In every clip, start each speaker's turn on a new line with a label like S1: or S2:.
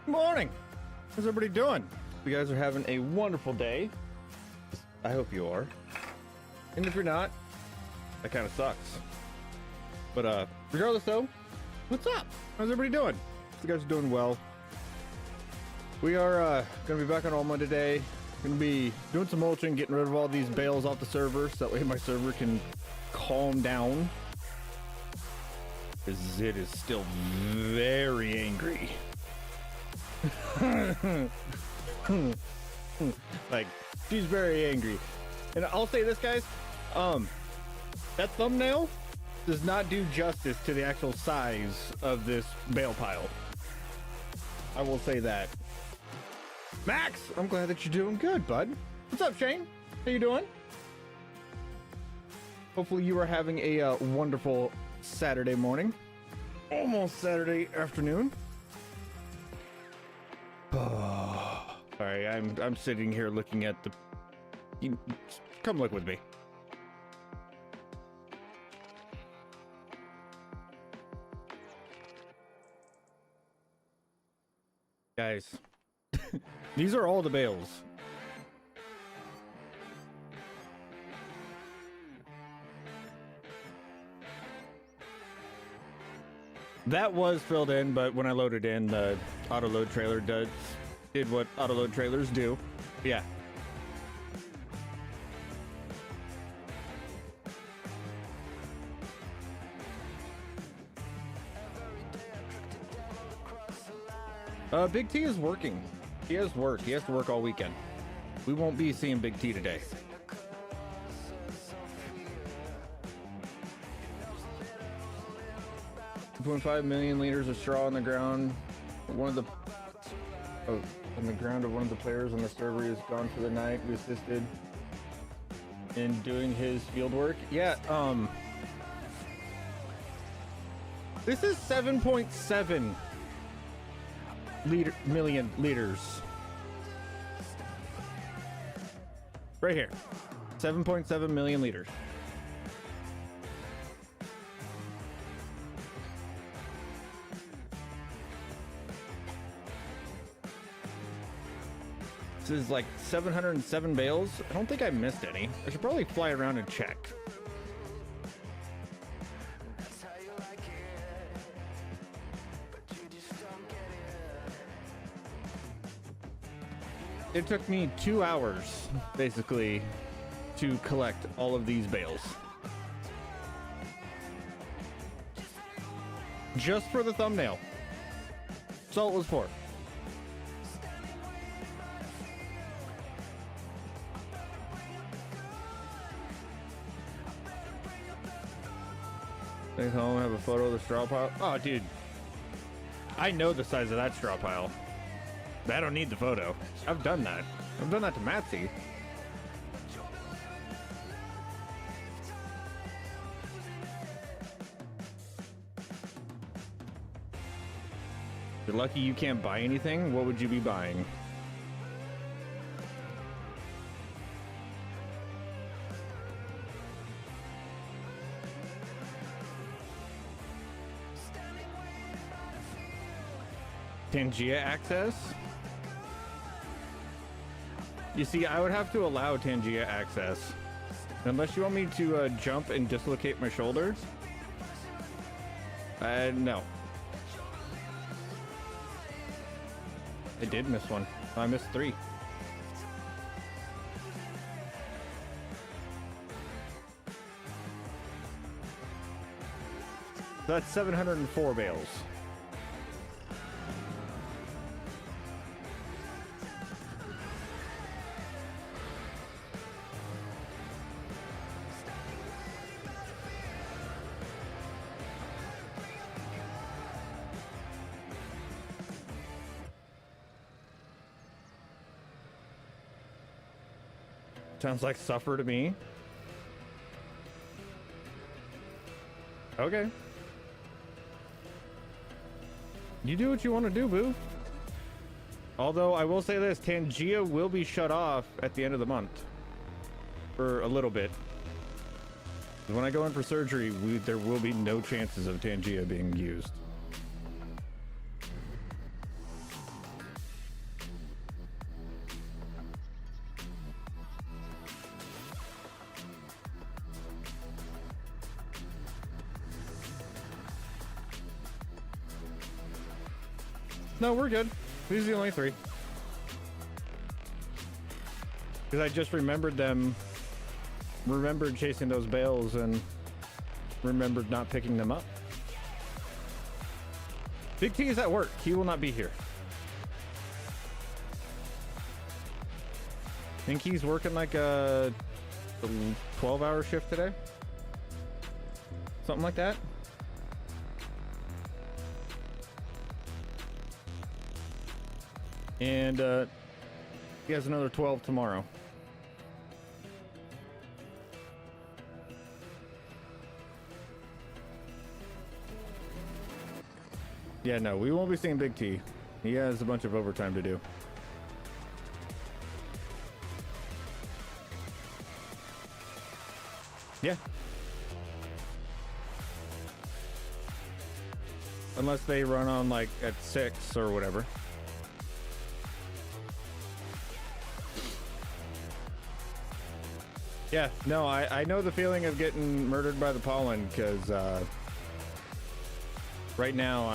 S1: Morning. How's everybody doing? You guys are having a wonderful day. I hope you are. And if you're not, that kind of sucks. But regardless though, what's up? How's everybody doing? You guys are doing well. We are gonna be back on Alma today. Gonna be doing some mulching, getting rid of all these bales off the server, so that way my server can calm down. Because it is still very angry. Like, she's very angry. And I'll say this, guys, that thumbnail does not do justice to the actual size of this bale pile. I will say that. Max, I'm glad that you're doing good, bud. What's up, Shane? How you doing? Hopefully you are having a wonderful Saturday morning. Almost Saturday afternoon. Sorry, I'm sitting here looking at the... Come look with me. Guys, these are all the bales. That was filled in, but when I loaded in, the auto load trailer did what auto load trailers do. Yeah. Big T is working. He has work. He has to work all weekend. We won't be seeing Big T today. .5 million liters of straw on the ground. On the ground of one of the players on the server is gone for the night. We assisted in doing his field work. Yeah, this is 7.7 million liters. Right here. 7.7 million liters. This is like 707 bales. I don't think I missed any. I should probably fly around and check. It took me 2 hours, basically, to collect all of these bales. Just for the thumbnail. That's all it was for. Stay home, have a photo of the straw pile. Oh, dude. I know the size of that straw pile. I don't need the photo. I've done that. I've done that to Matsy. You're lucky you can't buy anything. What would you be buying? Tangia access? You see, I would have to allow Tangia access. Unless you want me to jump and dislocate my shoulder. No. I did miss one. I missed 3. That's 704 bales. Sounds like suffer to me. Okay. You do what you want to do, boo. Although I will say this, Tangia will be shut off at the end of the month. For a little bit. When I go in for surgery, there will be no chances of Tangia being used. No, we're good. These are the only 3. Because I just remembered chasing those bales and remembered not picking them up. Big T is at work. He will not be here. I think he's working like a 12-hour shift today. Something like that. And he has another 12 tomorrow. Yeah, no, we won't be seeing Big T. He has a bunch of overtime to do. Yeah. Unless they run on like at 6 or whatever. Yeah, no, I know the feeling of getting murdered by the pollen, because right now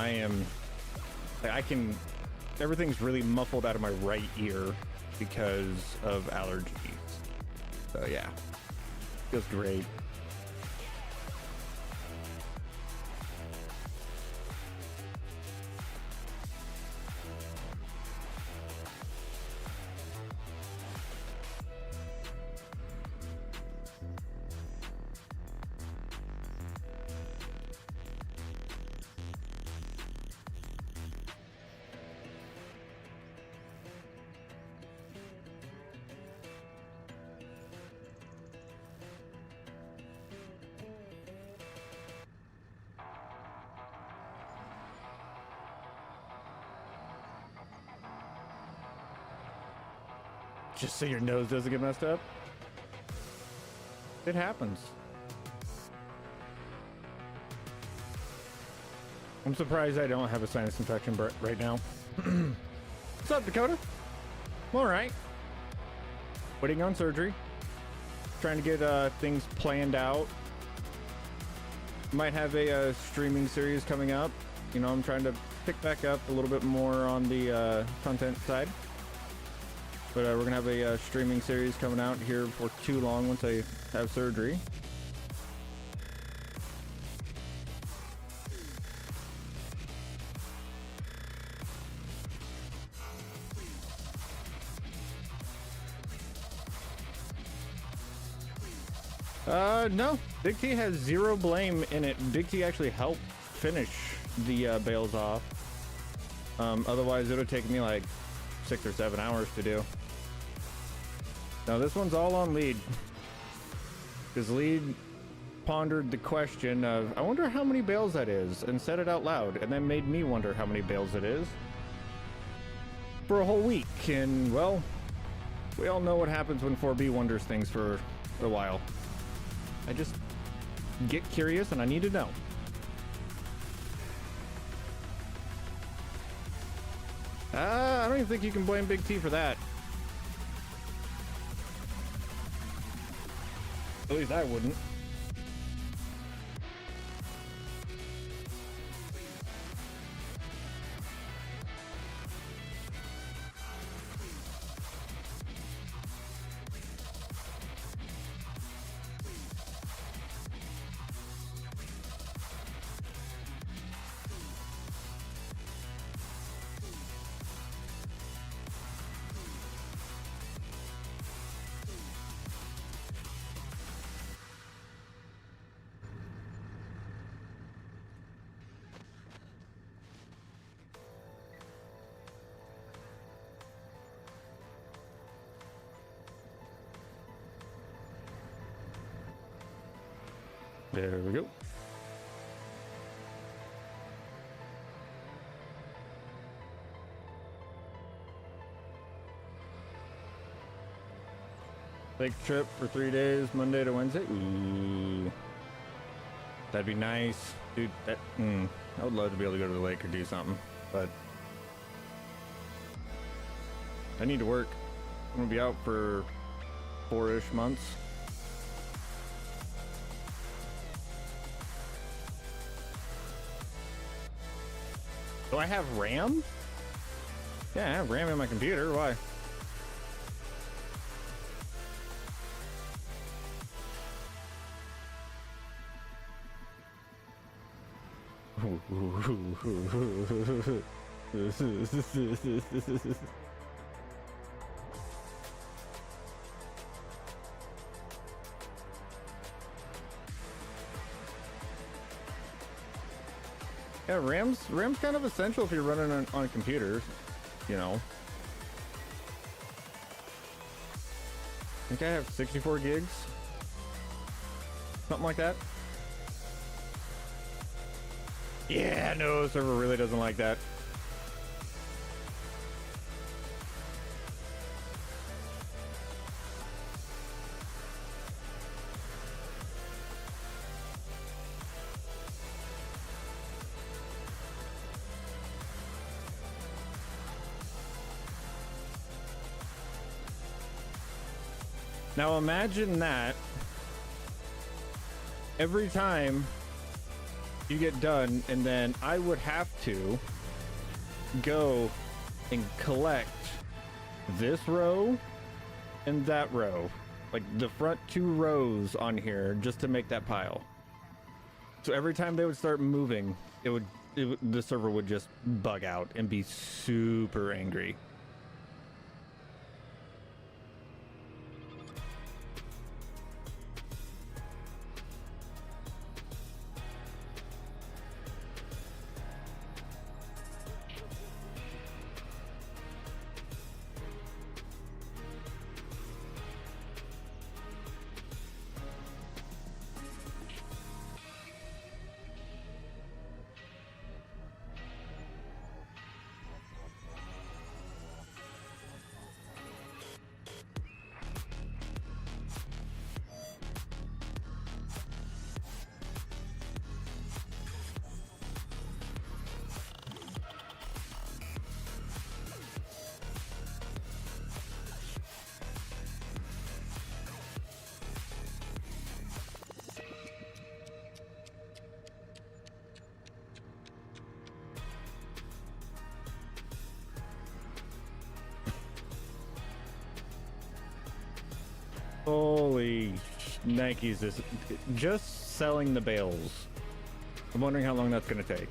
S1: everything's really muffled out of my right ear because of allergies. So yeah, feels great. Just so your nose doesn't get messed up. It happens. I'm surprised I don't have a sinus infection right now. What's up, Dakota? I'm all right. Waiting on surgery. Trying to get things planned out. Might have a streaming series coming up. You know, I'm trying to pick back up a little bit more on the content side. But we're gonna have a streaming series coming out here before too long once I have surgery. No, Big T has zero blame in it. Big T actually helped finish the bales off. Otherwise it would take me like 6 or 7 hours to do. Now this one's all on Lead, because Lead pondered the question of, I wonder how many bales that is, and said it out loud, and then made me wonder how many bales it is for a whole week. And well, we all know what happens when 4B wonders things for a while. I just get curious and I need to know. I don't even think you can blame Big T for that. At least I wouldn't. There we go. Lake trip for 3 days, Monday to Wednesday. Ooh, that'd be nice, dude. I would love to be able to go to the lake or do something, but I need to work. I'm gonna be out for 4-ish months. Do I have RAM? Yeah, I have RAM in my computer. Why? Yeah, RAM's kind of essential if you're running on computers, you know. I think I have 64 gigs, something like that. Yeah, no, server really doesn't like that. Now imagine that every time you get done, and then I would have to go and collect this row and that row, like the front 2 rows on here, just to make that pile. So every time they would start moving, the server would just bug out and be super angry. Holy Nikes, this just selling the bales. I'm wondering how long that's gonna take.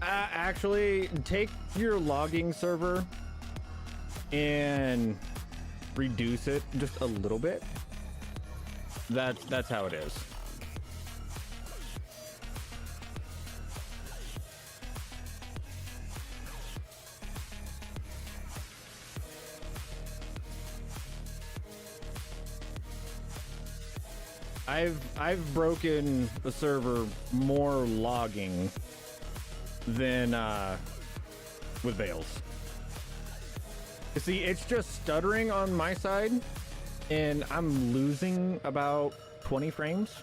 S1: Actually, take your logging server and reduce it just a little bit. That's how it is. I've broken the server more logging than with bales. You see, it's just stuttering on my side, and I'm losing about 20 frames,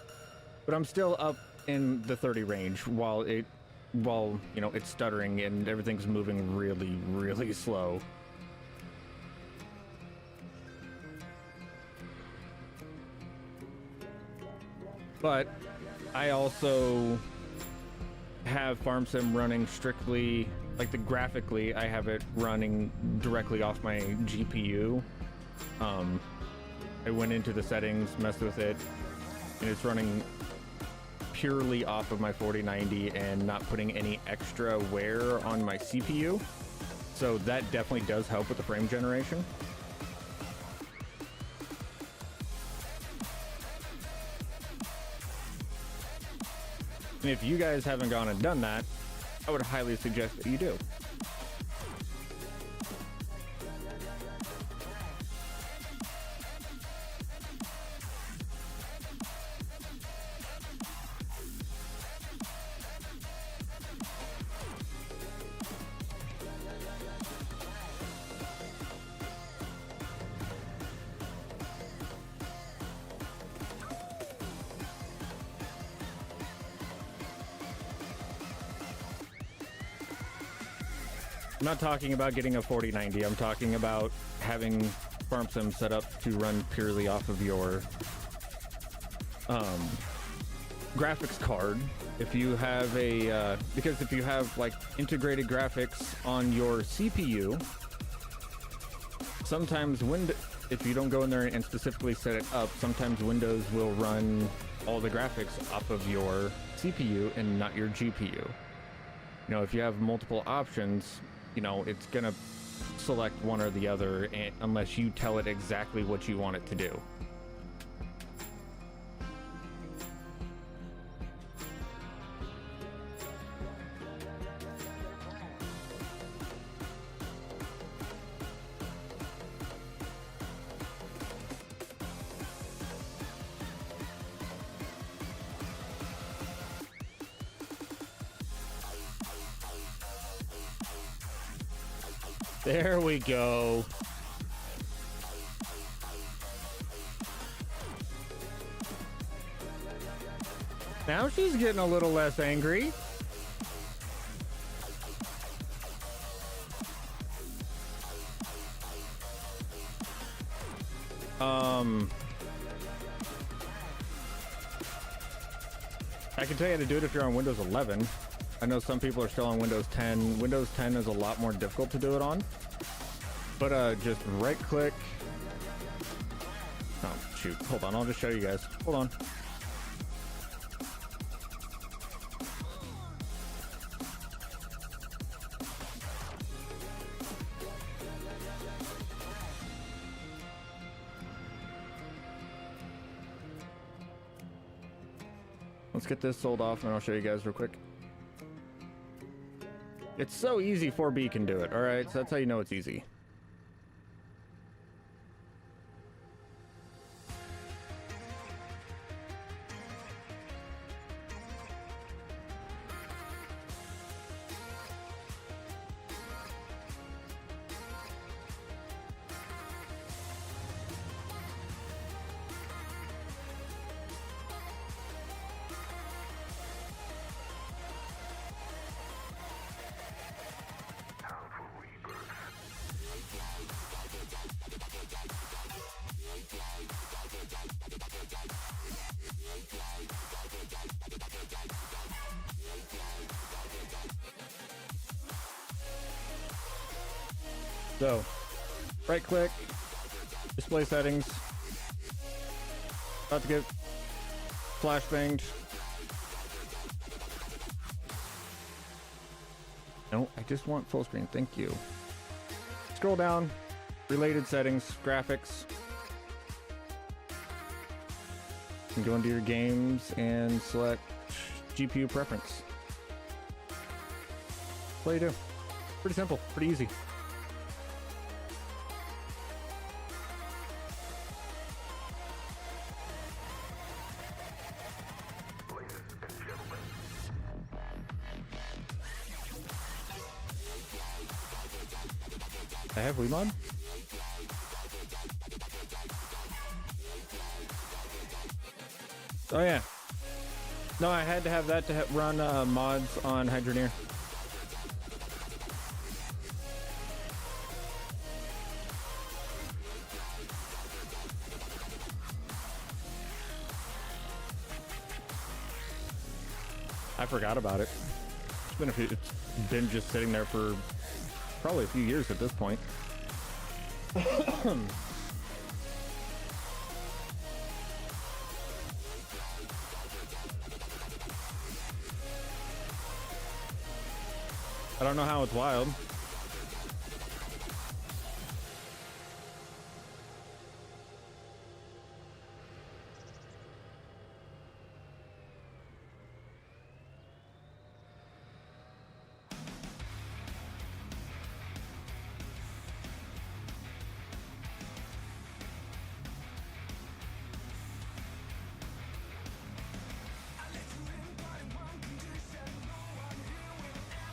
S1: but I'm still up in the 30 range while you know, it's stuttering and everything's moving really, really slow. But I also have FarmSim running strictly, like graphically, I have it running directly off my GPU. I went into the settings, messed with it, and it's running purely off of my 4090 and not putting any extra wear on my CPU. So that definitely does help with the frame generation. And if you guys haven't gone and done that, I would highly suggest that you do. I'm not talking about getting a 4090. I'm talking about having FarmSim set up to run purely off of your graphics card. If you have a because if you have like integrated graphics on your CPU, sometimes if you don't go in there and specifically set it up, sometimes Windows will run all the graphics off of your CPU and not your GPU. You know, if you have multiple options, you know, it's gonna select one or the other unless you tell it exactly what you want it to do. There we go. Now she's getting a little less angry. I can tell you how to do it if you're on Windows 11. I know some people are still on Windows 10. Windows 10 is a lot more difficult to do it on. But just right click. Oh, shoot. Hold on. I'll just show you guys. Hold on. Let's get this sold off and I'll show you guys real quick. It's so easy 4B can do it, alright? So that's how you know it's easy. So, right click, display settings, about to get flashbanged. No, I just want full screen, thank you. Scroll down, related settings, graphics. You can go into your games and select GPU preference. That's all you do. Pretty simple, pretty easy. I have Wemod? Oh yeah. No, I had to have that to run mods on Hydroneer. I forgot about it. It's been just sitting there for probably a few years at this point. I don't know how it's wild.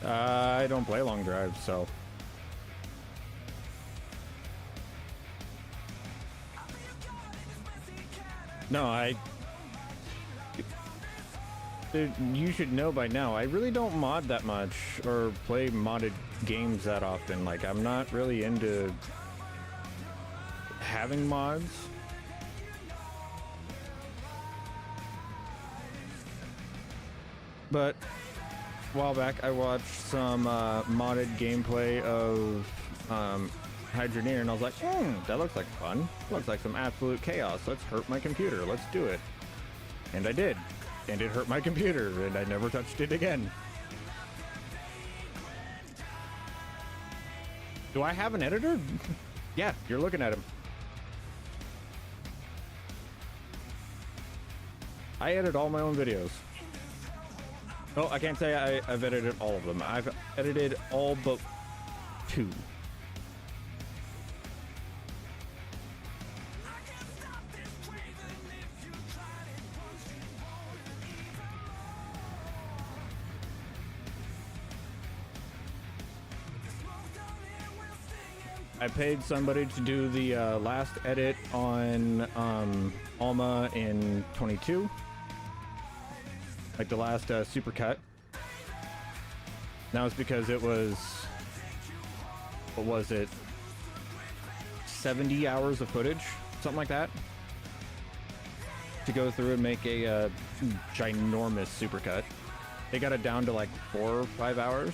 S1: I don't play long drives, so. No, Dude, you should know by now, I really don't mod that much or play modded games that often. Like, I'm not really into having mods. But a while back, I watched some modded gameplay of Hydroneer, and I was like, that looks like fun. Looks like some absolute chaos. Let's hurt my computer. Let's do it. And I did. And it hurt my computer, and I never touched it again. Do I have an editor? Yeah, you're looking at him. I edit all my own videos. Oh, I can't say I've edited all of them. I've edited all but 2. I paid somebody to do the last edit on Alma in 22, like the last super cut. Now it's because it was, what was it, 70 hours of footage, something like that, to go through and make a ginormous super cut. They got it down to like 4 or 5 hours.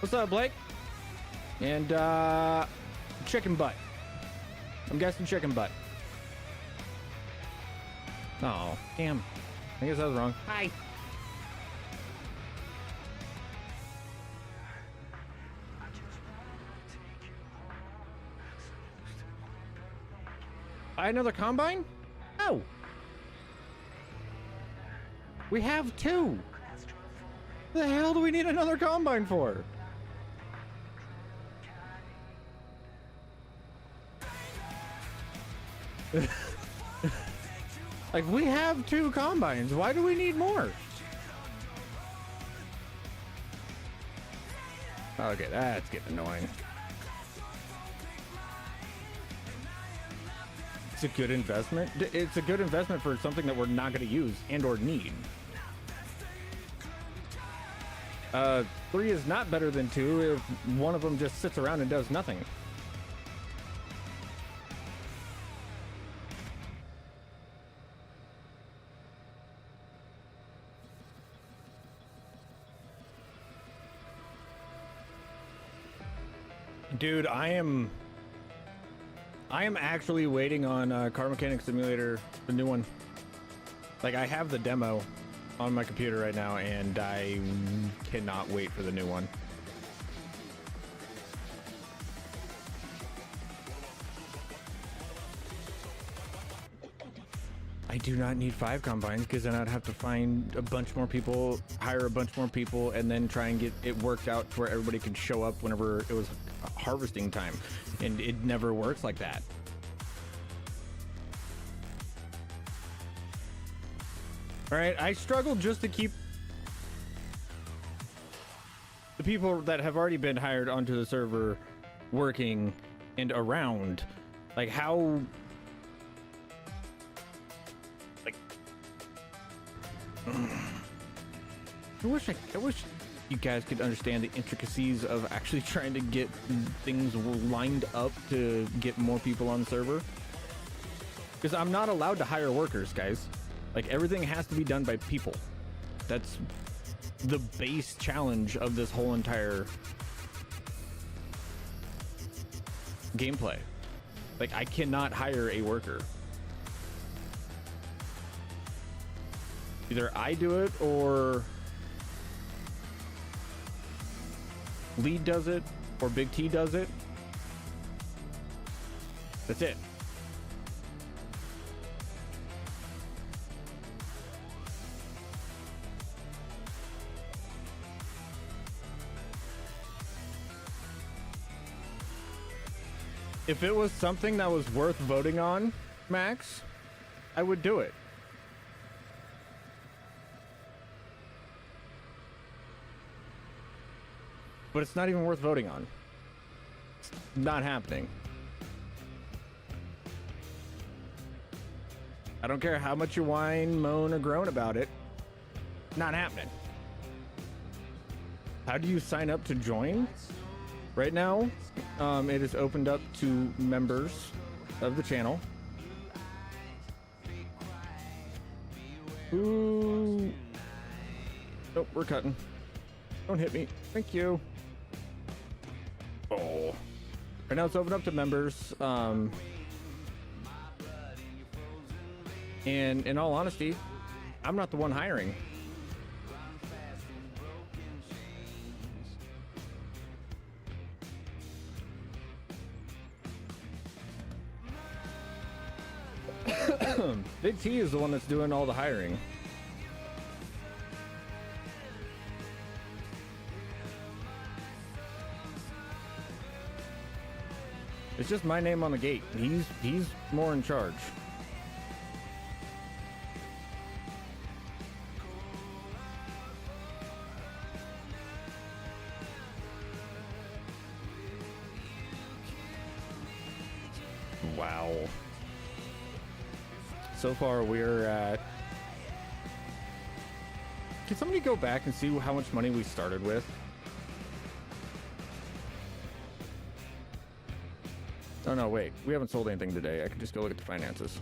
S1: What's up, Blake? And chicken butt. I'm guessing chicken butt. Oh, damn. I guess I was wrong. Hi. Buy another combine? No. We have 2. The hell do we need another combine for? Like, we have 2 combines. Why do we need more? Okay, that's getting annoying. It's a good investment. It's a good investment for something that we're not going to use and or need. 3 is not better than 2 if one of them just sits around and does nothing. Dude, I am actually waiting on Car Mechanic Simulator, the new one. Like, I have the demo on my computer right now, and I cannot wait for the new one. I do not need 5 combines, because then I'd have to find a bunch more people, hire a bunch more people, and then try and get it worked out to where everybody could show up whenever it was harvesting time. And it never works like that. All right, I struggle just to keep the people that have already been hired onto the server working and around. Like, how... Like... I wish you guys could understand the intricacies of actually trying to get things lined up to get more people on the server. Because I'm not allowed to hire workers, guys. Like, everything has to be done by people. That's the base challenge of this whole entire gameplay. Like, I cannot hire a worker. Either I do it or Lead does it or Big T does it. That's it. If it was something that was worth voting on, Max, I would do it. But it's not even worth voting on. It's not happening. I don't care how much you whine, moan, or groan about it. Not happening. How do you sign up to join? Right now, it is opened up to members of the channel. Ooh. Nope, we're cutting. Don't hit me. Thank you. Oh. Right now it's open up to members. And in all honesty, I'm not the one hiring. Big T is the one that's doing all the hiring. It's just my name on the gate. He's more in charge. Wow. So far we're at... Can somebody go back and see how much money we started with? Oh no, wait. We haven't sold anything today. I can just go look at the finances.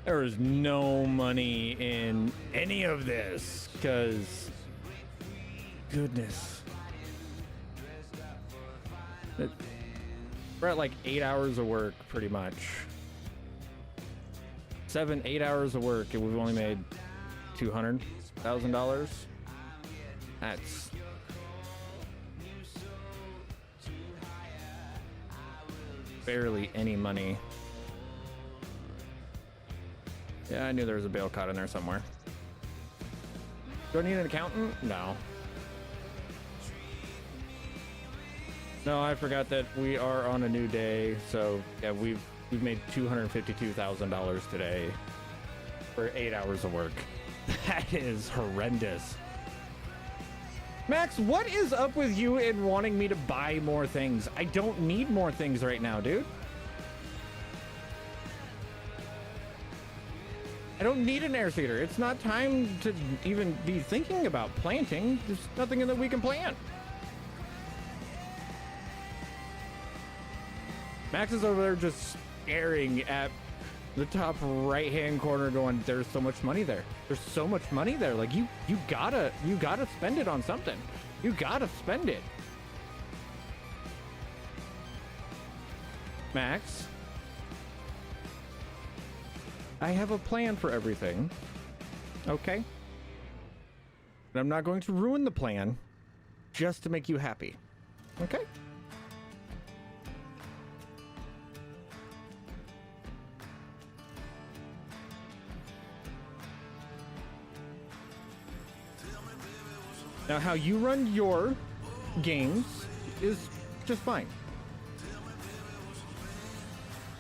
S1: There is no money in any of this, because... Goodness. We're at like 8 hours of work, pretty much. 7-8 hours of work, and we've only made $200,000. That's barely any money. Yeah, I knew there was a bale caught in there somewhere. Do I need an accountant? No. No, I forgot that we are on a new day. So yeah, we've made $252,000 today for 8 hours of work. That is horrendous. Max, what is up with you in wanting me to buy more things? I don't need more things right now, dude. I don't need an air seeder. It's not time to even be thinking about planting. There's nothing that we can plant. Max is over there just staring at the top right-hand corner going, there's so much money there. There's so much money there. Like, you gotta spend it on something. You gotta spend it. Max, I have a plan for everything. Okay? And I'm not going to ruin the plan just to make you happy. Okay? Now, how you run your games is just fine.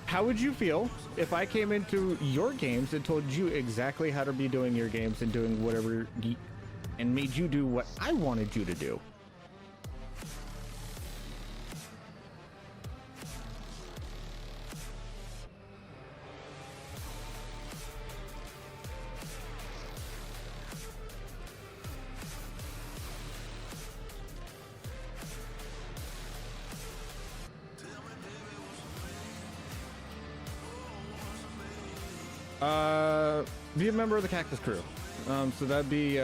S1: How would you feel if I came into your games and told you exactly how to be doing your games and doing whatever and made you do what I wanted you to do? Be a member of the Cactus Crew. So that'd be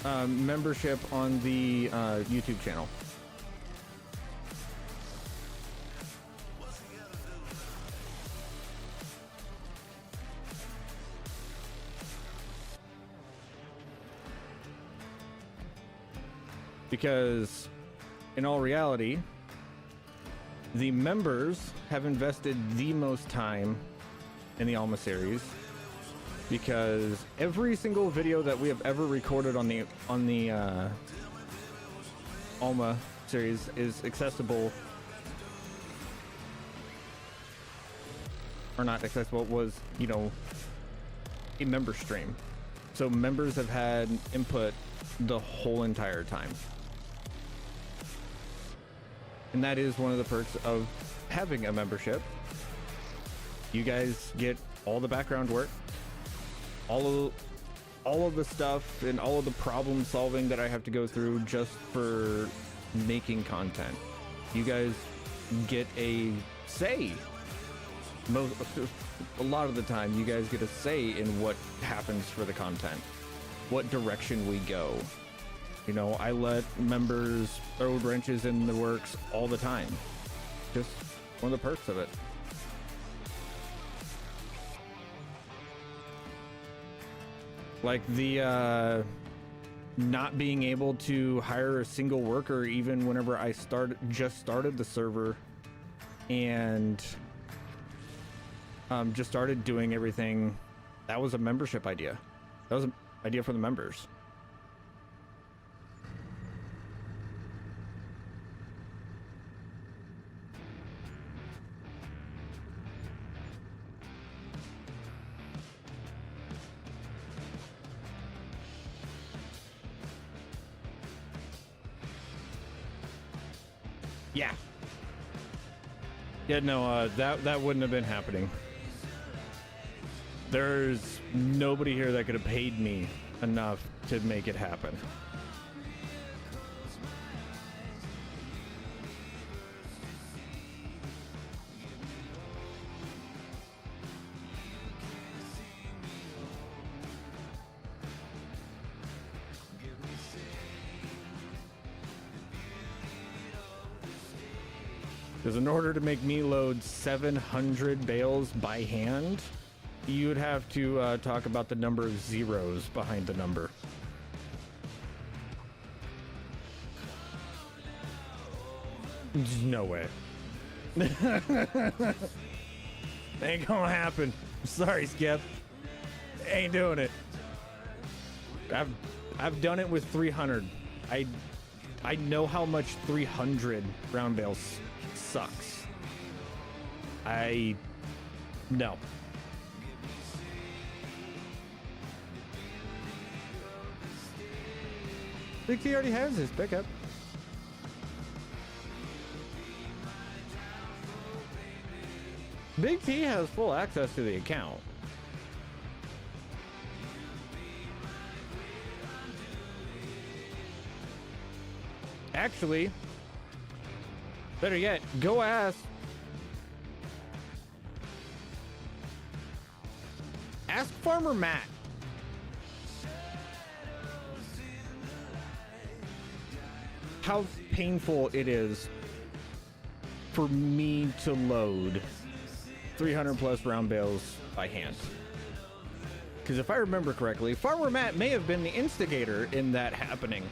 S1: membership on the YouTube channel. Because in all reality, the members have invested the most time in the Alma series, because every single video that we have ever recorded on the Alma series is accessible, or not accessible, was, you know, a member stream. So members have had input the whole entire time. And that is one of the perks of having a membership. You guys get all the background work, all of the stuff and all of the problem solving that I have to go through just for making content. You guys get a say. A lot of the time, you guys get a say in what happens for the content, what direction we go. You know, I let members throw wrenches in the works all the time. Just one of the perks of it. Like the not being able to hire a single worker even whenever I just started the server and just started doing everything. That was a membership idea. That was an idea for the members. Yeah, no, that wouldn't have been happening. There's nobody here that could have paid me enough to make it happen. Because in order to make me load 700 bales by hand, you would have to talk about the number of zeros behind the number. No way. Ain't gonna happen. Sorry, Skip. Ain't doing it. I've done it with 300. I know how much 300 round bales sucks. No. Big T already has his pickup. Big T has full access to the account. Actually, better yet, go ask Farmer Matt. How painful it is for me to load 300 plus round bales by hand. Because if I remember correctly, Farmer Matt may have been the instigator in that happening.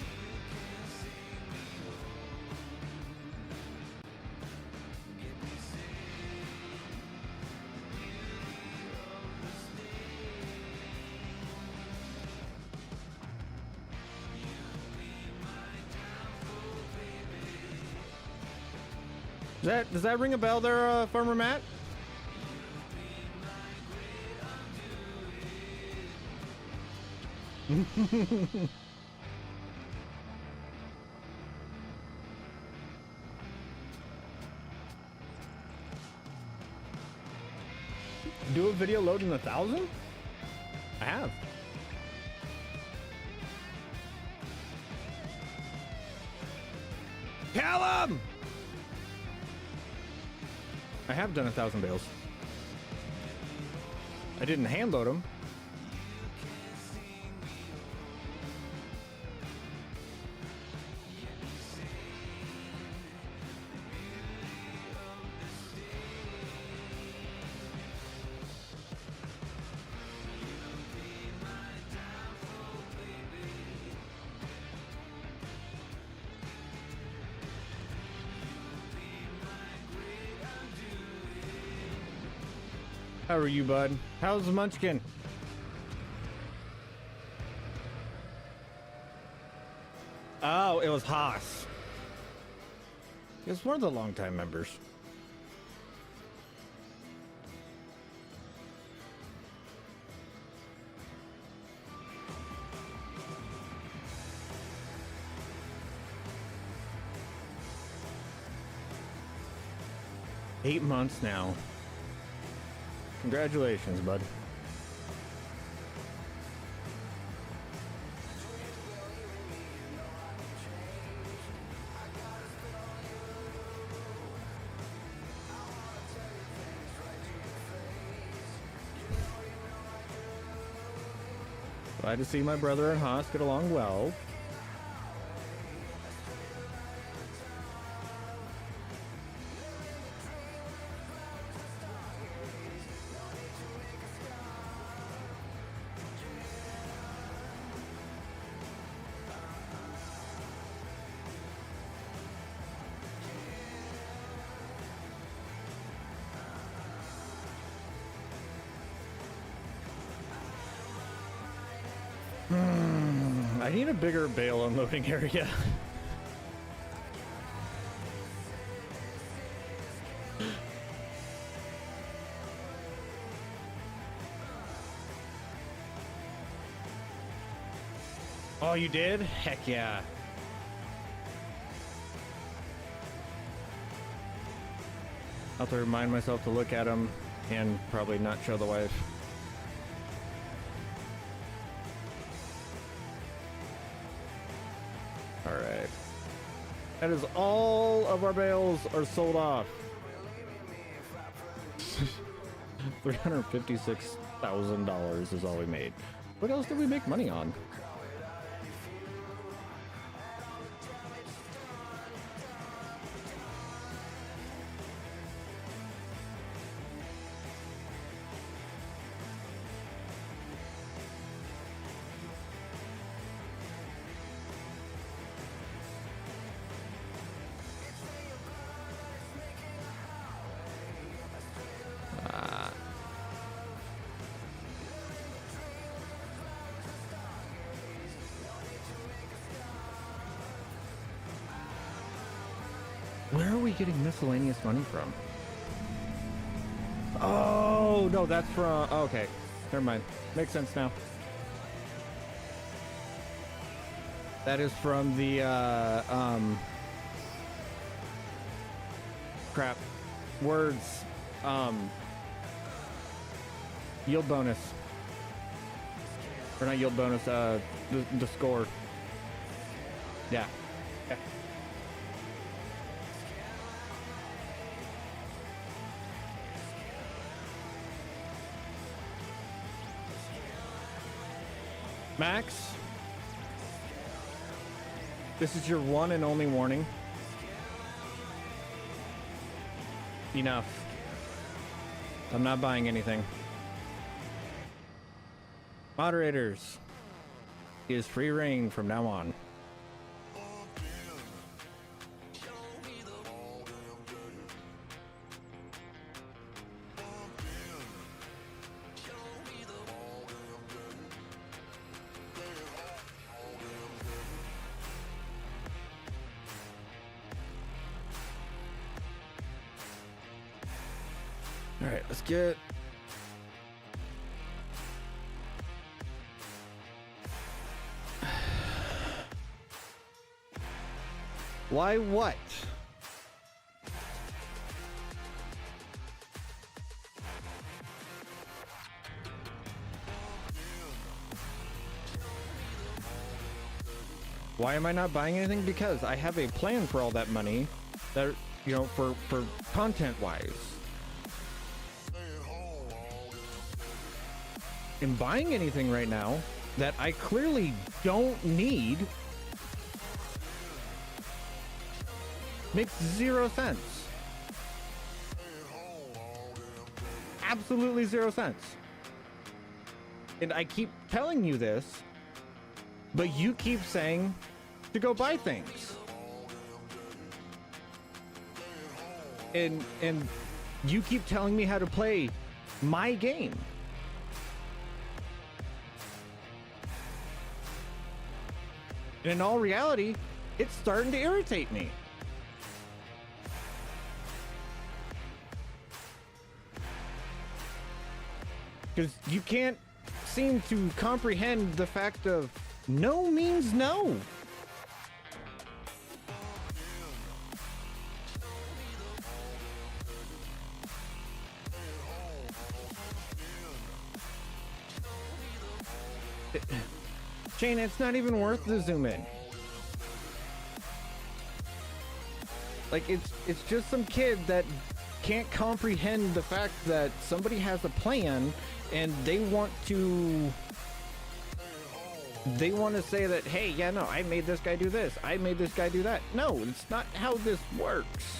S1: Does that ring a bell there, Farmer Matt? Do a video loading 1,000? I have. Callum! I have done 1,000 bales. I didn't hand load them. How are you, bud? How's the Munchkin? Oh, it was Haas. He was one of the longtime members. 8 months now. Congratulations, bud. Glad to see my brother and Haas get along well. I need a bigger bale unloading area. Oh, you did? Heck yeah. I'll have to remind myself to look at them and probably not show the wife. Alright. That is all of our bales are sold off. $356,000 is all we made. What else did we make money on? Where are we getting miscellaneous money from? Oh, no, that's from... Oh, okay, never mind. Makes sense now. That is from the, crap. Words. Yield bonus. Or not yield bonus, the score. Yeah. Yeah. Max, this is your one and only warning. Enough. I'm not buying anything. Moderators, it is free reign from now on. All right, let's get... Why what? Why am I not buying anything? Because I have a plan for all that money that, you know, for content wise. And buying anything right now that I clearly don't need makes zero sense. Absolutely zero sense. And I keep telling you this, but you keep saying to go buy things. And you keep telling me how to play my game. And in all reality, it's starting to irritate me. Because you can't seem to comprehend the fact of no means no. Shane, it's not even worth the zoom in. Like, it's just some kid that can't comprehend the fact that somebody has a plan and they want to say that, hey, yeah, no, I made this guy do this, I made this guy do that. No, it's not how this works.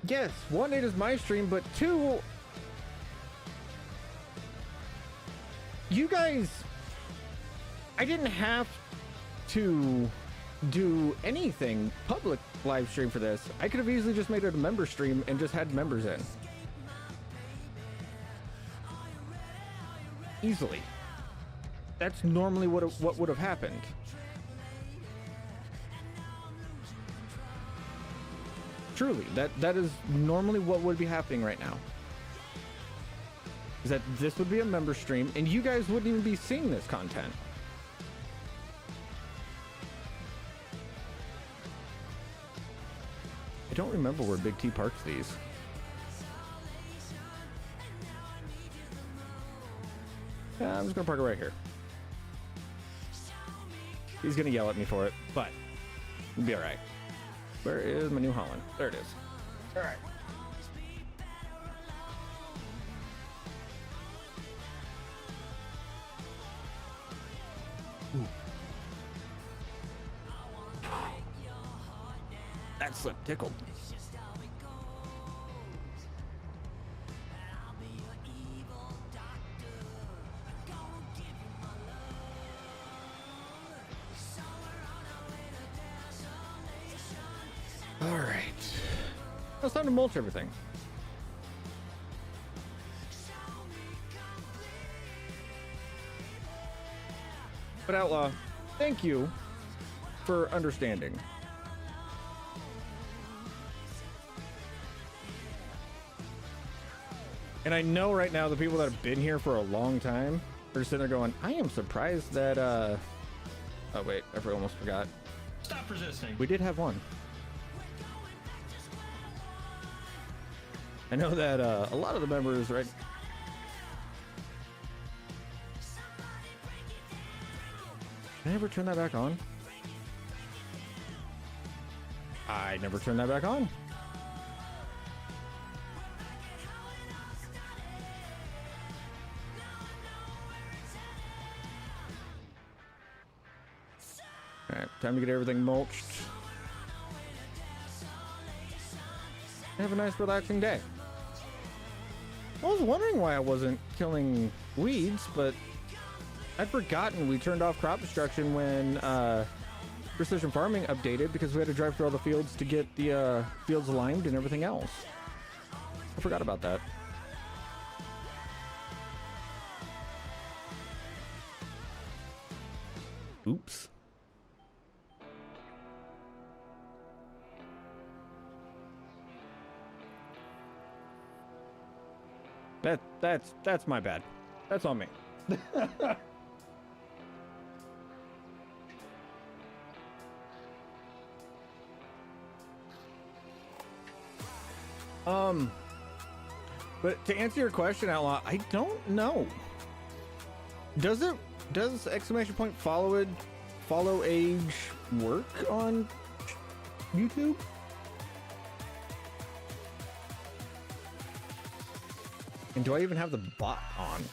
S1: Yes, one, it is my stream, but two, you guys, I didn't have to do anything public live stream for this. I could have easily just made it a member stream and just had members in. Easily. That's normally what would have happened. Truly, that is normally what would be happening right now. Is that this would be a member stream and you guys wouldn't even be seeing this content. I don't remember where Big T parks these. Yeah, I'm just gonna park it right here. He's gonna yell at me for it, but it'll be all right. Where is my new Holland? There it is. All right. Ooh. That slip tickled. All right. Now it's time to mulch everything. But Outlaw, thank you for understanding. And I know right now the people that have been here for a long time are sitting there going, I am surprised that, oh wait, I almost forgot.
S2: Stop resisting.
S1: We did have one. I know that a lot of the members, right? Did I ever turn that back on? I never turned that back on. All right, time to get everything mulched. Have a nice relaxing day. I was wondering why I wasn't killing weeds, but I'd forgotten we turned off crop destruction when precision farming updated because we had to drive through all the fields to get the fields limed and everything else. I forgot about that. Oops. That's my bad. That's on me. But to answer your question, Outlaw, I don't know. Does exclamation point follow age work on YouTube? And do I even have the bot on?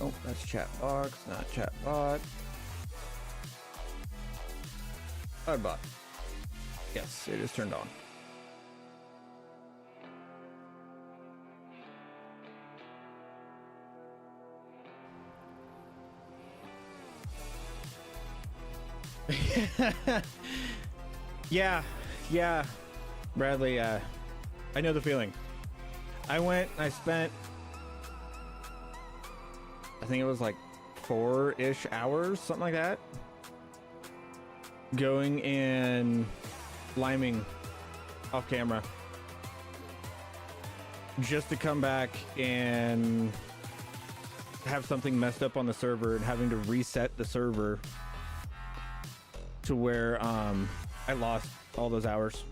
S1: Oh, that's chat box, not chat bot. Bot. Yes, it is turned on. Yeah, Bradley, I know the feeling. I went, I spent, I think it was like 4-ish hours, something like that, going and liming off camera just to come back and have something messed up on the server and having to reset the server to where I lost all those hours.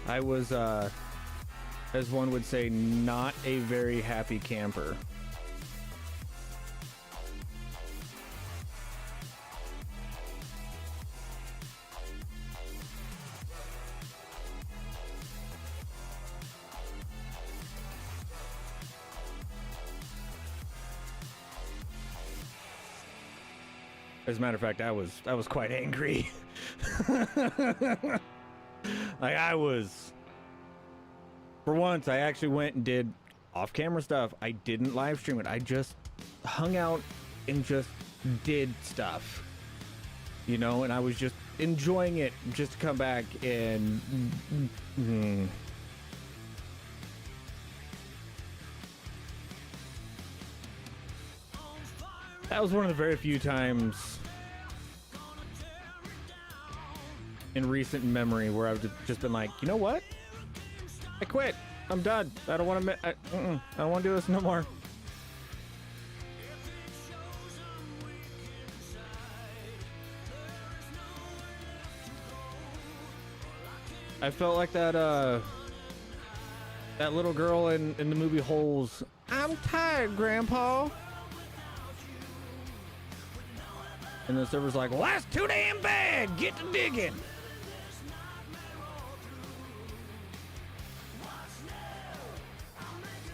S1: I was, as one would say, not a very happy camper. As a matter of fact, I was quite angry. Like, I was, for once, I actually went and did off-camera stuff. I didn't live stream it. I just hung out and just did stuff, you know, and I was just enjoying it just to come back and that was one of the very few times in recent memory where I've just been like, you know what? I quit. I'm done. I don't want to. I don't want to do this no more. I felt like that that little girl in the movie Holes. I'm tired, Grandpa. And the server's like, well, that's too damn bad. Get to digging.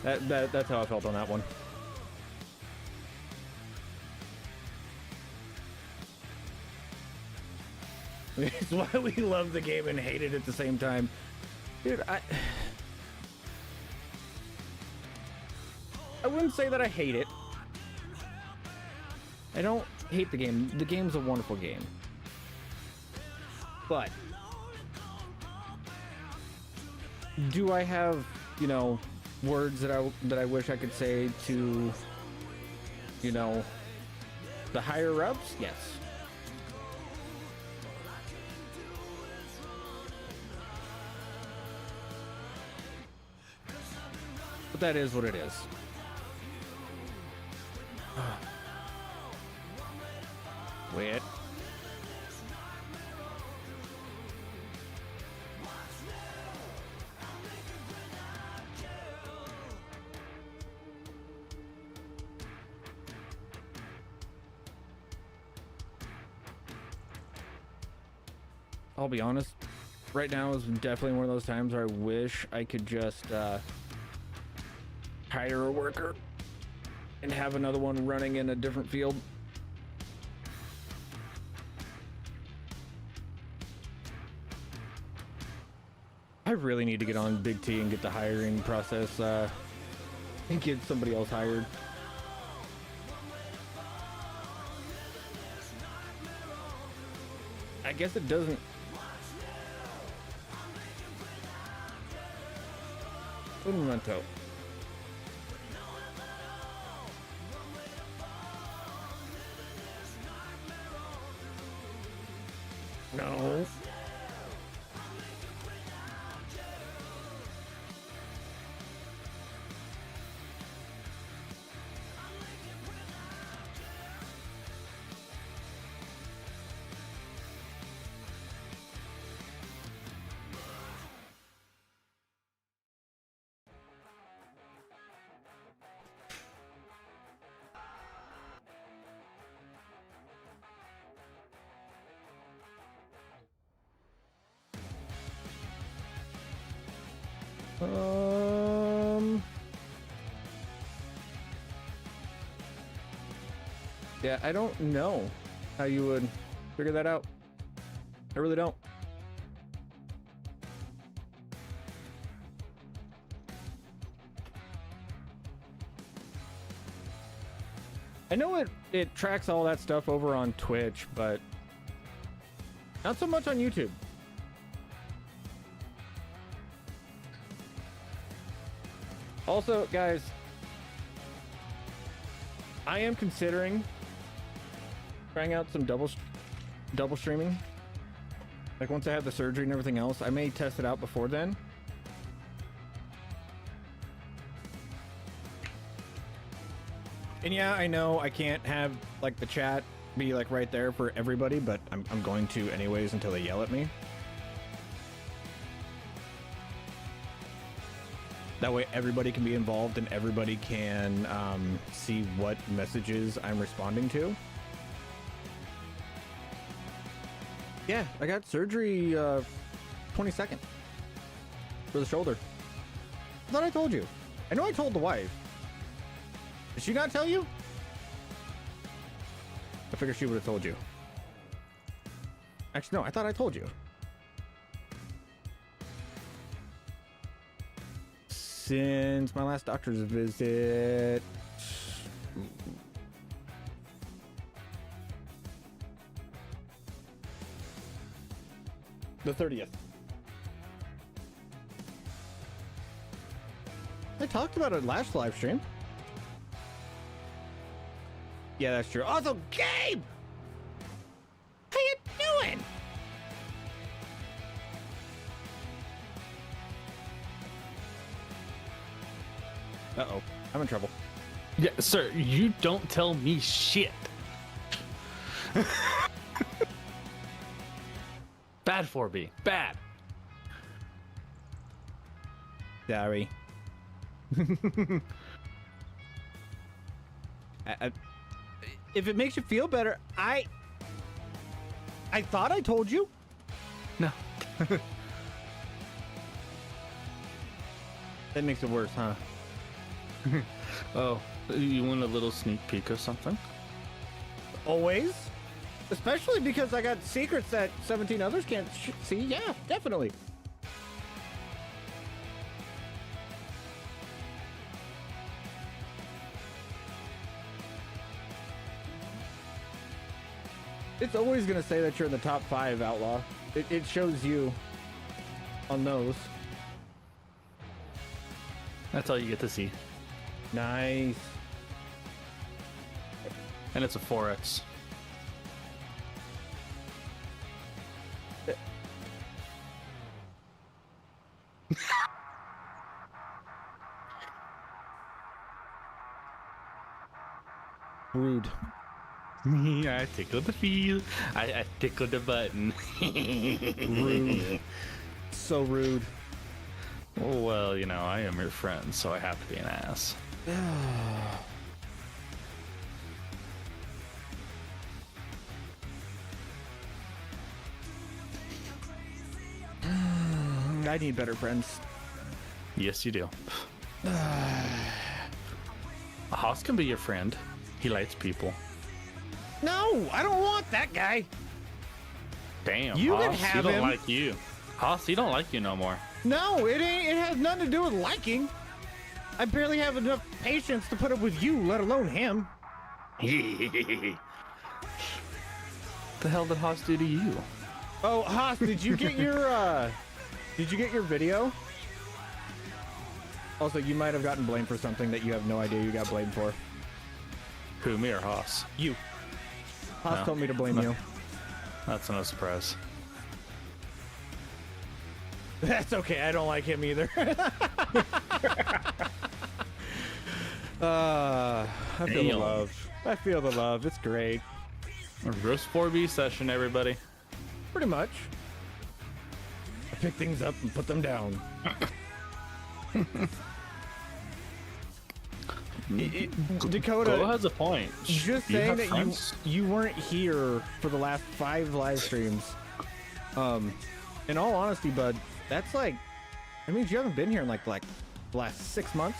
S1: That's how I felt on that one. It's why we love the game and hate it at the same time. Dude, I wouldn't say that I hate it. I don't hate the game. The game's a wonderful game. But do I have, you know, words that I wish I could say to, you know, the higher ups? Yes. But that is what it is. Wait. I'll be honest, right now is definitely one of those times where I wish I could just hire a worker and have another one running in a different field. I really need to get on Big T and get the hiring process and get somebody else hired. I guess it doesn't. Un momento. No. Yeah, I don't know how you would figure that out. I really don't. I know it tracks all that stuff over on Twitch, but not so much on YouTube. Also, guys, I am considering trying out some double streaming. Like once I have the surgery and everything else, I may test it out before then. And yeah, I know I can't have like the chat be like right there for everybody, but I'm going to anyways until they yell at me. That way everybody can be involved and everybody can see what messages I'm responding to. Yeah, I got surgery 22nd for the shoulder. I thought I told you. I know I told the wife. Did she not tell you? I figured she would have told you. Actually, no, I thought I told you. Since my last doctor's visit. The 30th. I talked about it last live stream. Yeah, that's true. Also, Gabe! How you doing? Uh-oh. I'm in trouble.
S2: Yeah, sir, you don't tell me shit. Bad 4B. Bad.
S1: Sorry. If it makes you feel better, I thought I told you.
S2: No.
S1: That makes it worse, huh?
S2: Oh, you want a little sneak peek of something?
S1: Always. Especially because I got secrets that 17 others can't see. Yeah, definitely. It's always going to say that you're in the top 5, Outlaw. It shows you on those.
S2: That's all you get to see.
S1: Nice.
S2: And it's a 4X.
S1: Rude.
S2: I tickled the feel. I tickled the button.
S1: Rude. So rude.
S2: Oh, well, you know, I am your friend, so I have to be an ass.
S1: I need better friends.
S2: Yes, you do. Hoss can be your friend. He likes people.
S1: No, I don't want that guy.
S2: Damn,
S1: You can
S2: Hoss,
S1: have
S2: he don't
S1: him.
S2: like you. Hoss, he don't like you no more.
S1: No, it ain't. It has nothing to do with liking. I barely have enough patience to put up with you, let alone him.
S2: The hell did Hoss do to you?
S1: Oh, Haas, did you get your video? Also, you might have gotten blamed for something that you have no idea you got blamed for.
S2: Who, me or Hoss?
S1: You. Haas
S2: No.
S1: told me to blame you.
S2: That's no surprise.
S1: That's okay. I don't like him either. I feel the love. I feel the love. It's great.
S2: A roast 4B session, everybody.
S1: Pretty much. I pick things up and put them down. Dakota
S2: Go has a point.
S1: just
S2: You
S1: saying
S2: have
S1: that
S2: friends?
S1: you weren't here for the last 5 live streams. In all honesty, bud, that's like, that means you haven't been here in like the last 6 months.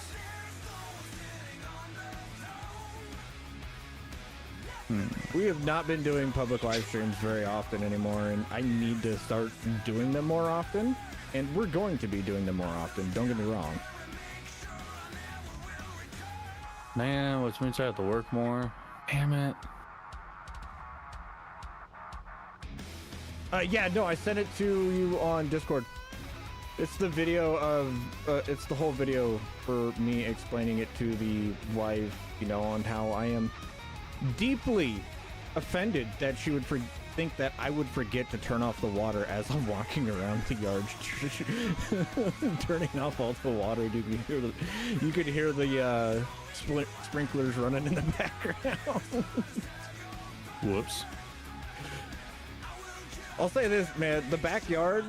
S1: We have not been doing public live streams very often anymore, and I need to start doing them more often. And we're going to be doing them more often, don't get me wrong.
S2: Man, which means I have to work more. Damn it.
S1: Yeah, no, I sent it to you on Discord. It's the video of, it's the whole video for me explaining it to the wife, you know, on how I am deeply offended that she would think that I would forget to turn off the water as I'm walking around the yard, turning off all the water. You could hear the sprinklers running in the background.
S2: Whoops.
S1: I'll say this, man, the backyard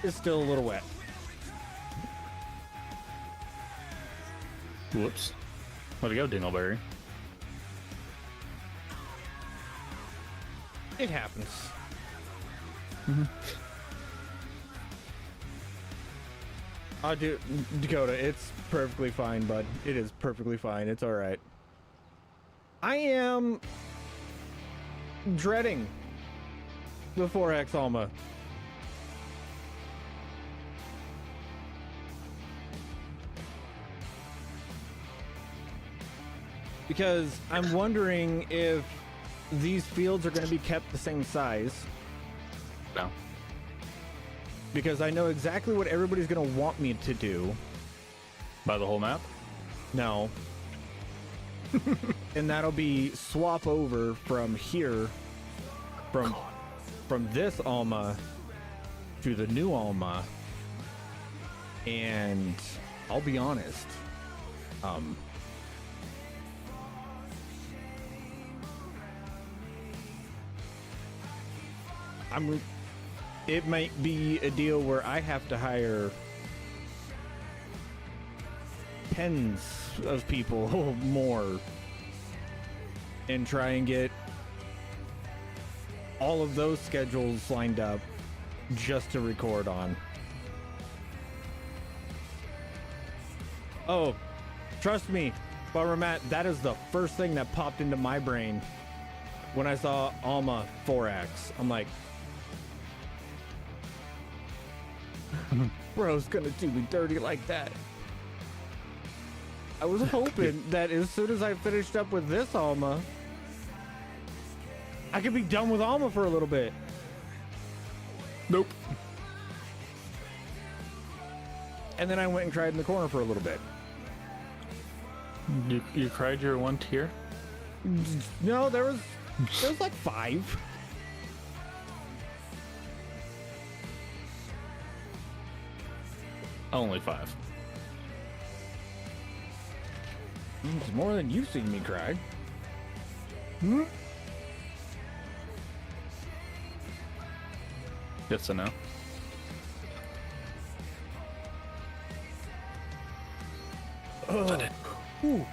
S1: is still a little wet.
S2: Whoops. Where'd it go, Dingleberry?
S1: It happens. Dakota, it's perfectly fine, bud. It is perfectly fine. It's all right. I am dreading the 4X Alma. Because I'm wondering if these fields are going to be kept the same size.
S2: No.
S1: Because I know exactly what everybody's going to want me to do.
S2: By the whole map?
S1: No. And that'll be swap over from here, from this Alma to the new Alma. And I'll be honest, it might be a deal where I have to hire tens of people more and try and get all of those schedules lined up just to record on. Oh, trust me, Farmer Matt, that is the first thing that popped into my brain when I saw Alma 4X. I'm like, bro's gonna do me dirty like that. I was hoping that as soon as I finished up with this Alma, I could be done with Alma for a little bit.
S2: Nope.
S1: And then I went and cried in the corner for a little bit.
S2: You cried your one tear?
S1: No, there was like 5.
S2: Only 5.
S1: It's more than you've seen me cry.
S2: Yes and no.
S1: Ooh.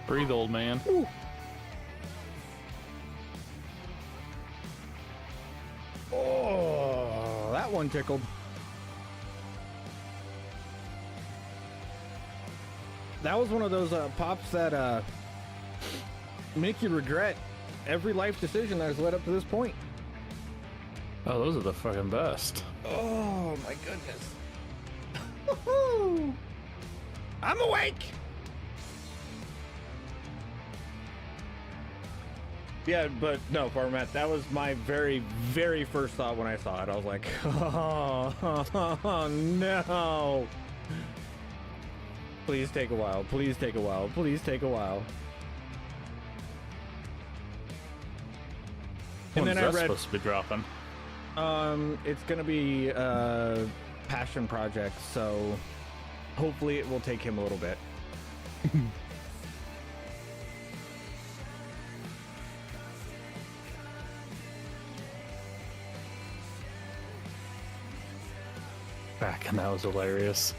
S2: Breathe, old man.
S1: Ooh. Oh, that one tickled. That was one of those pops that make you regret every life decision that has led up to this point.
S2: Oh, those are the fucking best.
S1: Oh my goodness. I'm awake. Yeah, but no, Farmer Matt, that was my very, very first thought when I saw it. I was like, oh no. Please take a while. Please take a while. Please take a while. And
S2: When's
S1: then I
S2: that
S1: read
S2: supposed to be dropping?
S1: it's gonna be a passion project, so hopefully it will take him a little bit.
S2: Back, and that was hilarious.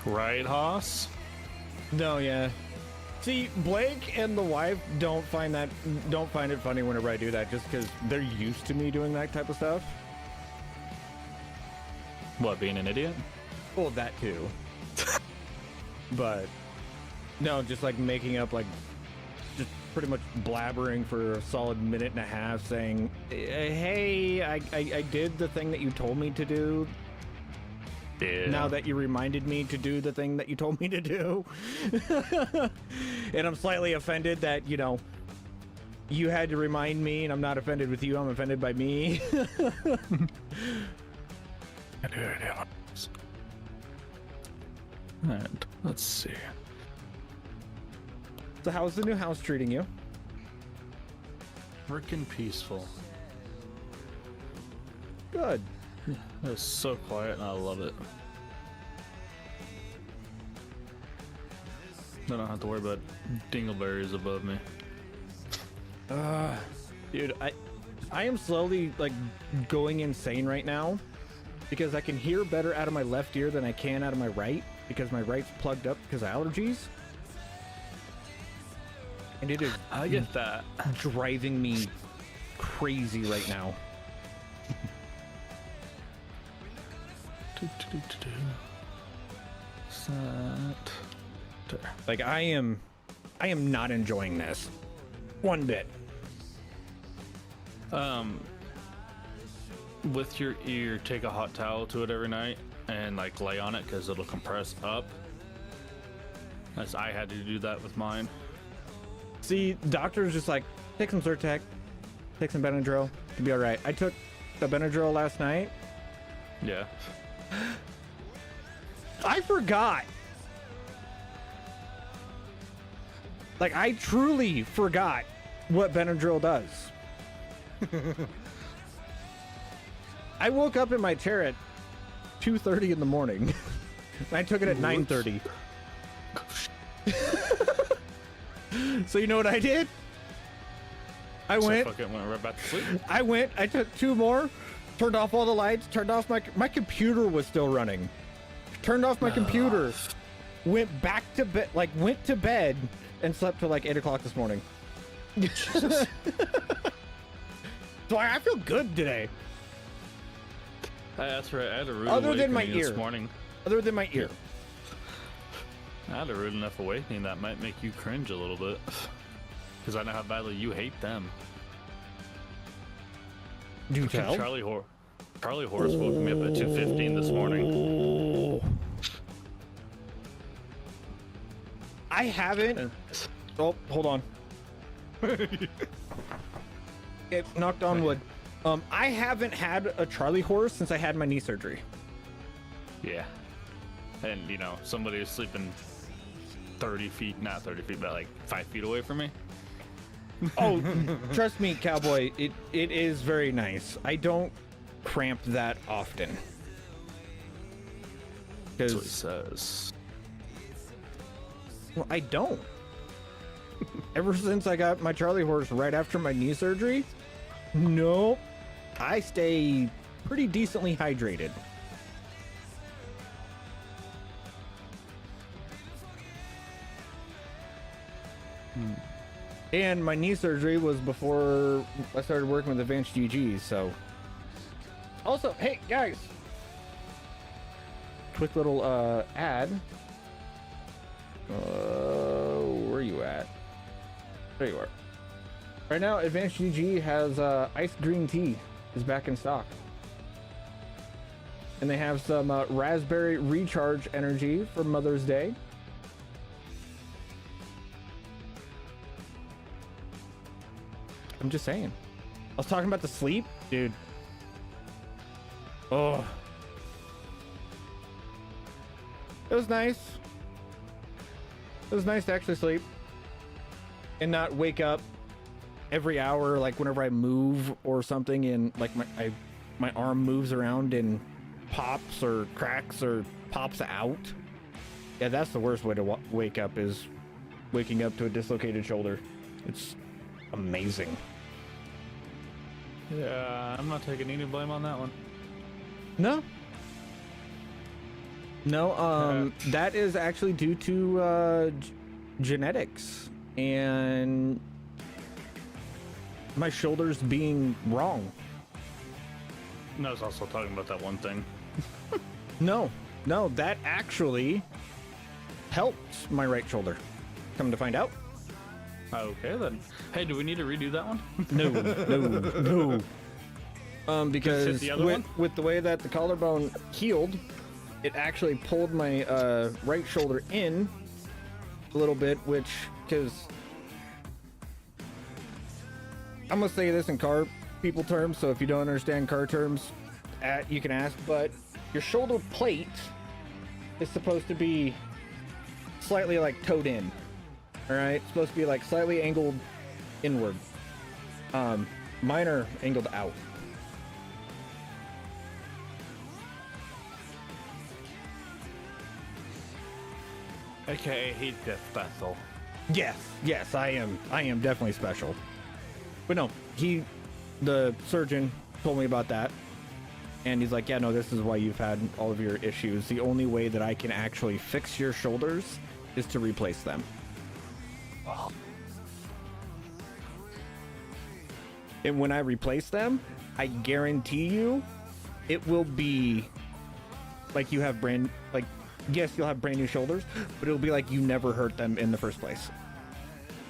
S2: Right, Hoss?
S1: No, yeah. See, Blake and the wife don't find it funny whenever I do that, just because they're used to me doing that type of stuff.
S2: What, being an idiot?
S1: Well, that too. But no, just like making up like just pretty much blabbering for a solid minute and a half saying, hey, I did the thing that you told me to do.
S2: Yeah.
S1: Now that you reminded me to do the thing that you told me to do. And I'm slightly offended that, you know, you had to remind me, and I'm not offended with you, I'm offended by me.
S2: And let's see.
S1: So how's the new house treating you?
S2: Freaking peaceful.
S1: Good.
S2: It's so quiet and I love it. I don't have to worry about dingleberries above me.
S1: Dude, I am slowly like going insane right now because I can hear better out of my left ear than I can out of my right because my right's plugged up because of allergies. And it is
S2: I get that.
S1: driving me crazy right now. Like I am not enjoying this one bit.
S2: With your ear, take a hot towel to it every night and like lay on it because it'll compress up. As I had to do that with mine.
S1: See, doctor's just like, take some Zyrtec, take some Benadryl, you'll be all right. I took the Benadryl last night.
S2: Yeah.
S1: I forgot. Like, I truly forgot what Benadryl does. I woke up in my chair at 2:30 in the morning. And I took it at 9:30. So you know what I did? I went
S2: right back to sleep.
S1: I took 2 more, turned off all the lights, turned off my computer was still running. Turned off my computer, went back to bed, like went to bed and slept till like 8 o'clock this morning.
S2: Jesus.
S1: So I feel good today.
S2: That's right. I had a rude
S1: Other than my
S2: awakening
S1: ear.
S2: this morning.
S1: Other than my ear.
S2: I had a rude enough awakening that might make you cringe a little bit. Because I know how badly you hate them.
S1: Do tell.
S2: Charlie Horse woke me up at 2:15 this morning.
S1: I haven't. Oh, hold on. It knocked on wood. I haven't had a Charlie horse since I had my knee surgery.
S2: Yeah. And, you know, somebody is sleeping 30 feet, not 30 feet, but like 5 feet away from me.
S1: Oh, trust me, cowboy, it is very nice. I don't cramp that often.
S2: That's what he says.
S1: Well, I don't. Ever since I got my Charlie horse right after my knee surgery, nope. I stay pretty decently hydrated. And my knee surgery was before I started working with Advanced GG, so. Also, hey guys, quick little ad. Where are you at? There you are. Right now, Advanced GG has iced green tea is back in stock, and they have some raspberry recharge energy for Mother's Day. I'm just saying. I was talking about the sleep, dude. Oh, it was nice. It was nice to actually sleep and not wake up every hour, like whenever I move or something, and like my arm moves around and pops or cracks or pops out. Yeah, that's the worst way to wake up, is waking up to a dislocated shoulder. It's amazing.
S2: Yeah, I'm not taking any blame on that one.
S1: No. No, that is actually due to genetics and my shoulders being wrong.
S2: And I was also talking about that one thing.
S1: No, that actually helped my right shoulder. Come to find out.
S2: Okay then. Hey, do we need to redo that one?
S1: No. Because
S2: the other one?
S1: with the way that the collarbone healed, it actually pulled my right shoulder in a little bit, which, because I'm gonna say this in car people terms, so if you don't understand car terms, you can ask, but your shoulder plate is supposed to be slightly like toed in. All right, it's supposed to be like slightly angled inward. Mine are angled out.
S2: AKA Heathcliff Bethel.
S1: Yes, I am definitely special. But no, the surgeon told me about that. And he's like, yeah, no, this is why you've had all of your issues. The only way that I can actually fix your shoulders is to replace them.
S2: Oh.
S1: And when I replace them, I guarantee you it will be like you have yes, you'll have brand new shoulders, but it'll be like you never hurt them in the first place.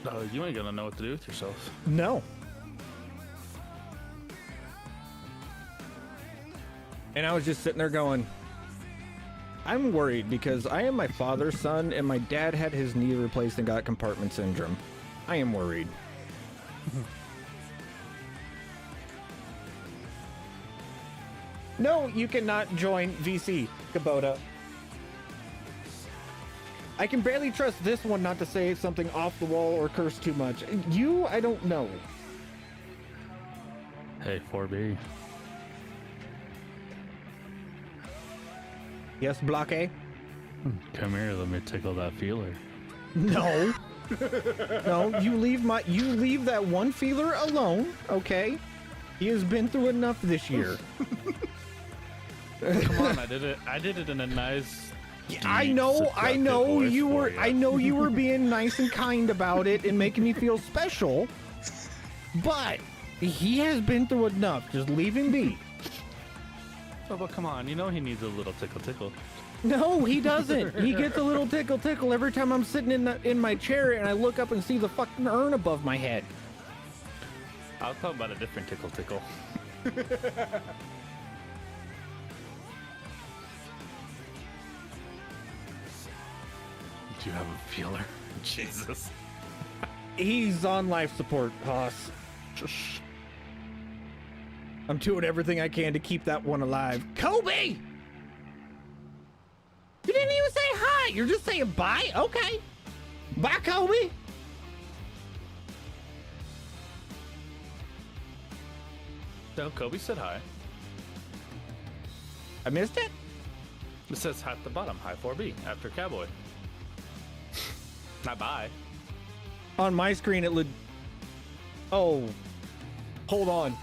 S2: No, you ain't gonna know what to do with yourself.
S1: No. And I was just sitting there going, I'm worried because I am my father's son and my dad had his knee replaced and got compartment syndrome. I am worried. No, you cannot join VC, Kubota. I can barely trust this one not to say something off the wall or curse too much. You, I don't know.
S2: Hey, 4B.
S1: Yes, Block A?
S2: Come here, let me tickle that feeler.
S1: No. No, you leave that one feeler alone, okay? He has been through enough this year.
S2: Come on, I did it in a nice
S1: I know you were being nice and kind about it and making me feel special. But he has been through enough. Just leave him be.
S2: Oh, but come on, you know he needs a little tickle.
S1: No, he doesn't. He gets a little tickle every time I'm sitting in my chair and I look up and see the fucking urn above my head.
S2: I'll talk about a different tickle. Do you have a feeler? Jesus.
S1: He's on life support, Hoss. I'm doing everything I can to keep that one alive. Kobe! You didn't even say hi. You're just saying bye? Okay. Bye, Kobe.
S2: No, Kobe said hi.
S1: I missed it?
S2: It says hi at the bottom. Hi 4B after Cowboy. Not bye.
S1: On my screen, it would. Oh. Hold on.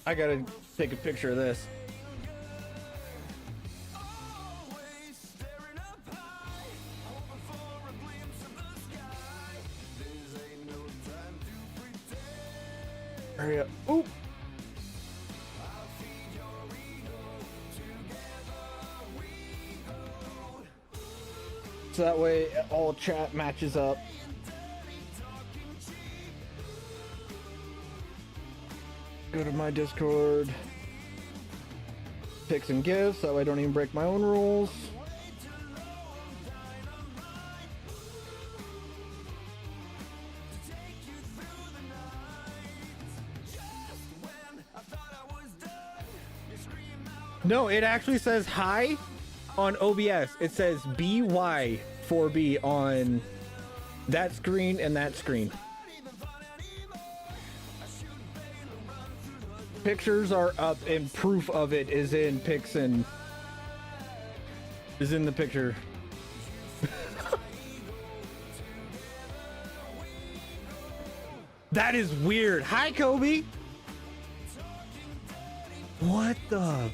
S1: I gotta take a picture of this. Hurry up. Oop. So that way all chat matches up. Go to my Discord. Picks and gifts, so I don't even break my own rules. No, it actually says hi on OBS. It says BY4B on that screen and that screen. Pictures are up and proof of it is in pics and is in the picture. That is weird. Hi, Kobe. What the?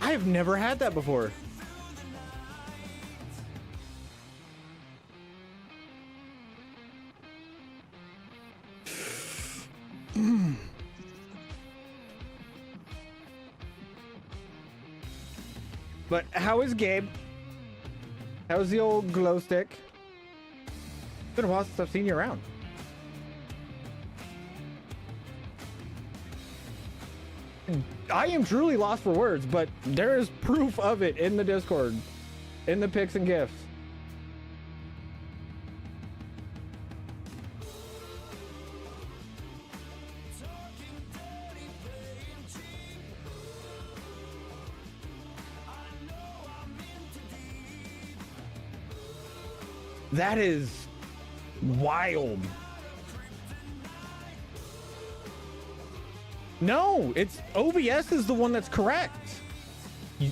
S1: I've never had that before. But how is Gabe? How's the old glow stick? It's been a while since I've seen you around. I am truly lost for words, but there is proof of it in the Discord, in the pics and gifs. That is wild. No, it's OBS is the one that's correct.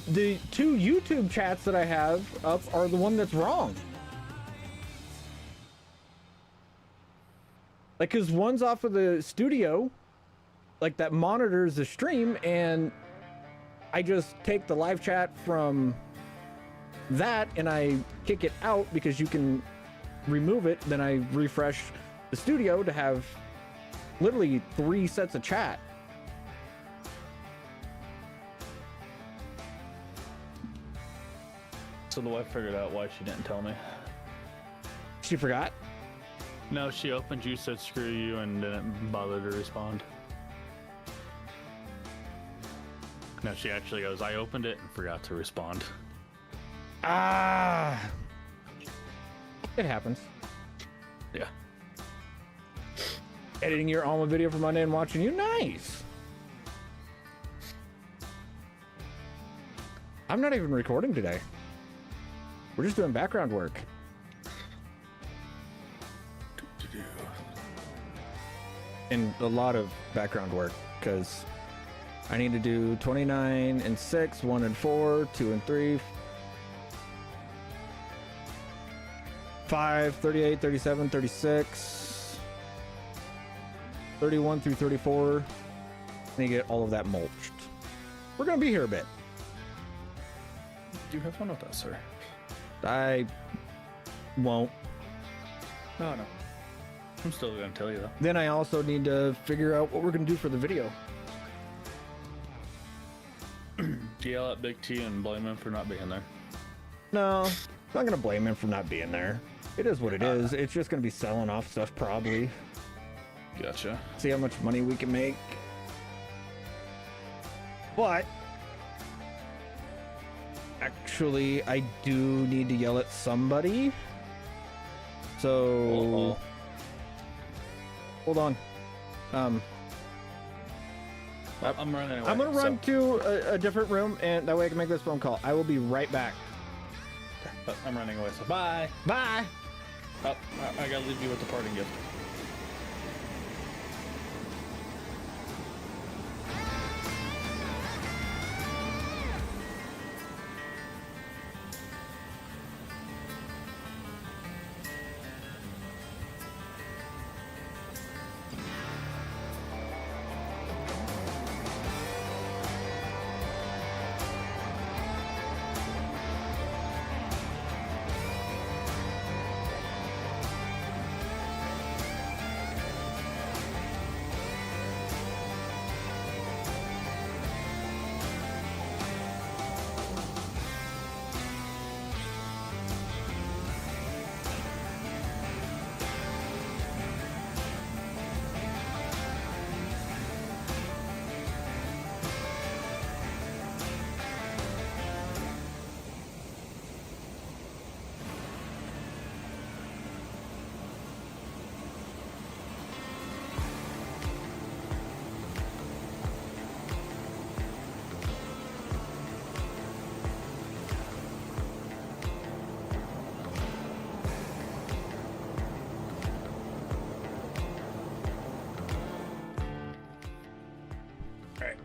S1: The two YouTube chats that I have up are the one that's wrong. Like, cause one's off of the studio, like that monitors the stream, and I just take the live chat from that and I kick it out because you can remove it. Then I refresh the studio to have literally 3 sets of chat.
S2: So the wife figured out why she didn't tell me.
S1: She forgot?
S2: No, she opened, you said screw you, and didn't bother to respond. No, she actually goes, I opened it and forgot to respond.
S1: Ah, it happens.
S2: Yeah.
S1: Editing your Alma video for Monday and watching you. Nice. I'm not even recording today. We're just doing background work. And a lot of background work because I need to do 29 and 6, 1 and 4, 2 and 3, 5, 38, 37, 36, 31 through 34. And you get all of that mulched. We're going to be here a bit.
S2: Do you have fun with that, sir?
S1: I won't.
S2: No. I'm still going to tell you, though.
S1: Then I also need to figure out what we're going to do for the video.
S2: Do you yell at Big T and blame him for not being there?
S1: No, I'm not going to blame him for not being there. It is what it is. It's just going to be selling off stuff probably.
S2: Gotcha.
S1: See how much money we can make. But actually, I do need to yell at somebody. So hold on.
S2: I'm running away.
S1: I'm gonna run to a different room, and that way I can make this phone call. I will be right back.
S2: I'm running away, so bye.
S1: Bye.
S2: Oh, I gotta leave you with the parting gift.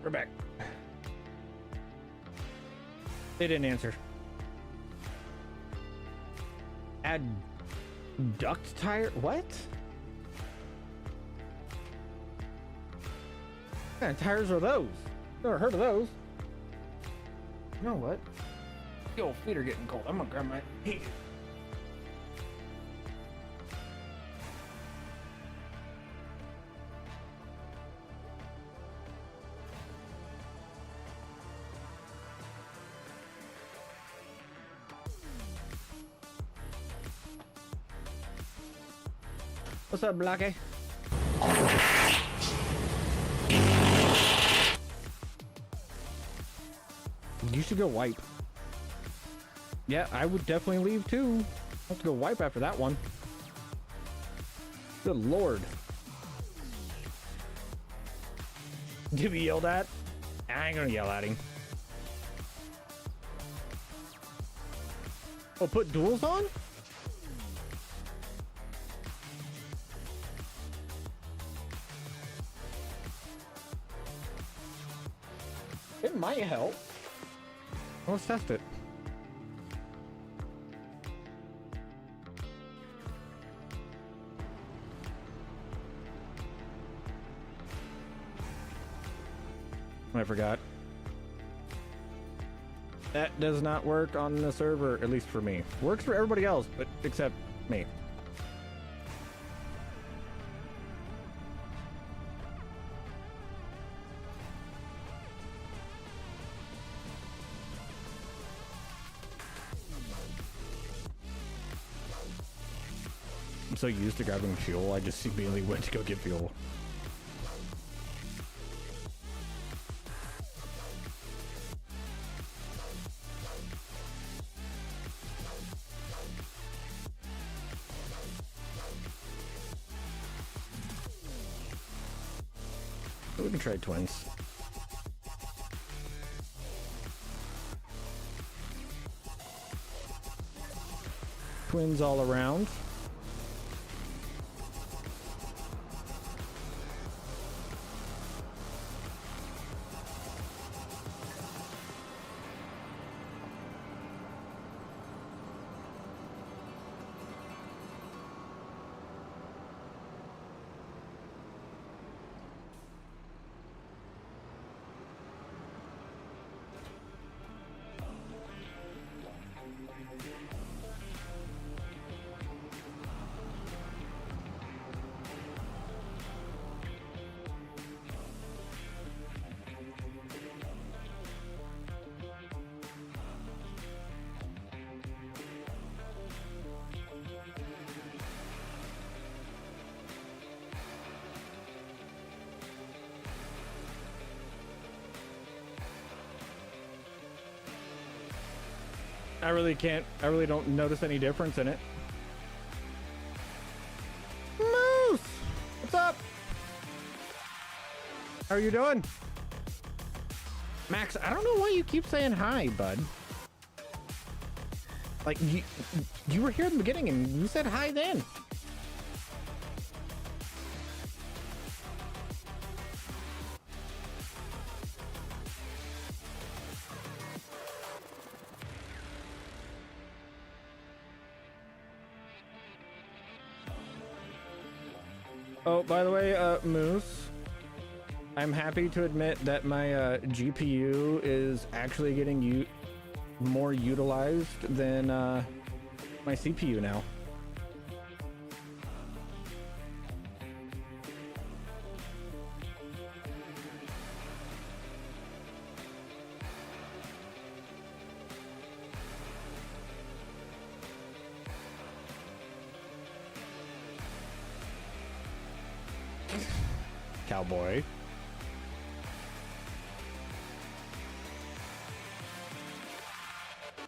S1: We're back. They didn't answer. Add duct tire? What? What kind of tires are those? Never heard of those. You know what? The old feet are getting cold. I'm gonna grab my heat. What's up, Blackie? You should go wipe. Yeah, I would definitely leave too. I have to go wipe after that one. Good lord. To be yelled at? I ain't gonna yell at him. Oh, put duals on? It might help. Let's test it. I forgot. That does not work on the server, at least for me. Works for everybody else, but except me. I'm so used to grabbing fuel, I just immediately went to go get fuel. We can try twins. Twins all around. I really don't notice any difference in it. Moose! What's up? How are you doing? Max, I don't know why you keep saying hi, bud. Like, you were here in the beginning and you said hi then. Oh, by the way, Moose, I'm happy to admit that my GPU is actually getting more utilized than my CPU now. Cowboy.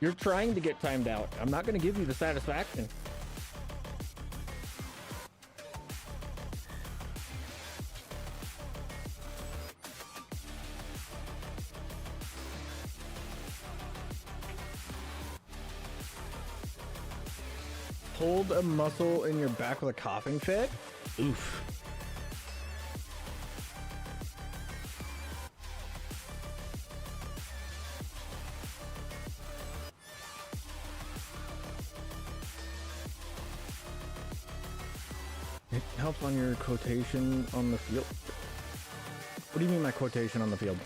S1: You're trying to get timed out. I'm not going to give you the satisfaction. Pulled a muscle in your back with a coughing fit? Oof. It helps on your quotation on the field. What do you mean my quotation on the field?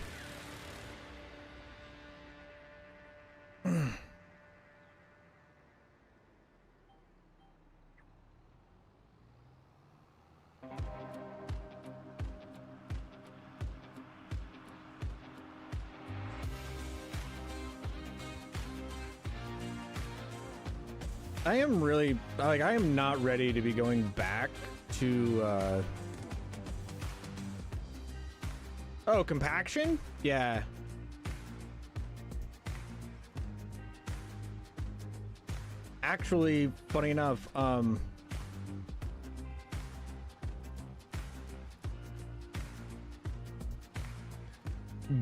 S1: I am really, like, I am not ready to be going back to oh, compaction? Yeah. Actually, funny enough,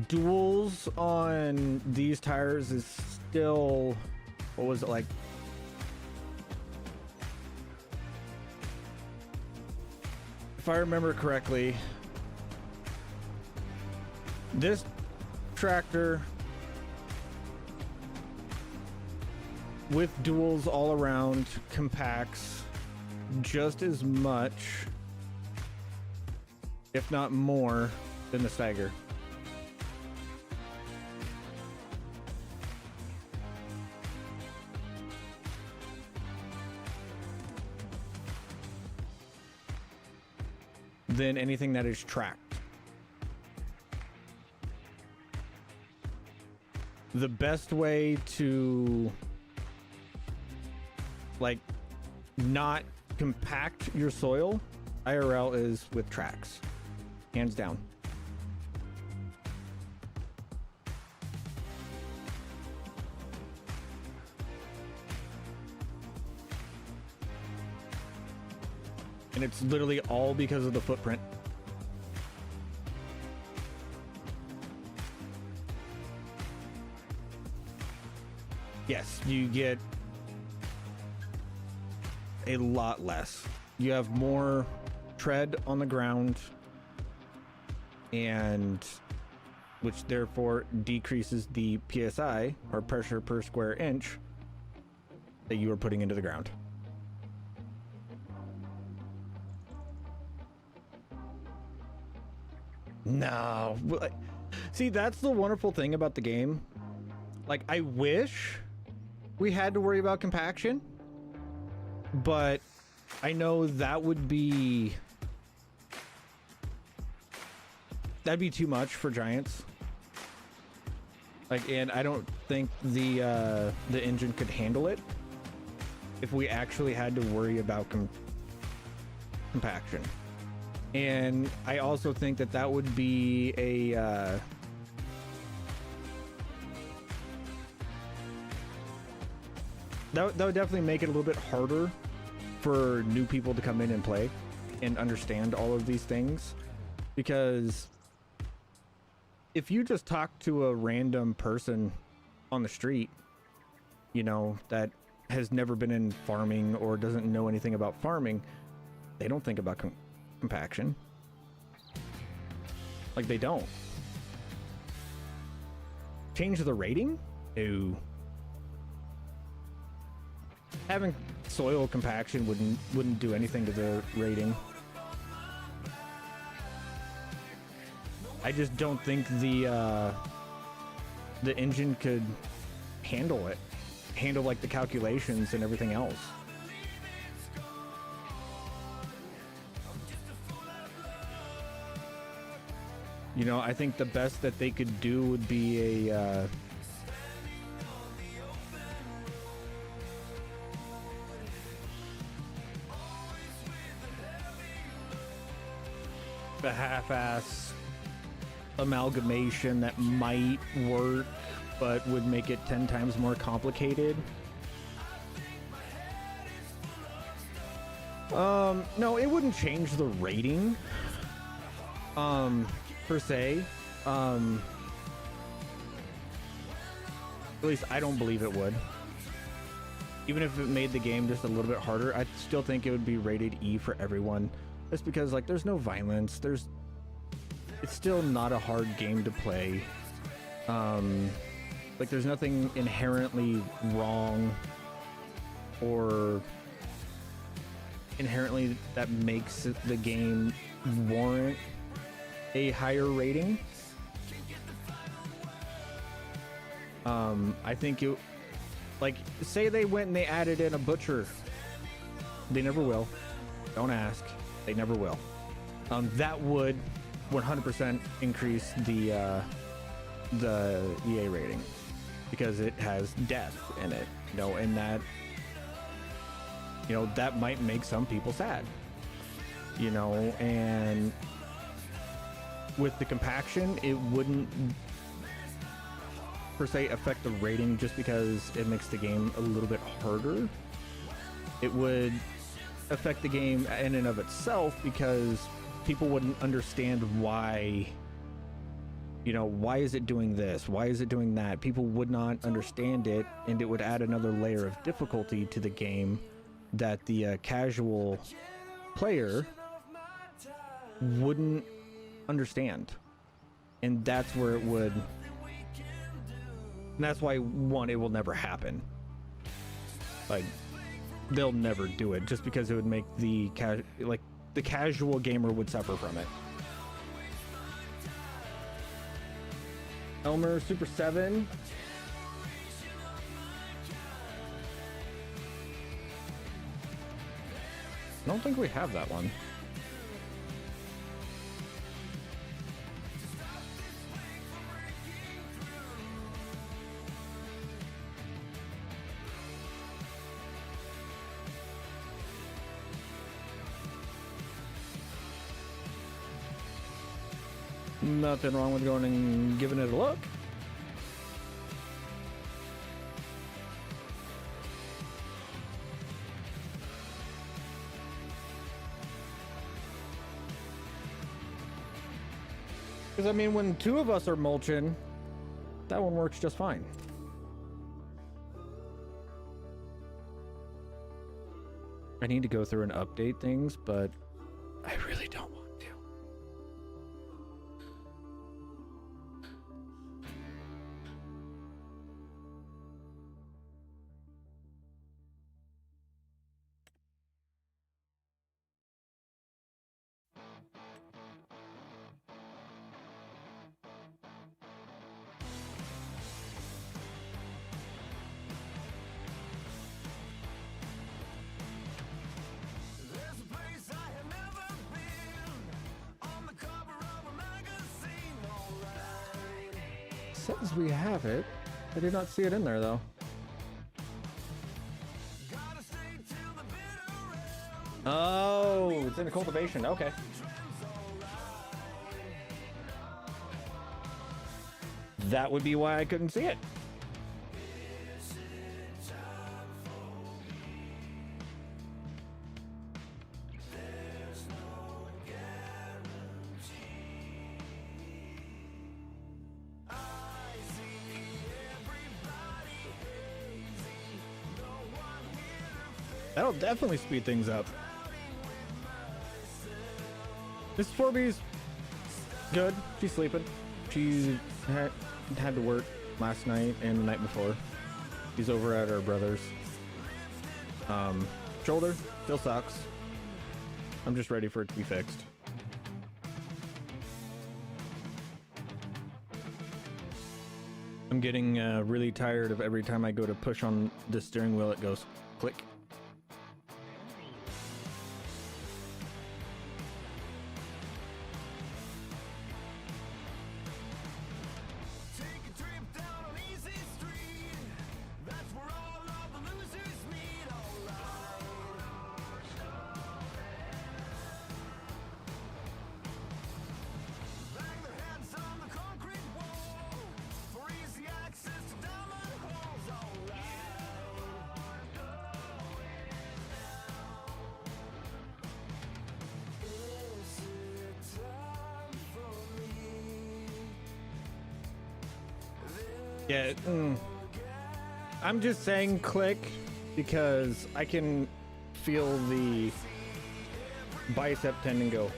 S1: duals on these tires is still, what was it, like, if I remember correctly, this tractor with duals all around compacts just as much, if not more, than the Steiger. Than anything that is tracked. The best way to like not compact your soil IRL is with tracks, hands down. And it's literally all because of the footprint. Yes, you get a lot less. You have more tread on the ground, and which therefore decreases the PSI, or pressure per square inch, that you are putting into the ground. No. See, that's the wonderful thing about the game. Like, I wish we had to worry about compaction, but I know that'd be too much for Giants. Like, and I don't think the engine could handle it if we actually had to worry about compaction. And I also think that would be a that would definitely make it a little bit harder for new people to come in and play and understand all of these things, because if you just talk to a random person on the street, you know, that has never been in farming or doesn't know anything about farming, they don't think about compaction. Like, they don't. Change the rating? No. Having soil compaction wouldn't do anything to the rating. I just don't think the engine could handle it. Handle like the calculations and everything else. You know, I think the best that they could do would be a half-ass amalgamation that might work, but would make it 10 times more complicated. No, it wouldn't change the rating. Per se. At least I don't believe it would. Even if it made the game just a little bit harder, I still think it would be rated E for everyone. Just because, like, there's no violence. It's still not a hard game to play. Like, there's nothing inherently wrong or inherently that makes the game warrant a higher rating. I think it, like, say they went and they added in a butcher. They never will. Don't ask. They never will. That would 100% increase the EA rating, because it has death in it, you know, and that, you know, that might make some people sad. you know, and with the compaction, it wouldn't per se affect the rating just because it makes the game a little bit harder. It would affect the game in and of itself because people wouldn't understand why, you know, why is it doing this? Why is it doing that? People would not understand it, and it would add another layer of difficulty to the game that the casual player wouldn't understand. And that's where it would, and that's why, one, it will never happen. Like, they'll never do it just because it would make the the casual gamer would suffer from it. Elmer Super 7. I don't think we have that one. Nothing wrong with going and giving it a look. Because, I mean, when two of us are mulching, that one works just fine. I need to go through and update things, but I really don't want to. Says we have it. I did not see it in there though. Oh, it's in the cultivation. Okay. That would be why I couldn't see it. That'll definitely speed things up. Miss 4B's good. She's sleeping. She had to work last night and the night before. She's over at her brother's. Shoulder still sucks. I'm just ready for it to be fixed. I'm getting really tired of every time I go to push on the steering wheel, it goes click. Yeah, I'm just saying click because I can feel the bicep tendon go.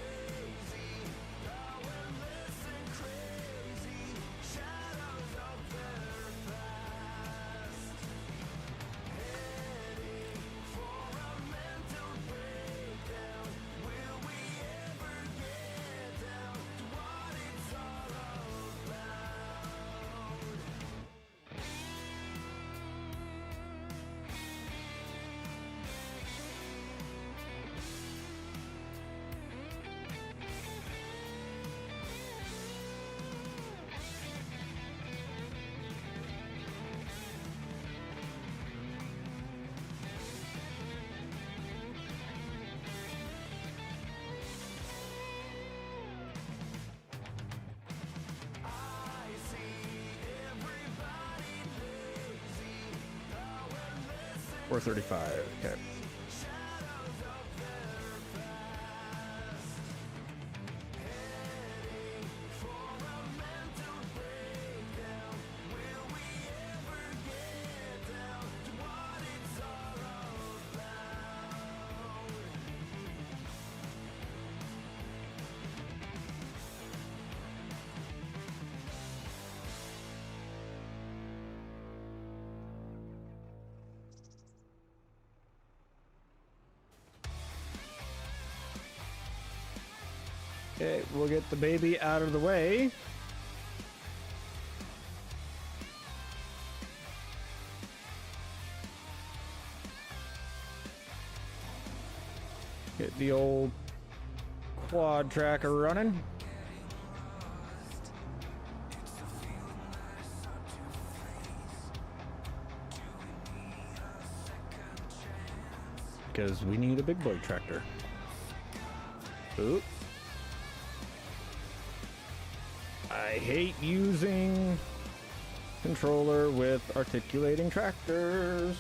S1: Or 35. Okay. Okay, we'll get the baby out of the way. Get the old quad tracker running. Because we need a big boy tractor. Oop. I hate using controller with articulating tractors.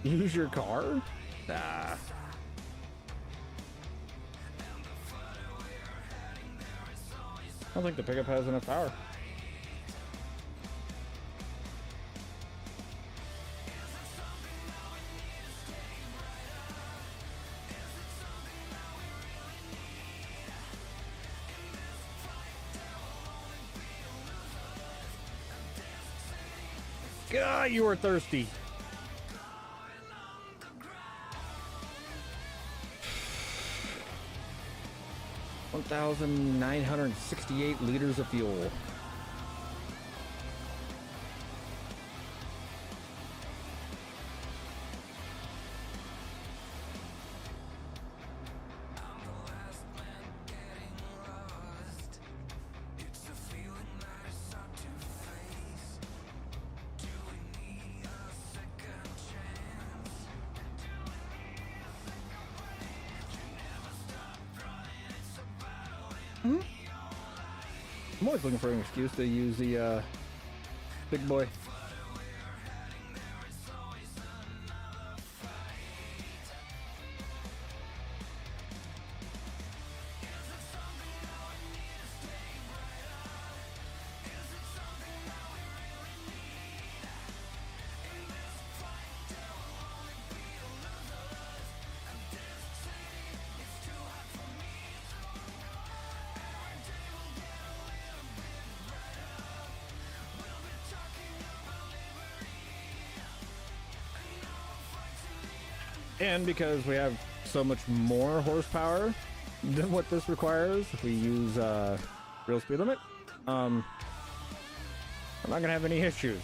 S1: Use your car? Nah. I don't think the pickup has enough power. God, you were thirsty. $1,968 liters of fuel. I'm always looking for an excuse to use the big boy. And because we have so much more horsepower than what this requires, if we use real speed limit, I'm not gonna have any issues.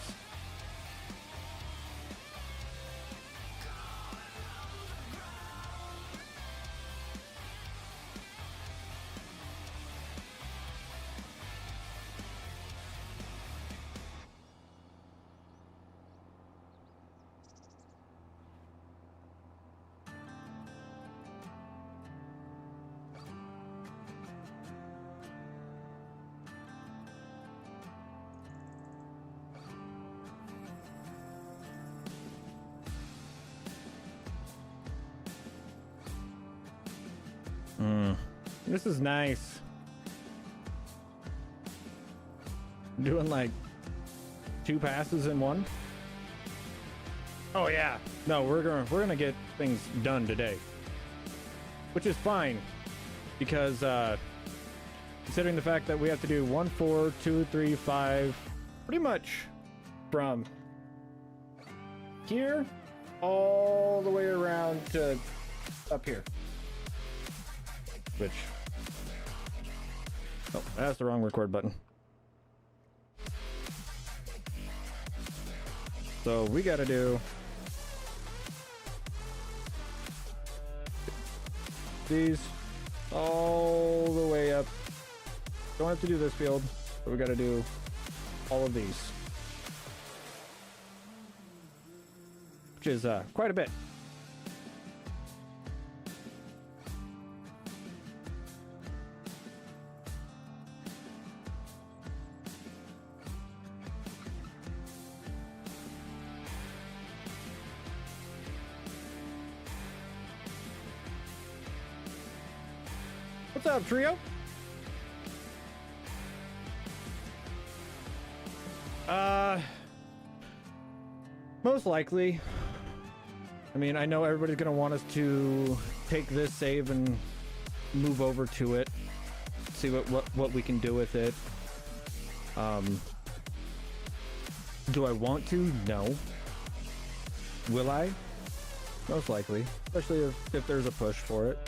S1: This is nice. Doing like 2 passes in one. Oh yeah. No, we're gonna get things done today, which is fine because considering the fact that we have to do 1, 4, 2, 3, 5, pretty much from here all the way around to up here. Which, oh, that's the wrong record button. So we gotta do these all the way up. Don't have to do this field, but we gotta do all of these, which is quite a bit. What's up, trio? Most likely. I mean, I know everybody's gonna want us to take this save and move over to it, see what we can do with it. Do I want to? No. Will I? Most likely, especially if there's a push for it.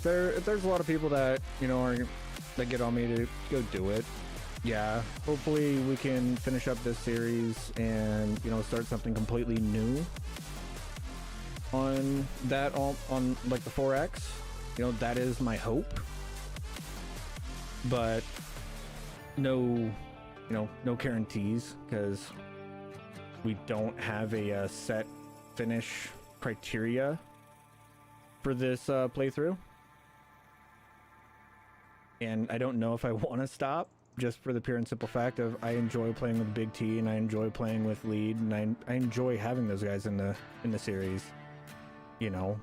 S1: If there's a lot of people that, you know, that get on me to go do it, yeah, hopefully we can finish up this series and, you know, start something completely new on that, on like the 4X. You know, that is my hope. But no, you know, no guarantees, because we don't have a set finish criteria for this playthrough. And I don't know if I want to stop, just for the pure and simple fact of I enjoy playing with Big T and I enjoy playing with Lead, and I enjoy having those guys in the series, you know.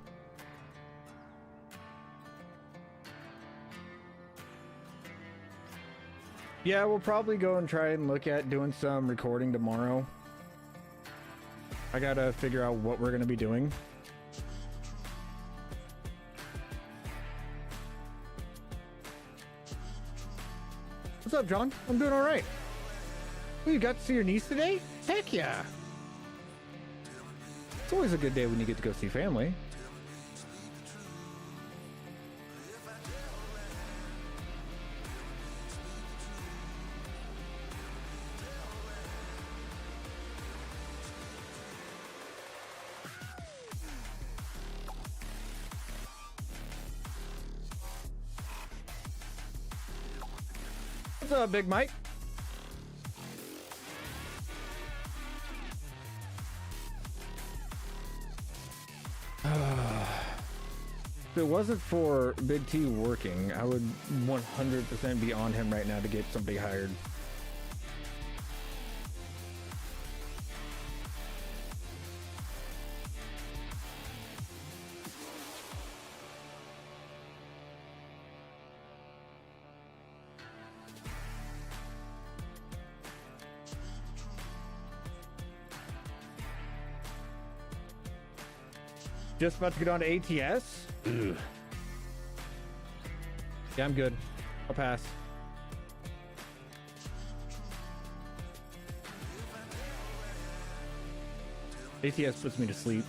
S1: Yeah, we'll probably go and try and look at doing some recording tomorrow. I gotta figure out what we're gonna be doing. What's up, John? I'm doing all right. Oh, you got to see your niece today? Heck yeah. It's always a good day when you get to go see family. What's up, Big Mike? If it wasn't for Big T working, I would 100% be on him right now to get somebody hired. Just about to get on to ATS? Ugh. Yeah, I'm good. I'll pass. ATS puts me to sleep.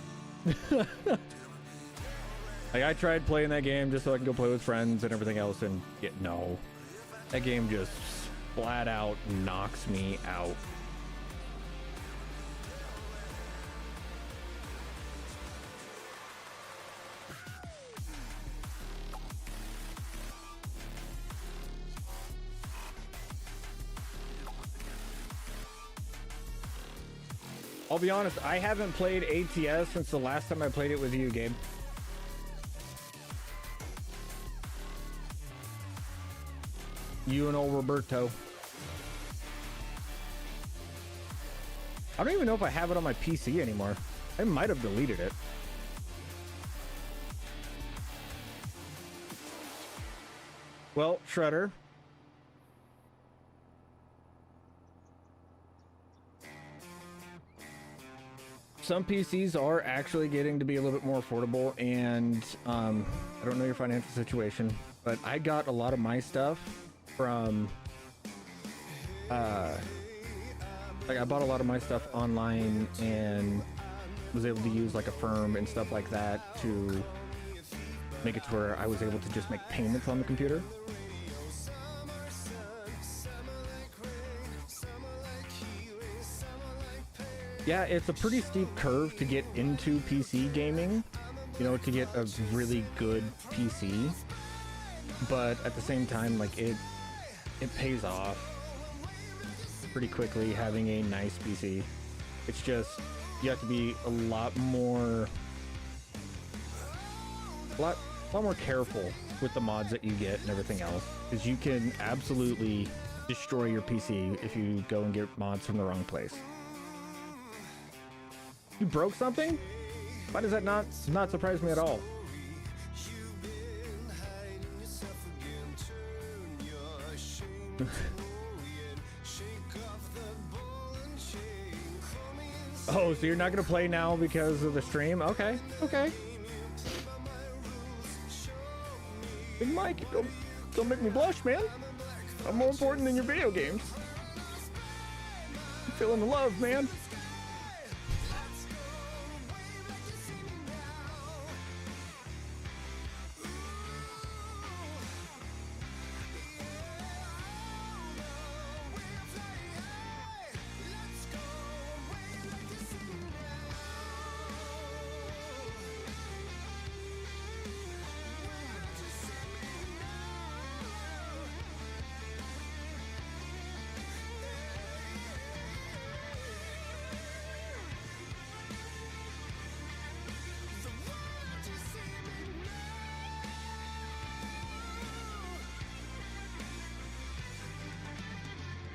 S1: Like, I tried playing that game just so I can go play with friends and everything else, and no. That game just flat out knocks me out. I'll be honest, I haven't played ATS since the last time I played it with you, Gabe. You and old Roberto. I don't even know if I have it on my PC anymore. I might have deleted it. Well, Shredder. Some PCs are actually getting to be a little bit more affordable, and I don't know your financial situation, but I got a lot of my stuff from like I bought a lot of my stuff online and was able to use like a firm and stuff like that to make it to where I was able to just make payments on the computer. Yeah, it's a pretty steep curve to get into PC gaming, you know, to get a really good PC. But at the same time, like it pays off pretty quickly having a nice PC. It's just, you have to be a lot a lot more careful with the mods that you get and everything else, because you can absolutely destroy your PC if you go and get mods from the wrong place. You broke something? Why does that not surprise me at all? Oh, so you're not gonna play now because of the stream? Okay, okay. Big Mike, don't make me blush, man. I'm more important than your video games. I'm feeling the love, man.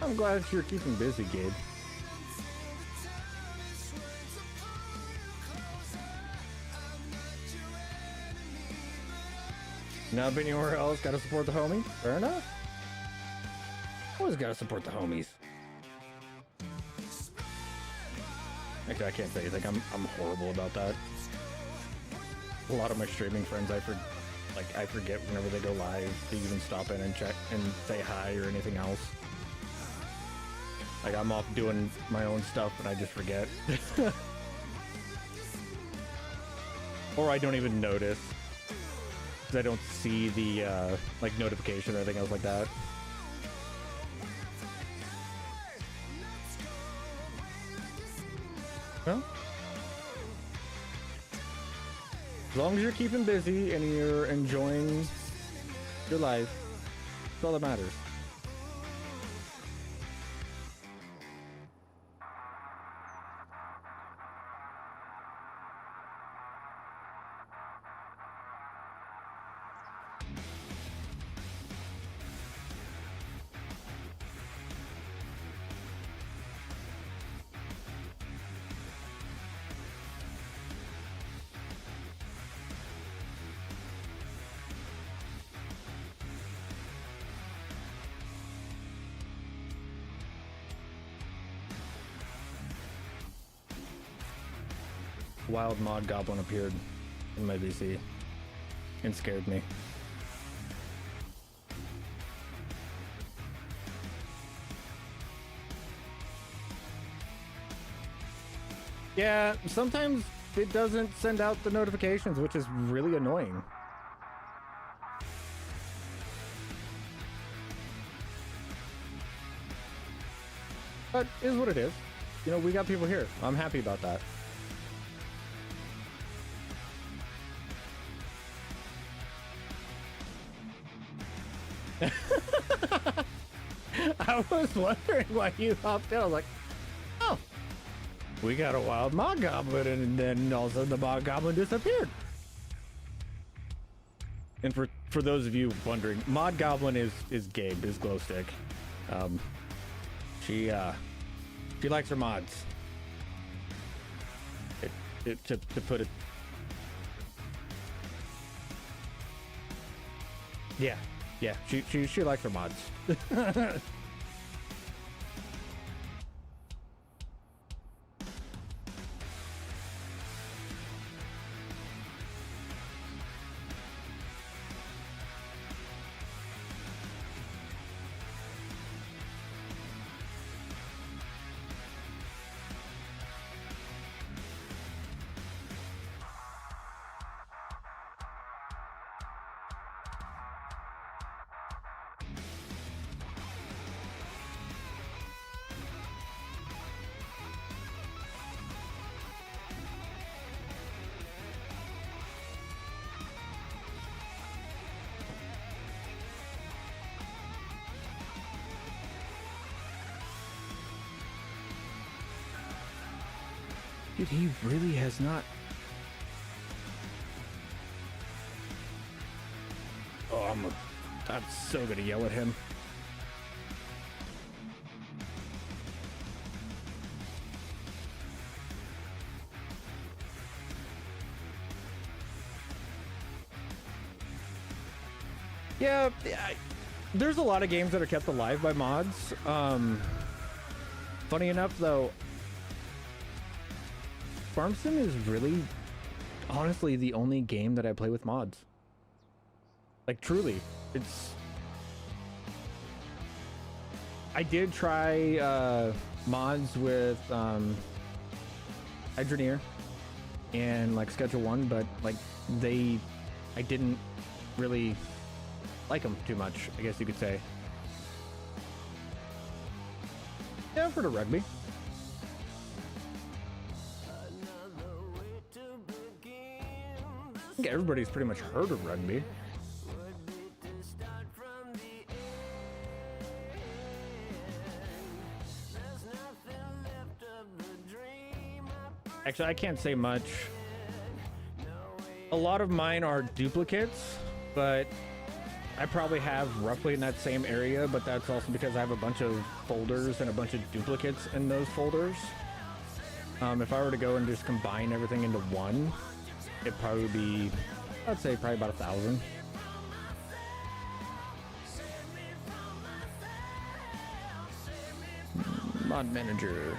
S1: I'm glad you're keeping busy, Gabe. Not been anywhere else, gotta support the homie. Fair enough. Always gotta support the homies. Actually, I can't say anything. I'm horrible about that. A lot of my streaming friends, I forget whenever they go live to even stop in and check and say hi or anything else. Like, I'm off doing my own stuff and I just forget. Or I don't even notice. Because I don't see the, like, notification or anything else like that. Well, as long as you're keeping busy and you're enjoying your life, that's all that matters. Wild mod goblin appeared in my VC and scared me. Yeah, sometimes it doesn't send out the notifications, which is really annoying. But it is what it is. You know, we got people here. I'm happy about that. I was wondering why you hopped in. I was like, oh, we got a wild mod goblin, and then all of a sudden the mod goblin disappeared. And for those of you wondering, mod goblin is Gabe, his glow stick. She likes her mods. To put it, yeah, she likes her mods. Dude, he really has not. Oh, I'm so gonna yell at him. Yeah, there's a lot of games that are kept alive by mods. Funny enough, though, Farm Sim is really, honestly, the only game that I play with mods. Like, truly, it's... I did try mods with Hydroneer and like Schedule 1, but like I didn't really like them too much, I guess you could say. Yeah, for the rugby. I think everybody's pretty much heard of rugby. Actually, I can't say much. A lot of mine are duplicates, but I probably have roughly in that same area, but that's also because I have a bunch of folders and a bunch of duplicates in those folders. If I were to go and just combine everything into one, it'd probably be, I'd say probably about 1,000. Mod manager.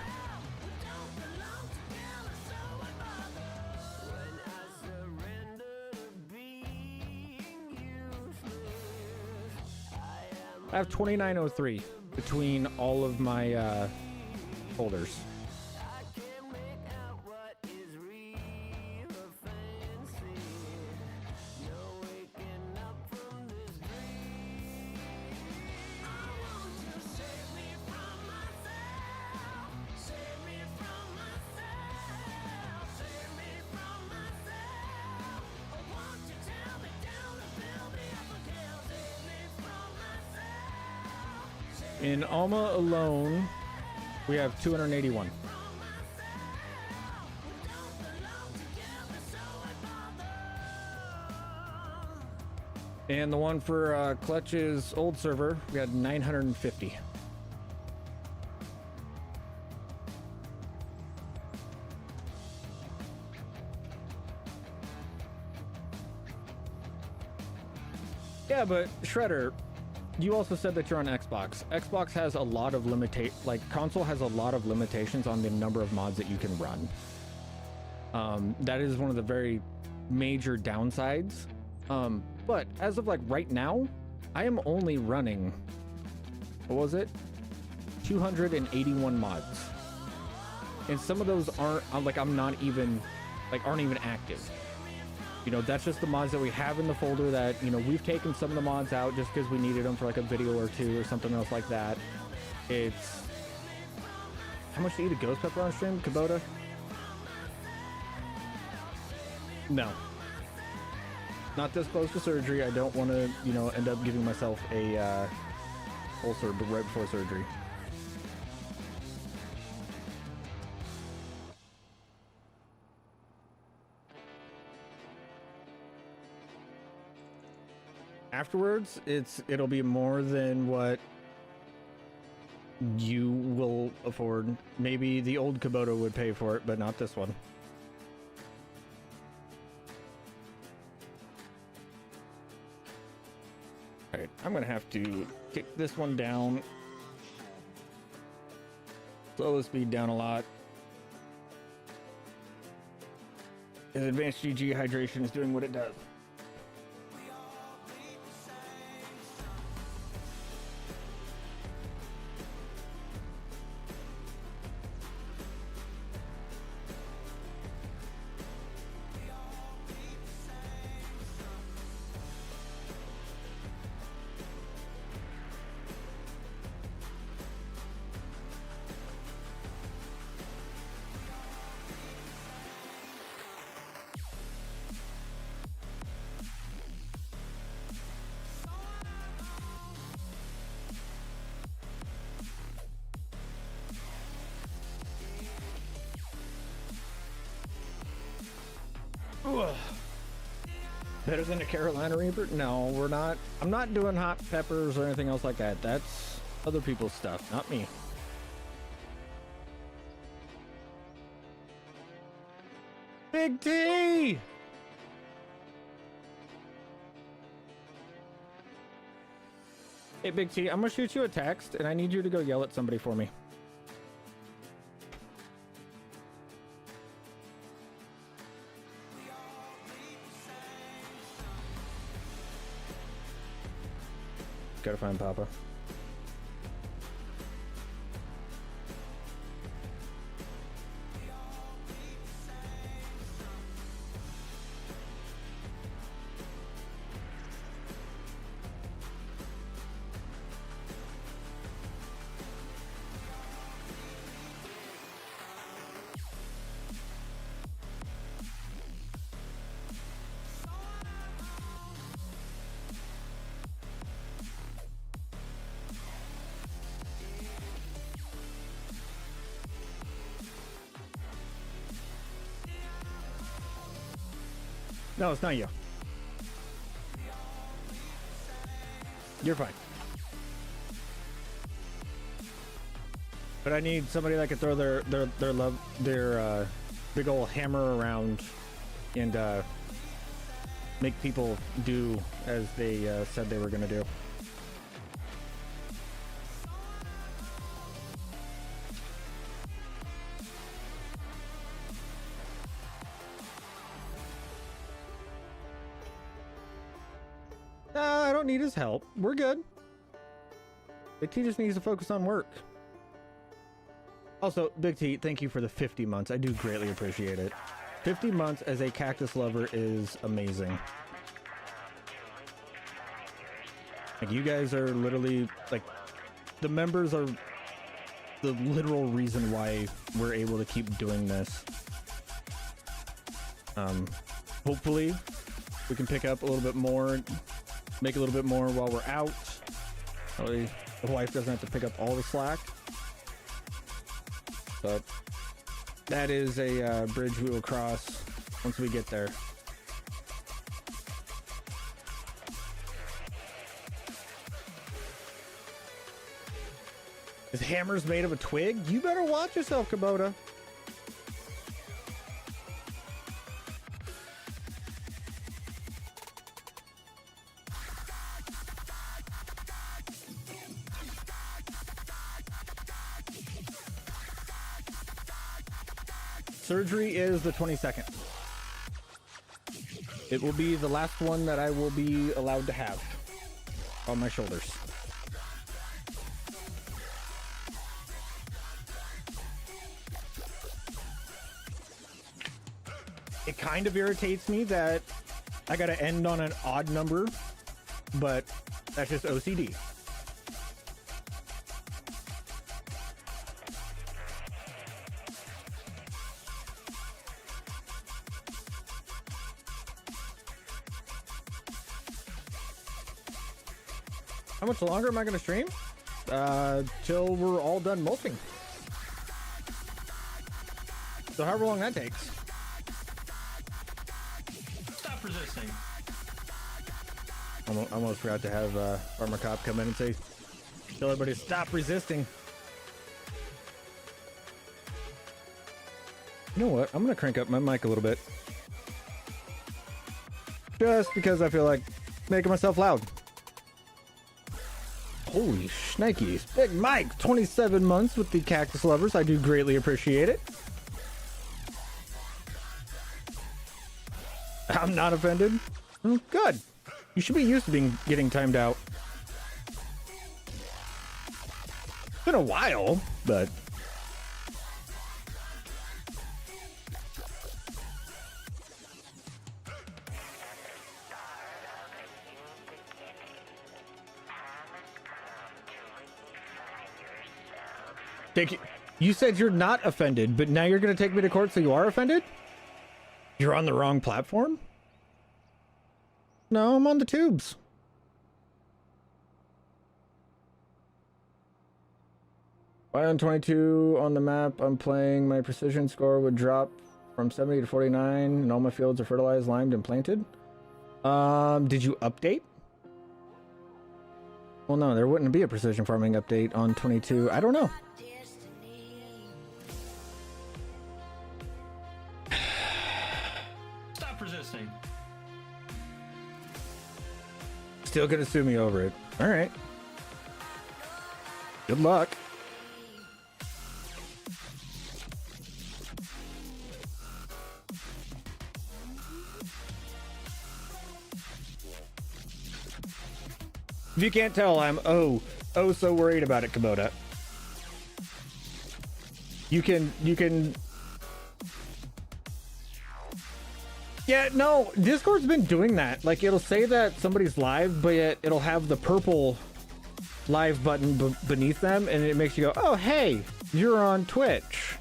S1: I have 2903 between all of my folders. In Alma alone, we have 281. And the one for Clutch's old server, we had 950. Yeah, but Shredder, you also said that you're on Xbox. Xbox has a lot of console has a lot of limitations on the number of mods that you can run. That is one of the very major downsides. But as of like right now, I am only running, what was it? 281 mods. And some of those aren't aren't even active. You know, that's just the mods that we have in the folder that, you know, we've taken some of the mods out just because we needed them for like a video or two or something else like that. It's... How much do you eat a ghost pepper on stream, Kubota? No. Not this close to surgery. I don't want to, you know, end up giving myself a ulcer right before surgery. Afterwards, it'll be more than what you will afford. Maybe the old Kubota would pay for it, but not this one. Alright, I'm gonna have to kick this one down. Slow the speed down a lot. As Advanced GG hydration is doing what it does. Ugh. Better than a Carolina Reaper? No, we're not. I'm not doing hot peppers or anything else like that. That's other people's stuff, not me. Big T! Hey, Big T, I'm gonna shoot you a text, and I need you to go yell at somebody for me. Gotta find Papa. No, it's not you. You're fine. But I need somebody that can throw their big old hammer around and make people do as they said they were gonna do. I don't need his help. We're good. Big T just needs to focus on work. Also, Big T, thank you for the 50 months. I do greatly appreciate it. 50 months as a cactus lover is amazing. Like, you guys are literally, like, the members are the literal reason why we're able to keep doing this. Hopefully, we can pick up a little bit more. Make a little bit more while we're out. The wife doesn't have to pick up all the slack. But that is a bridge we will cross once we get there. His hammer's made of a twig? You better watch yourself, Kubota. Surgery is the 22nd. It will be the last one that I will be allowed to have on my shoulders. It kind of irritates me that I gotta end on an odd number, but that's just OCD. How much longer am I going to stream? Till we're all done mulching. So however long that takes.
S2: Stop resisting.
S1: I almost forgot to have Farmer Cop come in and say, tell everybody to stop resisting. You know what? I'm going to crank up my mic a little bit. Just because I feel like making myself loud. Holy shnikes. Big Mike, 27 months with the Cactus Lovers. I do greatly appreciate it. I'm not offended. Oh, good. You should be used to getting timed out. It's been a while, but... Thank you. You said you're not offended, but now you're going to take me to court so you are offended? You're on the wrong platform? No, I'm on the tubes. Why on 22 on the map I'm playing, my precision score would drop from 70 to 49 and all my fields are fertilized, limed, and planted? Did you update? Well, no, there wouldn't be a precision farming update on 22. I don't know.
S2: Stop resisting.
S1: Still gonna sue me over it. All right. Good luck. If you can't tell, I'm oh so worried about it, Kubota. You can Yeah, no, Discord's been doing that. Like, it'll say that somebody's live, but yet it'll have the purple live button beneath them, and it makes you go, oh, hey, you're on Twitch.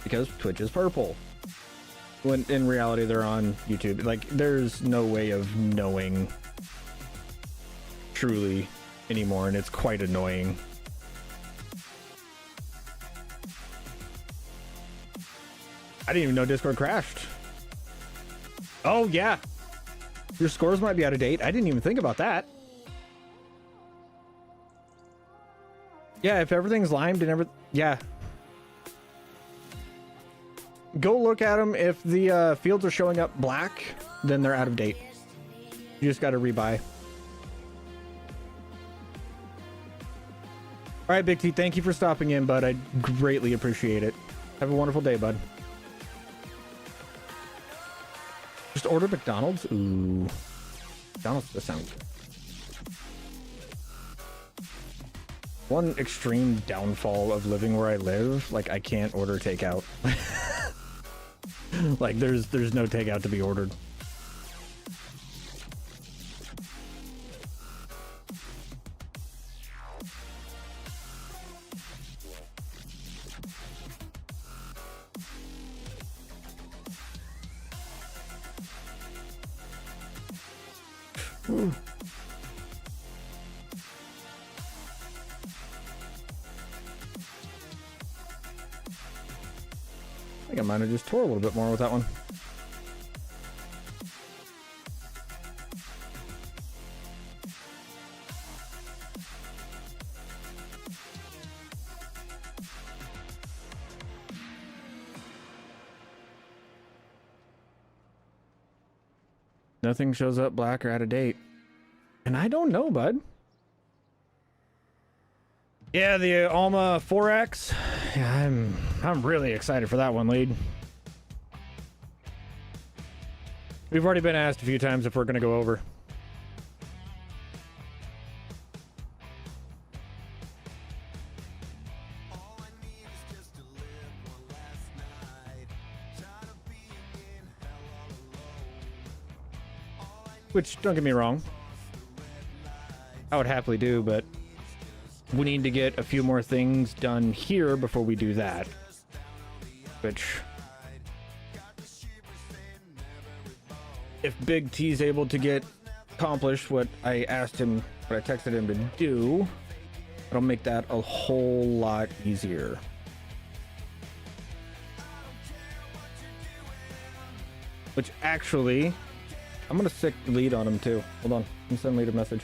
S1: Because Twitch is purple. When in reality, they're on YouTube. Like, there's no way of knowing truly anymore, and it's quite annoying. I didn't even know Discord crashed. Oh, yeah. Your scores might be out of date. I didn't even think about that. Yeah, if everything's limed and everything... Yeah. Go look at them. If the fields are showing up black, then they're out of date. You just got to rebuy. All right, Big T, thank you for stopping in, bud. I greatly appreciate it. Have a wonderful day, bud. Just order McDonald's? Ooh. McDonald's does sound good. One extreme downfall of living where I live, like, I can't order takeout. Like, there's no takeout to be ordered. Ooh. I think I might have just tore a little bit more with that one. Nothing shows up black or out of date. And I don't know, bud. Yeah, the Alma 4X. Yeah, I'm really excited for that one, lead. We've already been asked a few times if we're going to go over. Which, don't get me wrong, I would happily do, but we need to get a few more things done here before we do that. Which, if Big T's able to get accomplished what I asked him, what I texted him to do, it'll make that a whole lot easier. Which actually, I'm gonna stick lead on him too. Hold on, let me send lead a message.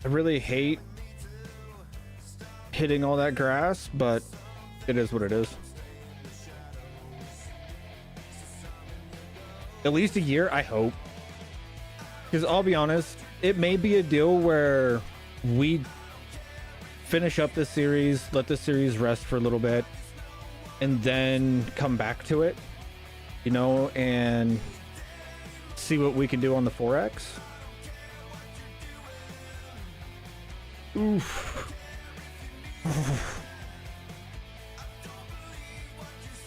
S1: I really hate hitting all that grass, but it is what it is. At least a year, I hope. Because I'll be honest, it may be a deal where we finish up this series, let the series rest for a little bit, and then come back to it, you know, and see what we can do on the 4X. Oof.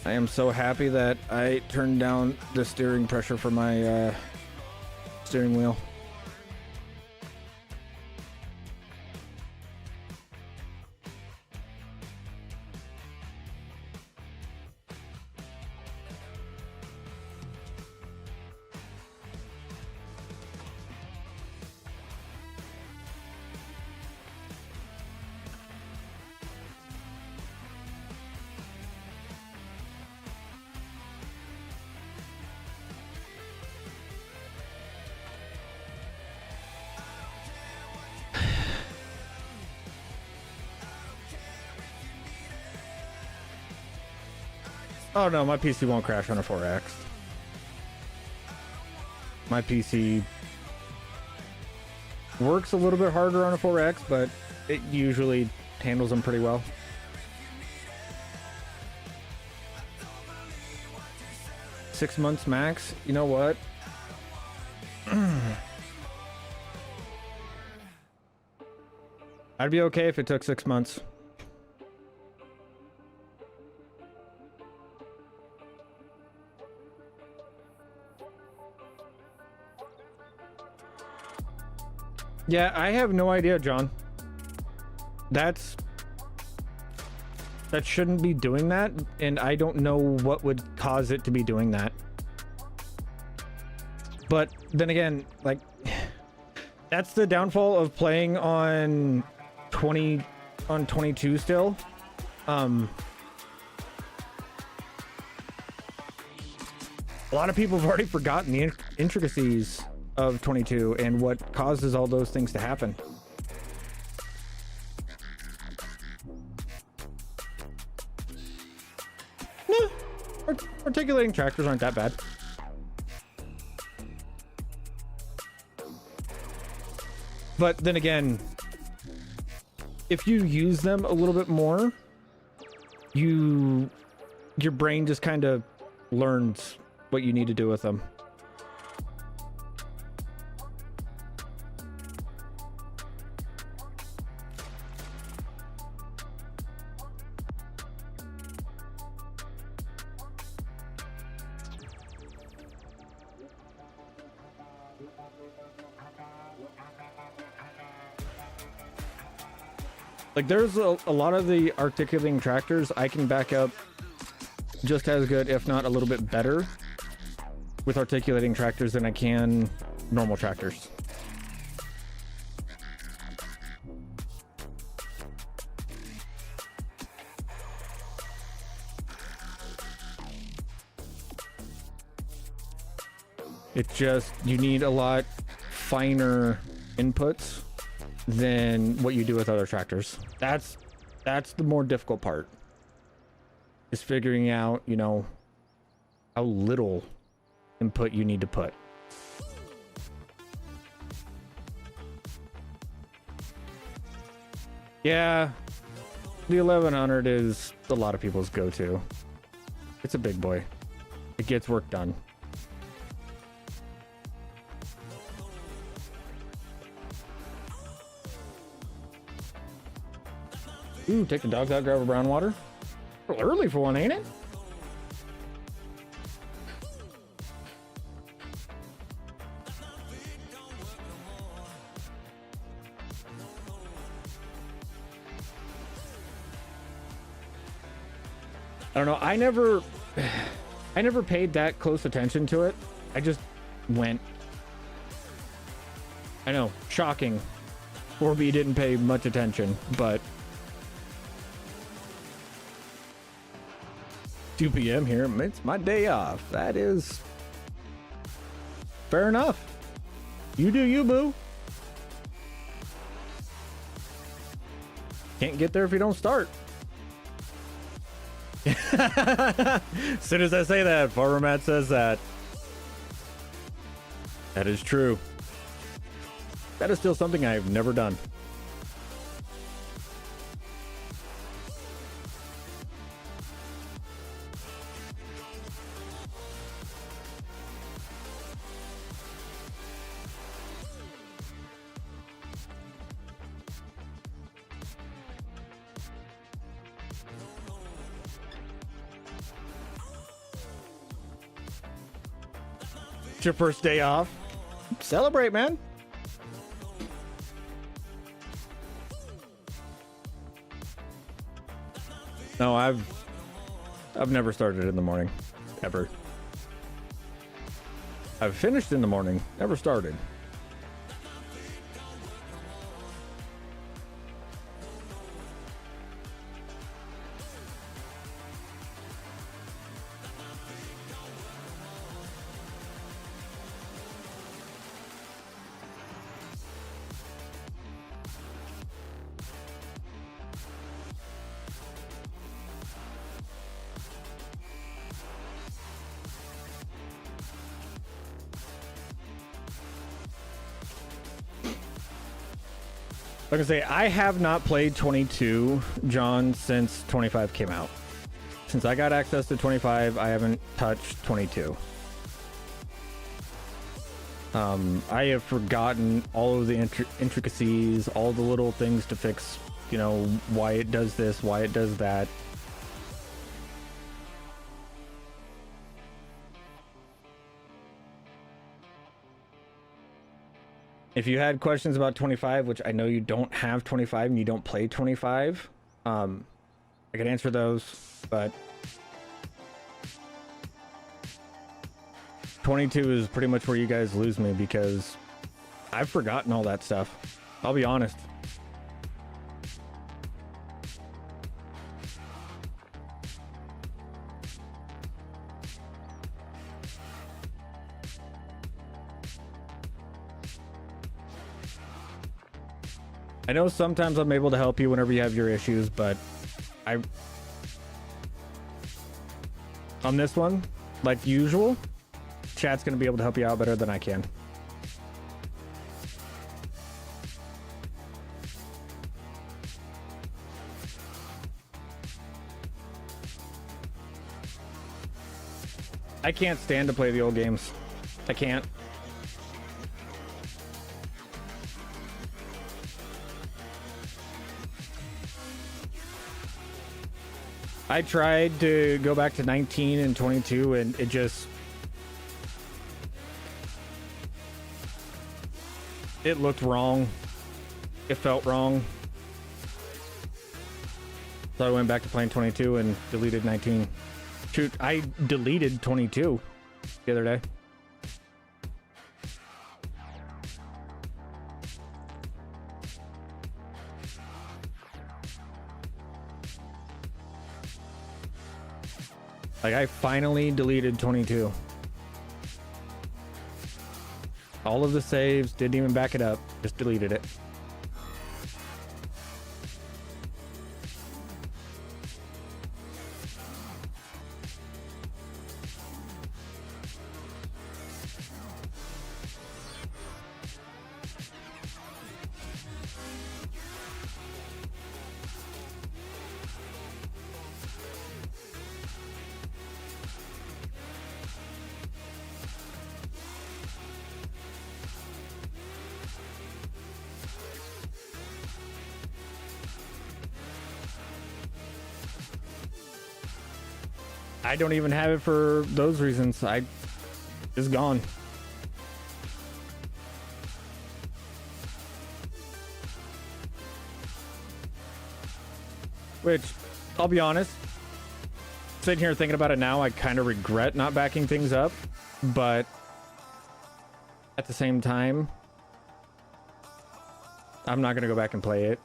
S1: I am so happy that I turned down the steering pressure for my steering wheel. Oh no, my PC won't crash on a 4X. My PC works a little bit harder on a 4X, but it usually handles them pretty well. Six months max. You know what? I'd be okay if it took 6 months. Yeah, I have no idea, John. That shouldn't be doing that, and I don't know what would cause it to be doing that. But then again, like, that's the downfall of playing on 22 still. A lot of people have already forgotten the intricacies of 22 and what causes all those things to happen. No, articulating tractors aren't that bad. But then again, if you use them a little bit more, your brain just kind of learns what you need to do with them. Like, there's a lot of the articulating tractors I can back up just as good, if not a little bit better, with articulating tractors than I can normal tractors. It's just, you need a lot finer inputs than what you do with other tractors. That's the more difficult part, is figuring out, you know, how little input you need to put. Yeah, the 1100 is a lot of people's go-to. It's a big boy. It gets work done. Ooh, take the dogs out, grab a brown water. A little early for one, ain't it? I don't know. I never paid that close attention to it. I just went. I know, shocking. 4B didn't pay much attention, but 2 p.m. here, it's my day off. That is fair enough. You do you, boo. Can't get there if you don't start. As soon as I say that, Farmer Matt says that. That is true. That is still something I've never done. It's your first day off. Celebrate, man. No, I've never started in the morning, ever. I've finished in the morning, never started. Like I say, I have not played 22, John, since 25 came out. Since I got access to 25, I haven't touched 22. I have forgotten all of the intricacies, all the little things to fix, you know, why it does this, why it does that. If you had questions about 25, which I know you don't have 25 and you don't play 25, I could answer those, but 22 is pretty much where you guys lose me because I've forgotten all that stuff. I'll be honest. I know sometimes I'm able to help you whenever you have your issues, but on this one, like usual, chat's going to be able to help you out better than I can. I can't stand to play the old games. I can't. I tried to go back to 19 and 22 and it just... It looked wrong. It felt wrong. So I went back to playing 22 and deleted 19. Shoot, I deleted 22 the other day. Like, I finally deleted 22. All of the saves, didn't even back it up, just deleted it. I don't even have it for those reasons. It's gone. Which, I'll be honest, sitting here thinking about it now, I kind of regret not backing things up, but at the same time, I'm not going to go back and play it.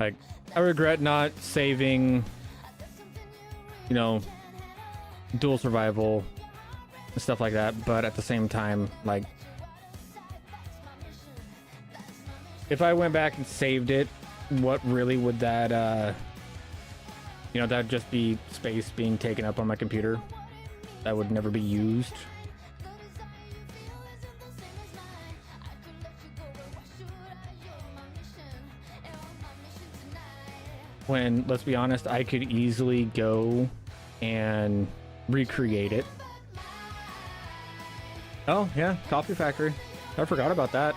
S1: Like, I regret not saving, you know, dual survival and stuff like that, but at the same time, like, if I went back and saved it, what really would that
S3: You know, that'd just be space being taken up on my computer that would never be used. When, let's be honest, I could easily go and recreate it. Oh, yeah, coffee factory. I forgot about that.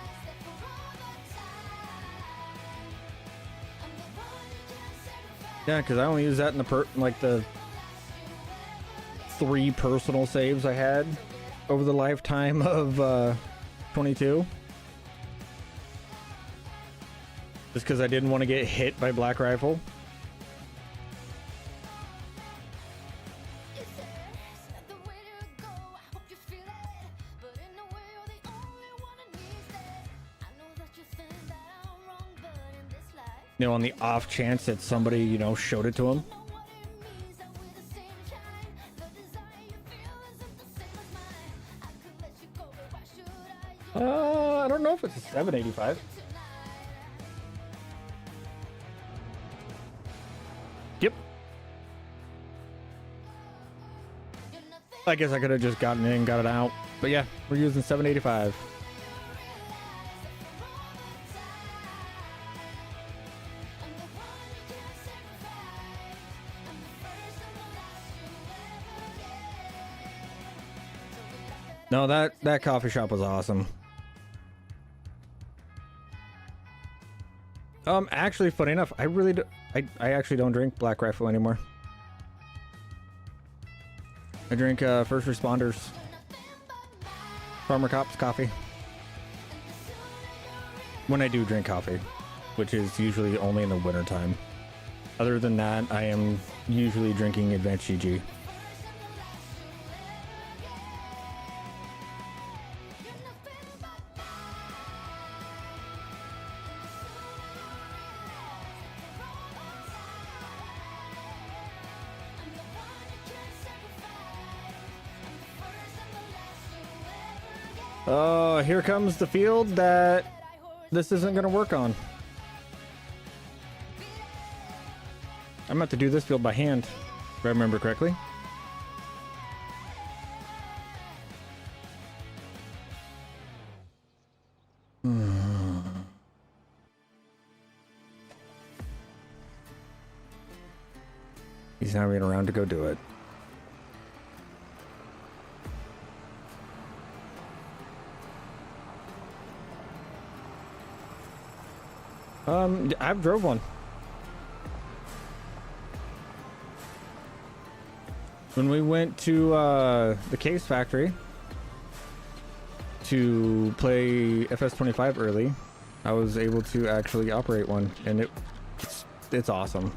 S3: Yeah, because I only use that in the 3 personal saves I had over the lifetime of 22. Just because I didn't want to get hit by Black Rifle. You know, on the off chance that somebody, you know, showed it to him. I don't know if it's a 785. Yep. I guess I could have just gotten in and got it out. But yeah, we're using 785. No, that coffee shop was awesome. Actually, funny enough, I actually don't drink Black Rifle anymore. I drink First Responders, Farmer Cops coffee. When I do drink coffee, which is usually only in the wintertime. Other than that, I am usually drinking Advanced GG. Oh, here comes the field that this isn't going to work on. I'm going to have to do this field by hand, if I remember correctly. He's not even around to go do it. I've drove one. When we went to the case factory to play FS25 early, I was able to actually operate one, and it's awesome.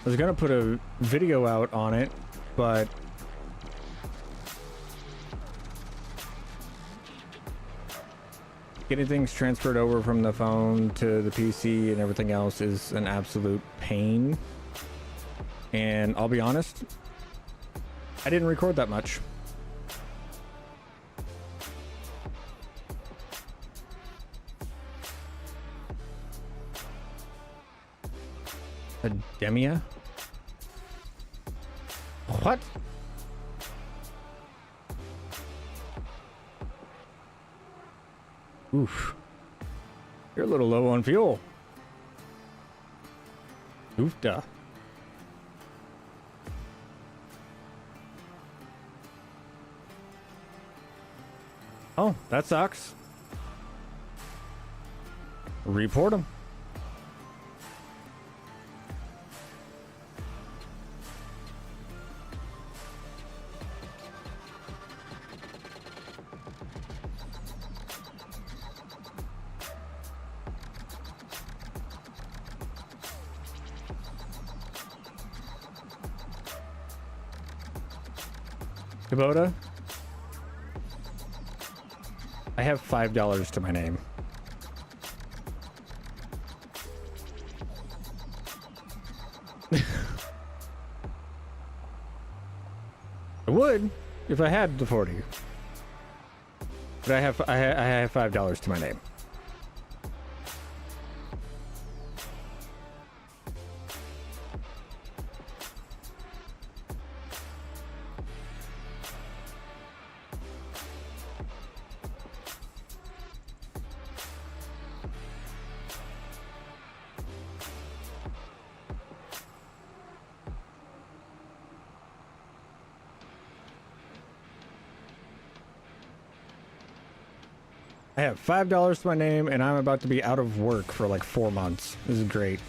S3: I was gonna put a video out on it, but getting things transferred over from the phone to the PC and everything else is an absolute pain. And I'll be honest, I didn't record that much. Demia? What? Oof. You're a little low on fuel. Oofda. Oh, that sucks. Report them. Kubota, I have $5 to my name. I would, if I had the 40. But I have $5 to my name. I have $5 to my name, and I'm about to be out of work for like 4 months. This is great.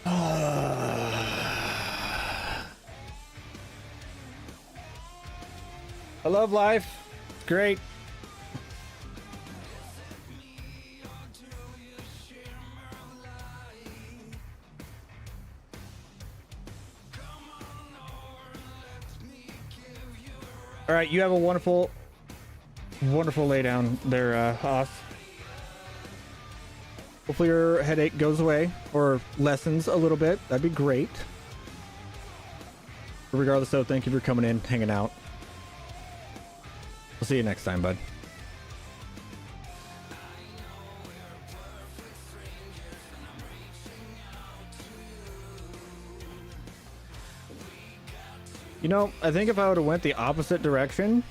S3: I love life. It's great. All right, you have a wonderful lay down there, Hoss. Hopefully your headache goes away or lessens a little bit. That'd be great. But regardless, though, thank you for coming in, hanging out. We'll see you next time, bud. You know, I think if I would have went the opposite direction,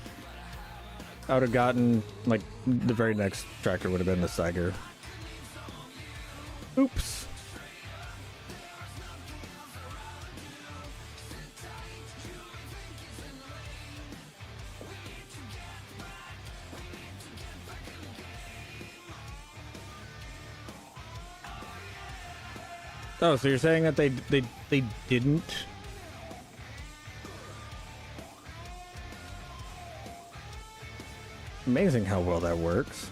S3: I would have gotten, like, the very next tractor would have been the Siger. Oops. Oh, so you're saying that they didn't? Amazing how well that works.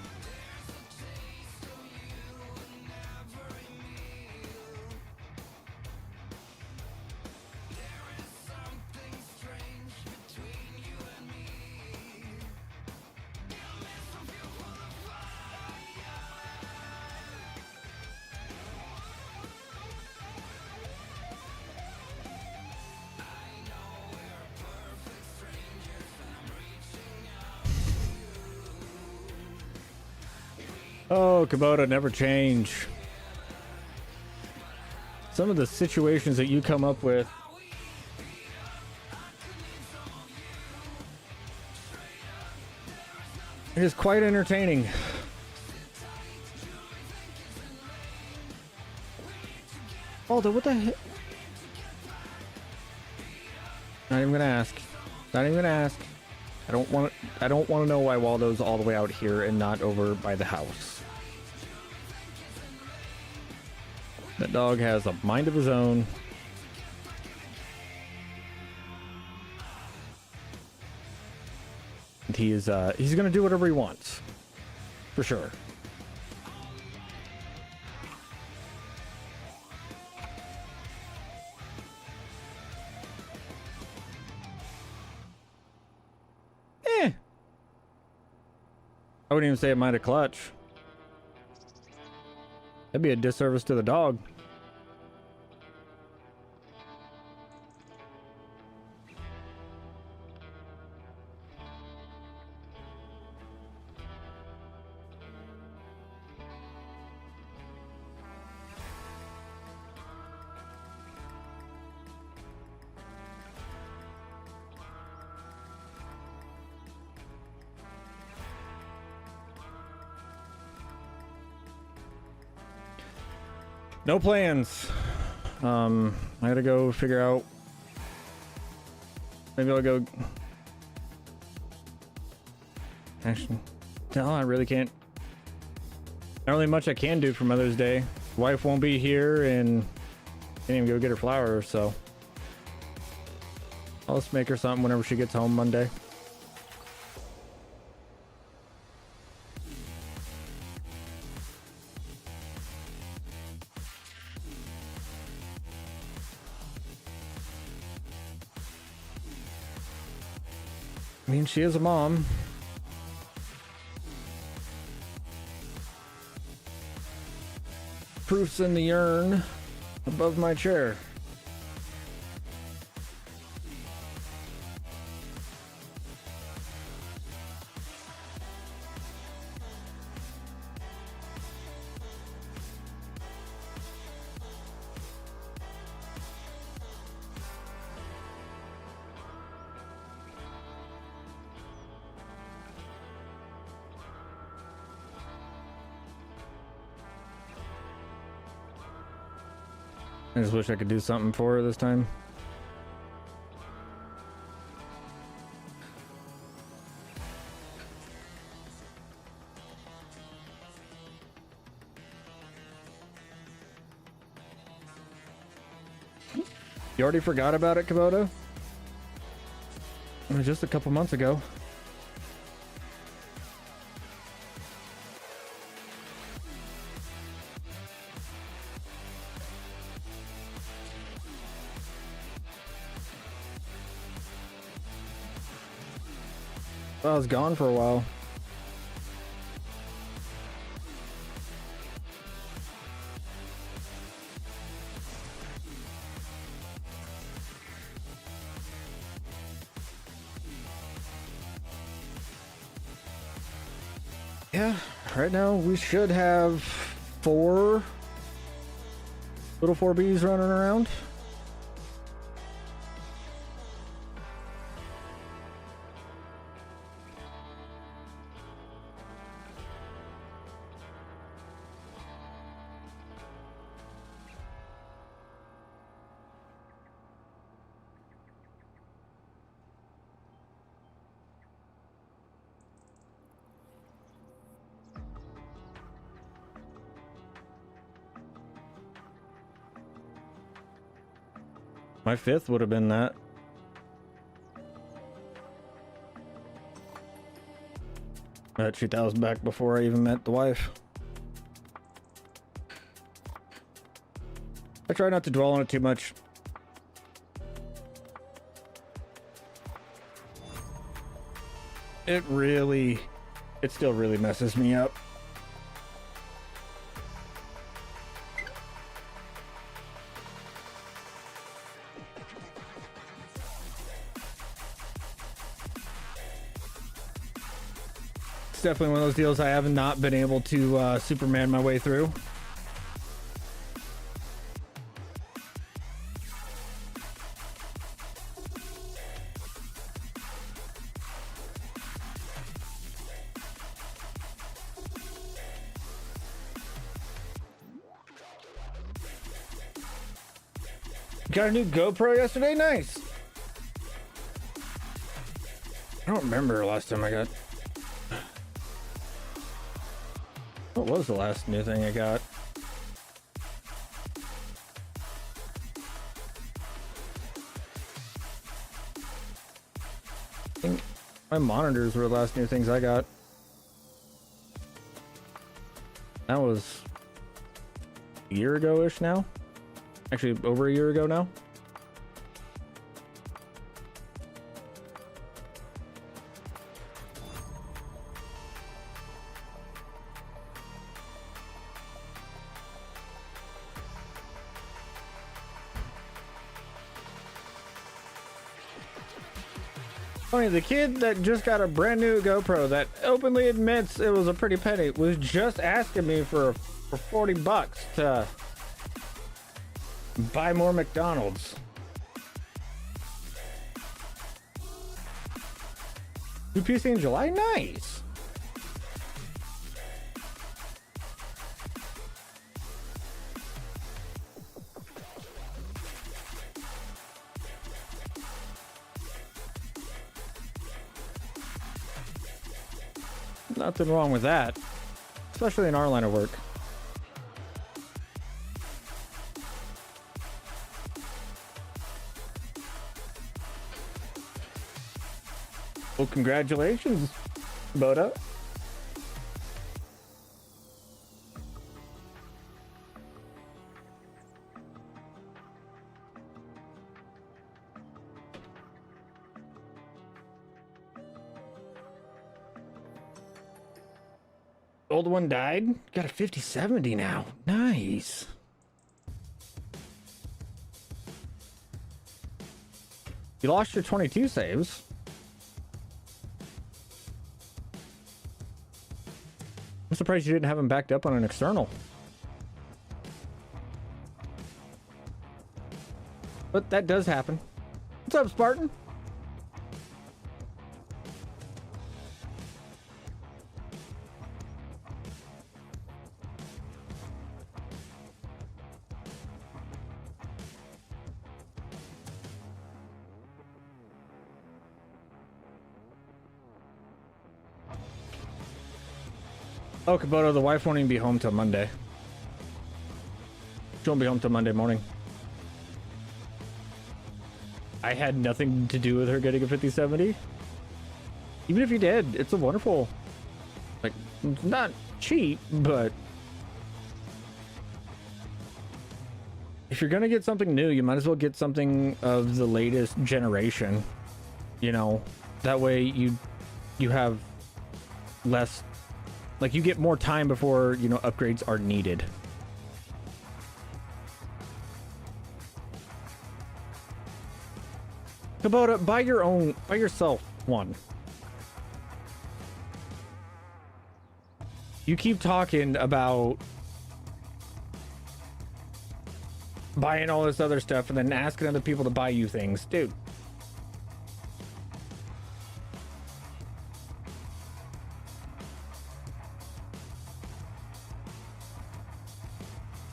S3: Oh, Kubota, never change. Some of the situations that you come up with. It is quite entertaining. Waldo, what the heck? Not even gonna ask. Not even gonna ask. I don't want to know why Waldo's all the way out here and not over by the house. That dog has a mind of his own. And he's gonna do whatever he wants. For sure. I wouldn't even say it might have clutch. That'd be a disservice to the dog. No plans. I gotta go figure out. Maybe I'll go. Actually, no, I really can't. Not really much I can do for Mother's Day. Wife won't be here, and can't even go get her flowers. So I'll just make her something whenever she gets home Monday. I mean, she is a mom. Proof's in the urn above my chair. I just wish I could do something for her this time. You already forgot about it, Kubota? It was just a couple months ago. I was gone for a while. Yeah, right now we should have 4 little 4Bs running around. My 5th would have been that. That 2000 back before I even met the wife. I try not to dwell on it too much. It still really messes me up. Definitely one of those deals I have not been able to Superman my way through. Got a new GoPro yesterday? Nice. I don't remember the last time I got. What was the last new thing I got? I think my monitors were the last new things I got. That was a year ago-ish now. Actually, over a year ago now. Funny, the kid that just got a brand new GoPro that openly admits it was a pretty penny was just asking me for $40 to buy more McDonald's. New PC in July? Nice. Nothing wrong with that, especially in our line of work. Well, congratulations, Kubota. Old one died. Got a 5070 now. Nice. You lost your 22 saves. I'm surprised you didn't have them backed up on an external. But that does happen. What's up, Spartan? Oh, Kubota, the wife won't even be home till Monday. She won't be home till Monday morning. I had nothing to do with her getting a 5070. Even if you did, it's a wonderful, like, not cheap, but if you're gonna get something new, you might as well get something of the latest generation. You know, that way you have less, like, you get more time before, you know, upgrades are needed. Kubota, buy yourself one. You keep talking about buying all this other stuff and then asking other people to buy you things. Dude.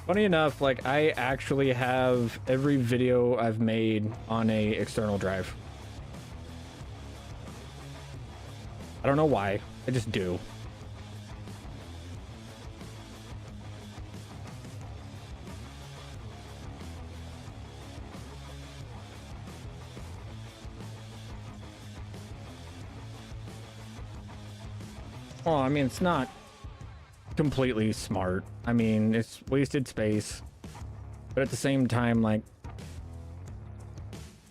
S3: Funny enough, like, I actually have every video I've made on a external drive. I don't know why. I just do. Well, I mean, it's not completely smart. I mean, it's wasted space. But at the same time, like,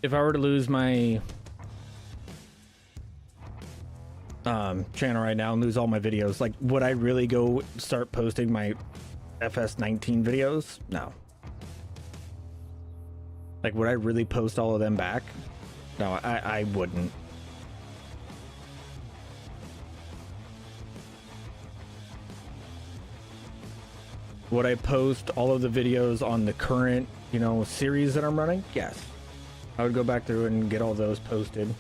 S3: if I were to lose my channel right now and lose all my videos, like, would I really go start posting my FS19 videos? No. Like, would I really post all of them back? No, I wouldn't. Would I post all of the videos on the current, you know, series that I'm running? Yes. I would go back through and get all those posted.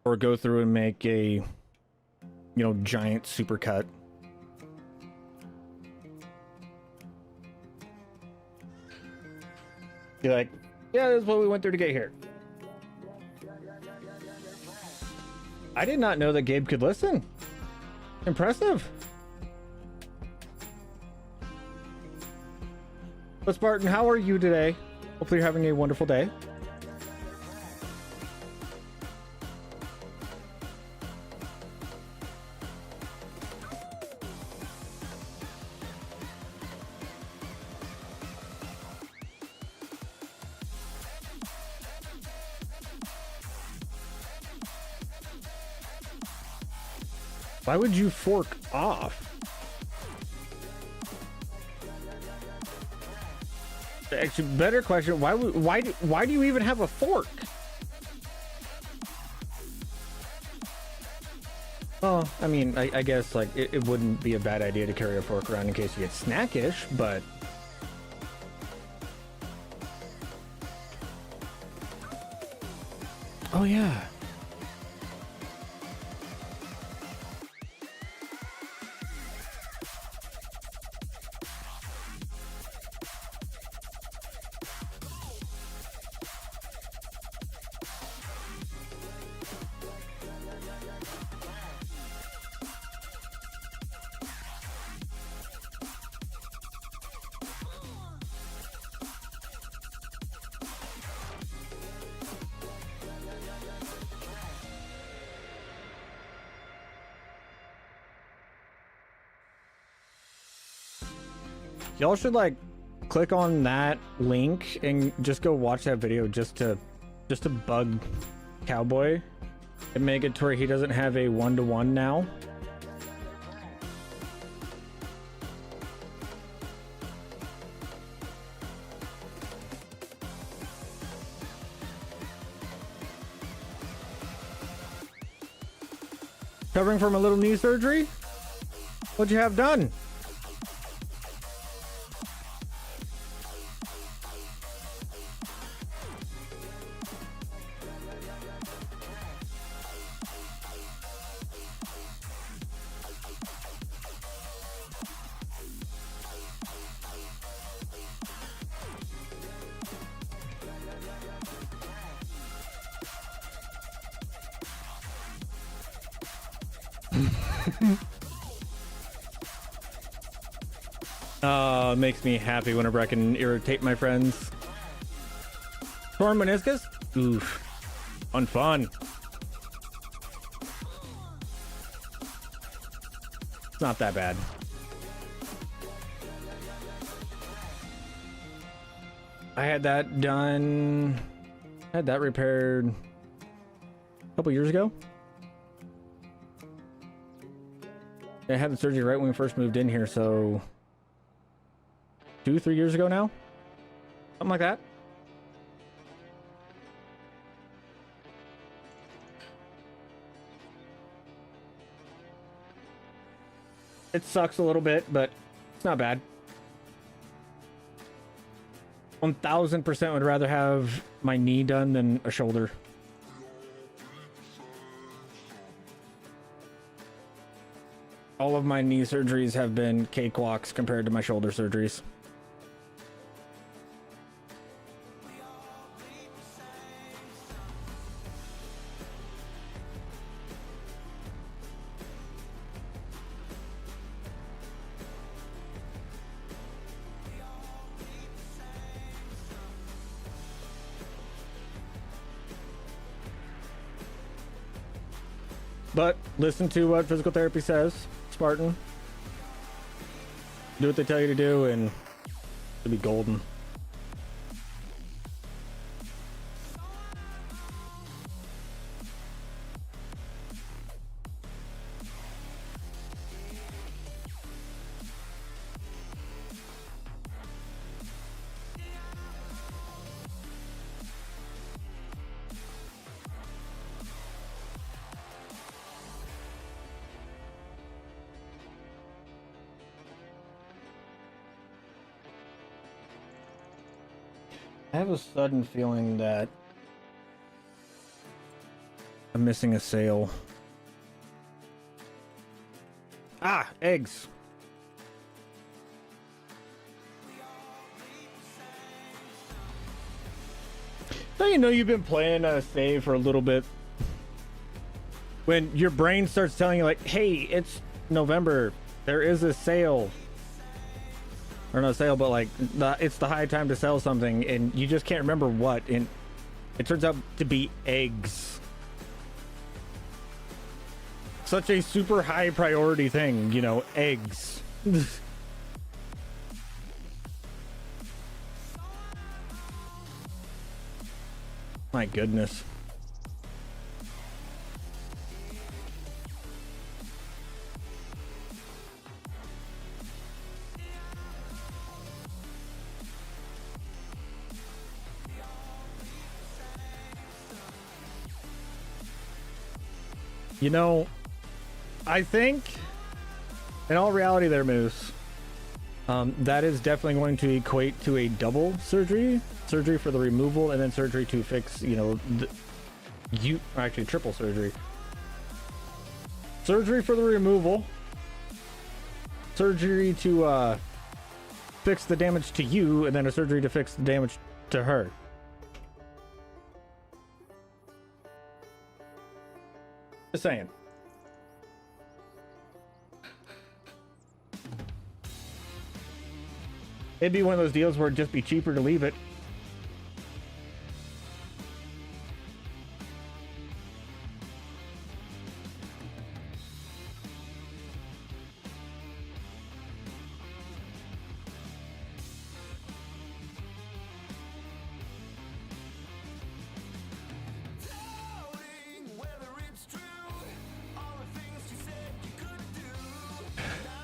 S3: Or go through and make a, you know, giant supercut. You're like, yeah, that's what we went through to get here. I did not know that Gabe could listen. Impressive. But Spartan, how are you today? Hopefully you're having a wonderful day. Why would you fork off? Actually, better question. Why do you even have a fork? Oh, I mean, I guess, like, it wouldn't be a bad idea to carry a fork around in case you get snackish, but oh yeah. Y'all should, like, click on that link and just go watch that video just to bug Cowboy and make it to where he doesn't have a 1-to-1 now. Recovering from a little knee surgery? What'd you have done? Makes me happy whenever I can irritate my friends. Torn meniscus? Oof. Fun. It's not that bad. I had that done. I had that repaired a couple years ago. I had the surgery right when we first moved in here, so 2-3 years ago now, something like that. It sucks a little bit, but it's not bad. 1000% would rather have my knee done than a shoulder. All of my knee surgeries have been cakewalks compared to my shoulder surgeries. But listen to what physical therapy says, Spartan. Do what they tell you to do, and it'll be golden. I have a sudden feeling that I'm missing a sale. Ah, eggs. So you know you've been playing save for a little bit. When your brain starts telling you like, hey, it's November, there is a sale. Or not a sale, but like it's the high time to sell something, and you just can't remember what, and it turns out to be eggs. Such a super high priority thing, you know, eggs. My goodness. You know, I think, in all reality there, Moose, that is definitely going to equate to a double surgery. Surgery for the removal and then surgery to fix, you know, actually triple surgery. Surgery for the removal. Surgery to fix the damage to you, and then a surgery to fix the damage to her. Just saying. It'd be one of those deals where it'd just be cheaper to leave it.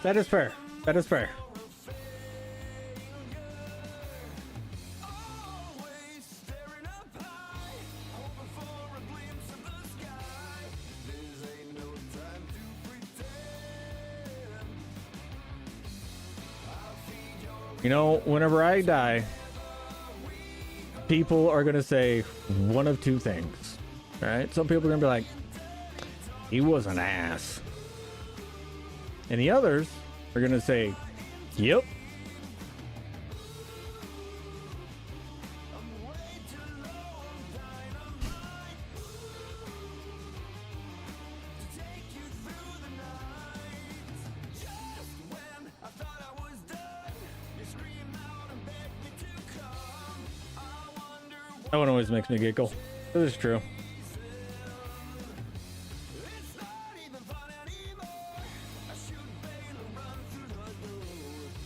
S3: That is fair. That is fair. You know, whenever I die, people are going to say one of two things. All right? Some people are going to be like, he was an ass. And the others are going to say, yep. That one always makes me giggle. That is true.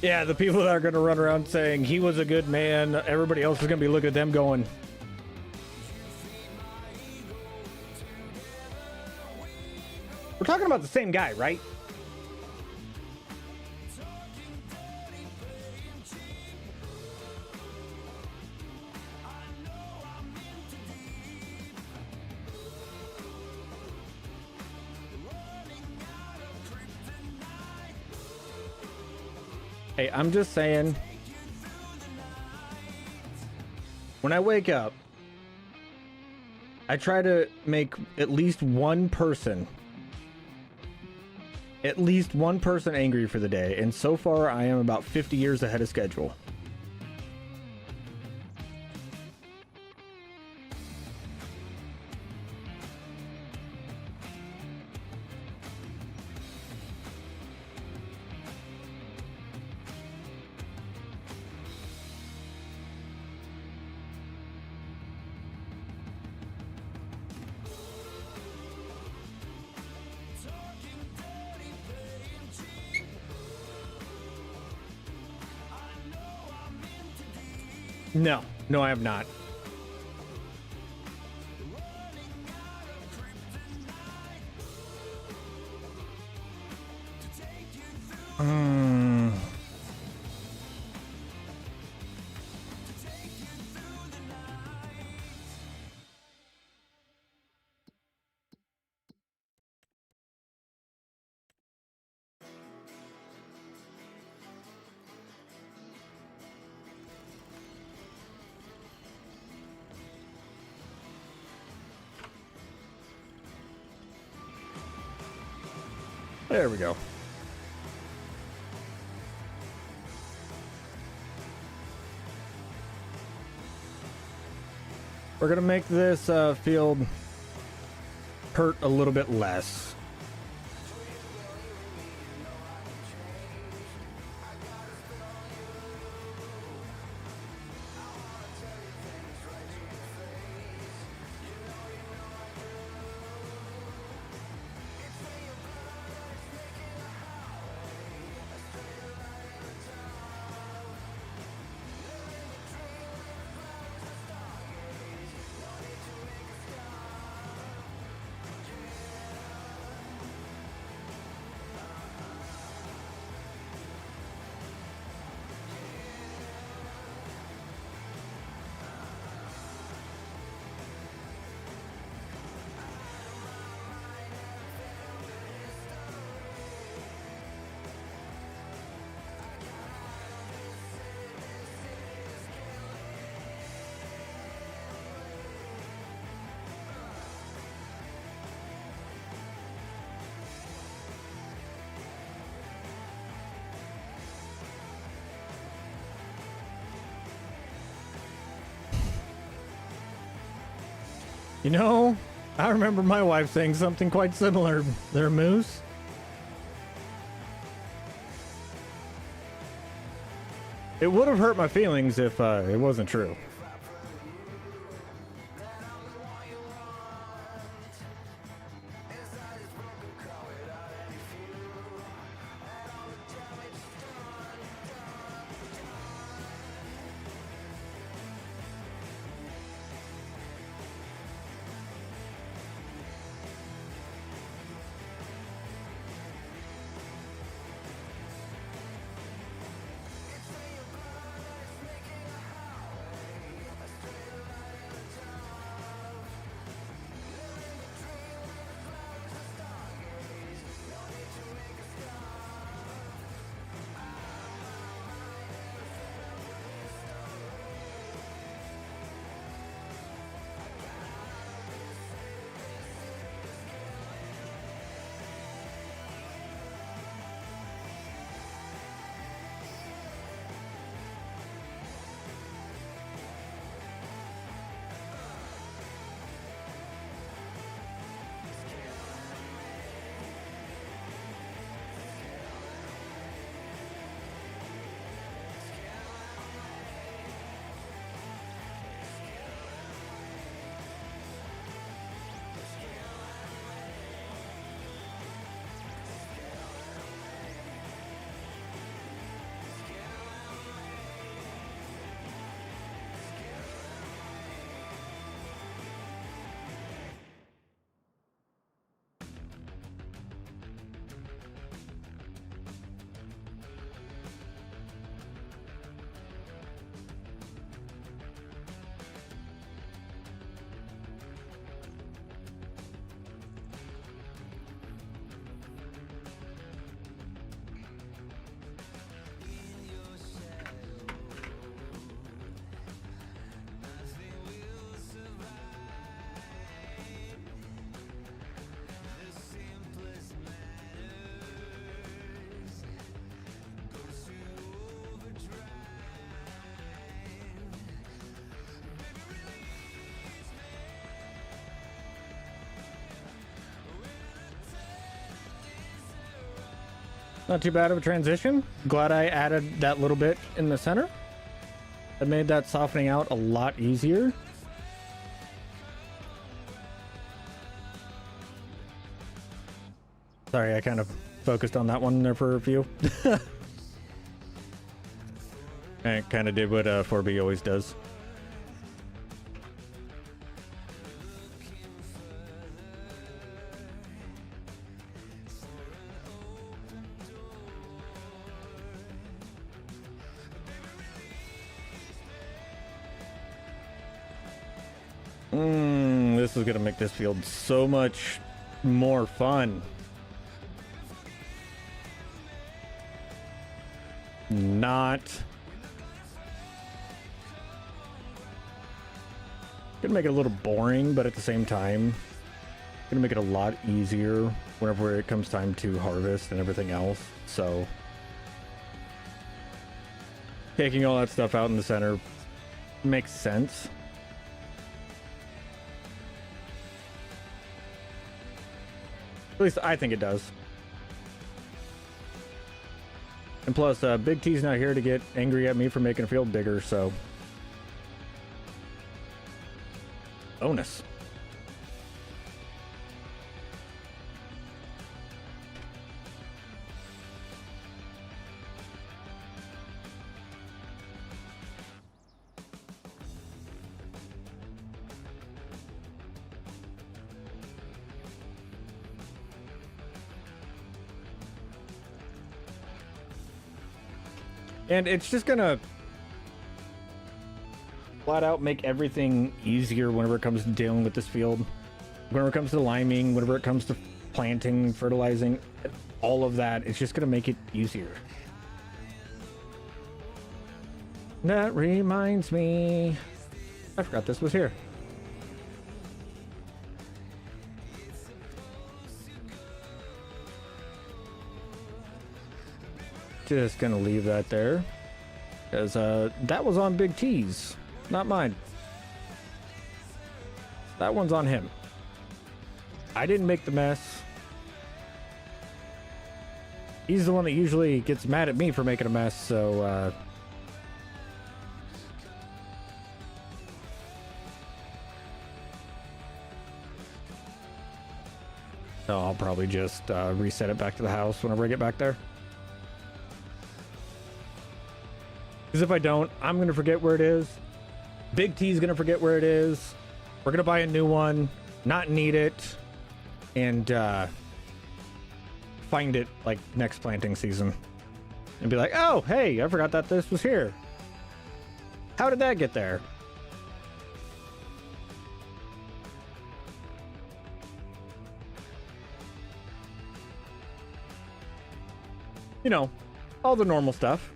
S3: Yeah, the people that are going to run around saying he was a good man, everybody else is going to be looking at them going, we're talking about the same guy, right? Hey, I'm just saying, when I wake up, I try to make at least one person angry for the day, and so far I am about 50 years ahead of schedule. No, I have not. There we go. We're gonna make this field hurt a little bit less. You know, I remember my wife saying something quite similar there, Moose. It would have hurt my feelings if it wasn't true. Not too bad of a transition. Glad I added that little bit in the center. It made that softening out a lot easier. Sorry, I kind of focused on that one there for a few. And it kind of did what 4B always does. This is gonna make this field so much more fun. Not gonna make it a little boring, but at the same time gonna make it a lot easier whenever it comes time to harvest and everything else. So taking all that stuff out in the center makes sense. At least I think it does. And plus, Big T's not here to get angry at me for making a field bigger, so bonus. And it's just gonna flat out make everything easier whenever it comes to dealing with this field. Whenever it comes to liming, whenever it comes to planting, fertilizing, all of that, it's just gonna make it easier. That reminds me, I forgot this was here. Just gonna leave that there, because that was on Big T's, not mine. That one's on him. I didn't make the mess. He's the one that usually gets mad at me for making a mess, so so I'll probably just reset it back to the house whenever I get back there. Because if I don't, I'm going to forget where it is. Big T's going to forget where it is. We're going to buy a new one, not need it, and find it like next planting season. And be like, oh, hey, I forgot that this was here. How did that get there? You know, all the normal stuff.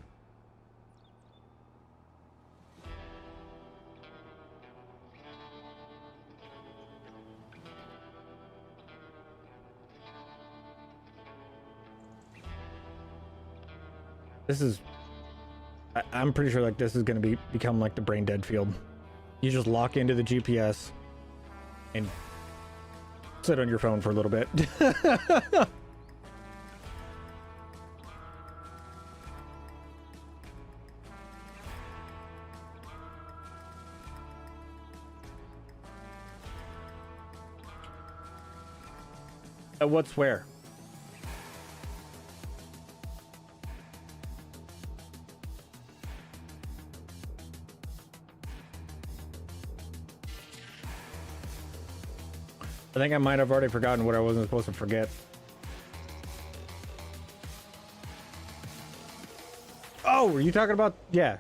S3: This is, I'm pretty sure like this is going to become like the brain dead field. You just lock into the GPS and sit on your phone for a little bit. What's where? I think I might have already forgotten what I wasn't supposed to forget. Oh, were you talking about? Yeah.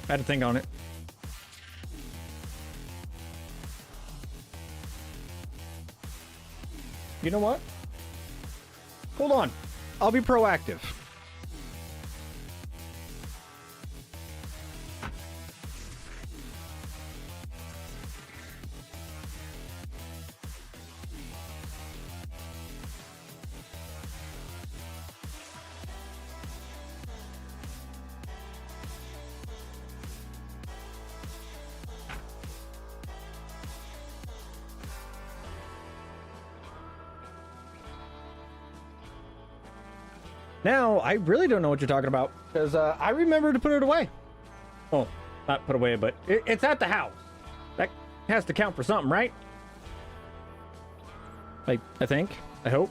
S3: I had to think on it. You know what? Hold on. I'll be proactive. Now, I really don't know what you're talking about, because I remember to put it away. Well, not put away, but it's at the house. That has to count for something, right? I think. I hope.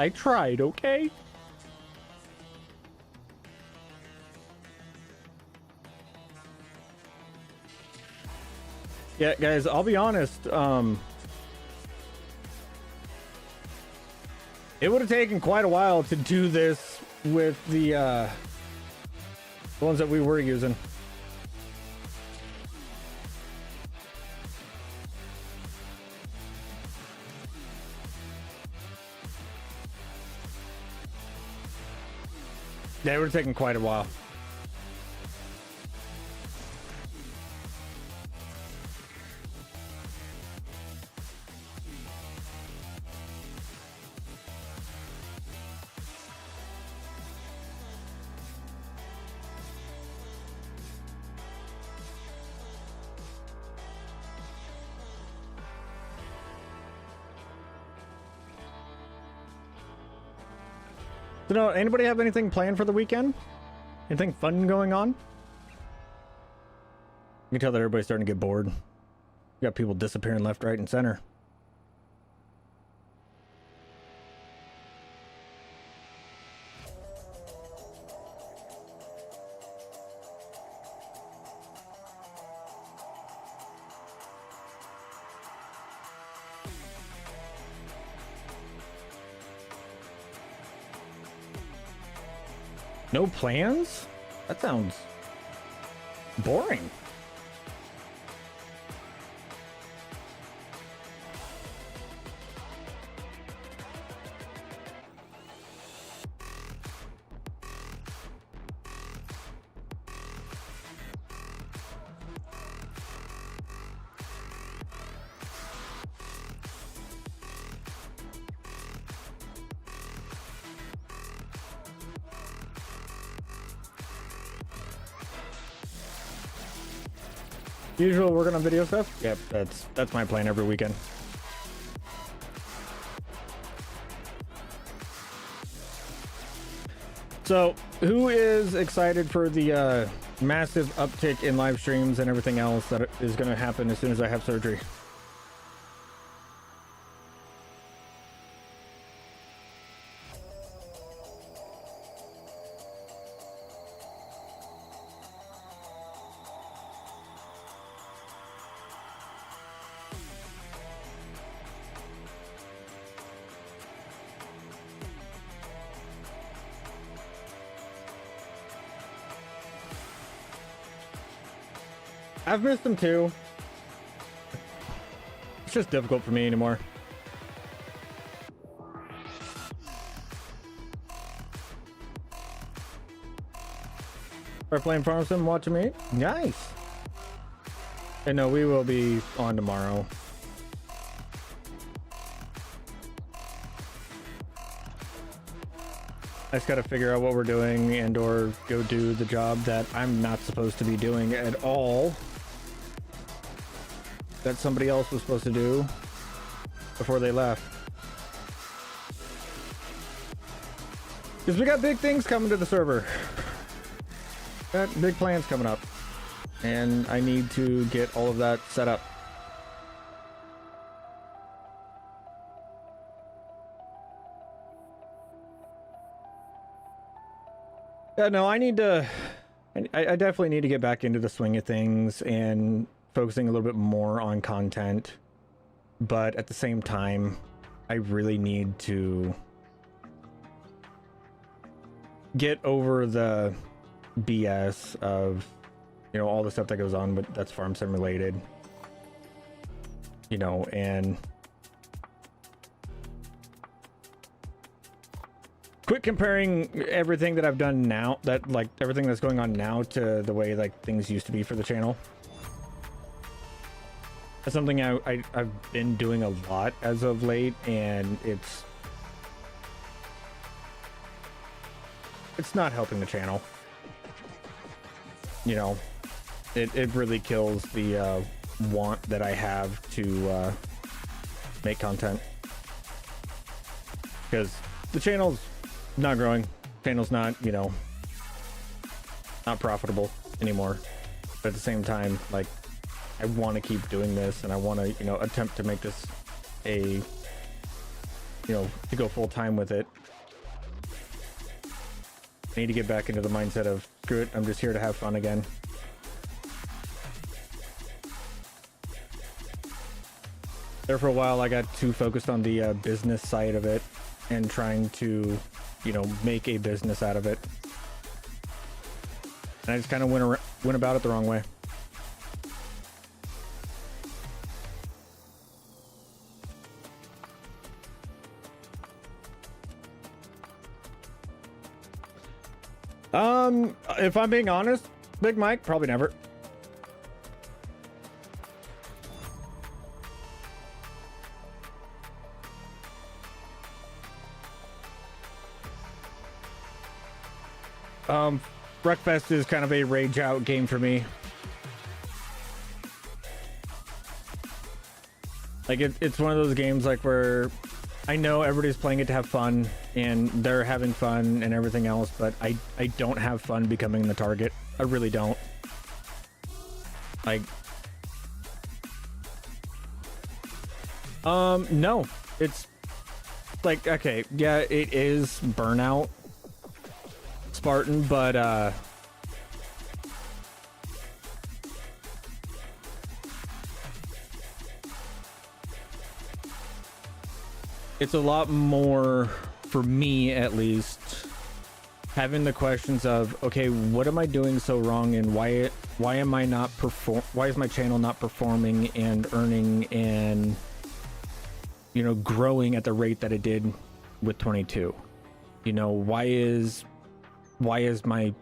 S3: I tried, okay? Yeah, guys, I'll be honest. It would have taken quite a while to do this with the ones that we were using. Yeah, it would have taken quite a while. So, no, anybody have anything planned for the weekend? Anything fun going on? You can tell that everybody's starting to get bored. You got people disappearing left, right, and center. No plans? That sounds boring. Usual working on video stuff? Yep, that's my plan every weekend. So, who is excited for the massive uptick in live streams and everything else that is going to happen as soon as I have surgery? I've missed them too. It's just difficult for me anymore. Are playing Farm Sim watching me? Nice. And no, we will be on tomorrow. I just gotta figure out what we're doing and or go do the job that I'm not supposed to be doing at all. That somebody else was supposed to do before they left. Because we got big things coming to the server. Got big plans coming up. And I need to get all of that set up. Yeah, no, I need to... I definitely need to get back into the swing of things and focusing a little bit more on content. But at the same time, I really need to get over the BS of, you know, all the stuff that goes on, but that's farm sim related. You know, and quit comparing everything that I've done now, that like everything that's going on now, to the way like things used to be for the channel. That's something I've been doing a lot as of late, and it's not helping the channel. You know, it really kills the want that I have to make content. because the channel's not growing. Channel's not, you know, not profitable anymore. But at the same time, like, I want to keep doing this, and I want to, you know, attempt to make this a, you know, to go full time with it. I need to get back into the mindset of, screw it, I'm just here to have fun again. There for a while, I got too focused on the business side of it and trying to, you know, make a business out of it. And I just kind of went about it the wrong way. If I'm being honest, Big Mike, probably never. Breakfast is kind of a rage out game for me. Like it's one of those games like where I know everybody's playing it to have fun and they're having fun and everything else, but I don't have fun becoming the target. I really don't. Like, no, it's like, okay, yeah, it is burnout, Spartan, but it's a lot more, for me at least, having the questions of, okay, what am I doing so wrong, and why am I not why is my channel not performing and earning and, you know, growing at the rate that it did with 22? You know, why is my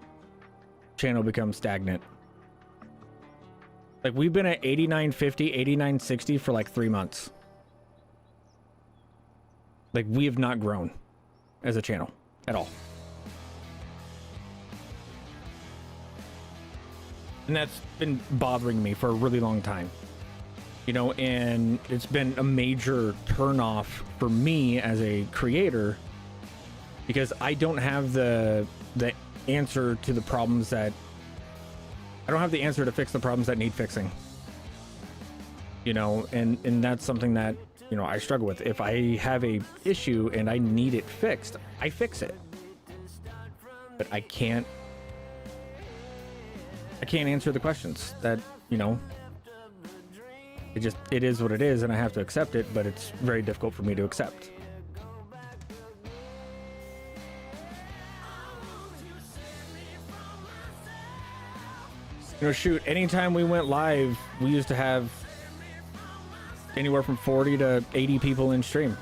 S3: channel become stagnant? Like, we've been at 8950, 8960 for like 3 months. Like, we have not grown as a channel at all. And that's been bothering me for a really long time. You know, and it's been a major turnoff for me as a creator because I don't have the answer to the problems that... I don't have the answer to fix the problems that need fixing. You know, and that's something that, you know, I struggle with. If I have a issue and I need it fixed, I fix it. But I can't answer the questions that, you know, it is what it is and I have to accept it, but it's very difficult for me to accept. You know, shoot, anytime we went live, we used to have anywhere from 40 to 80 people in stream.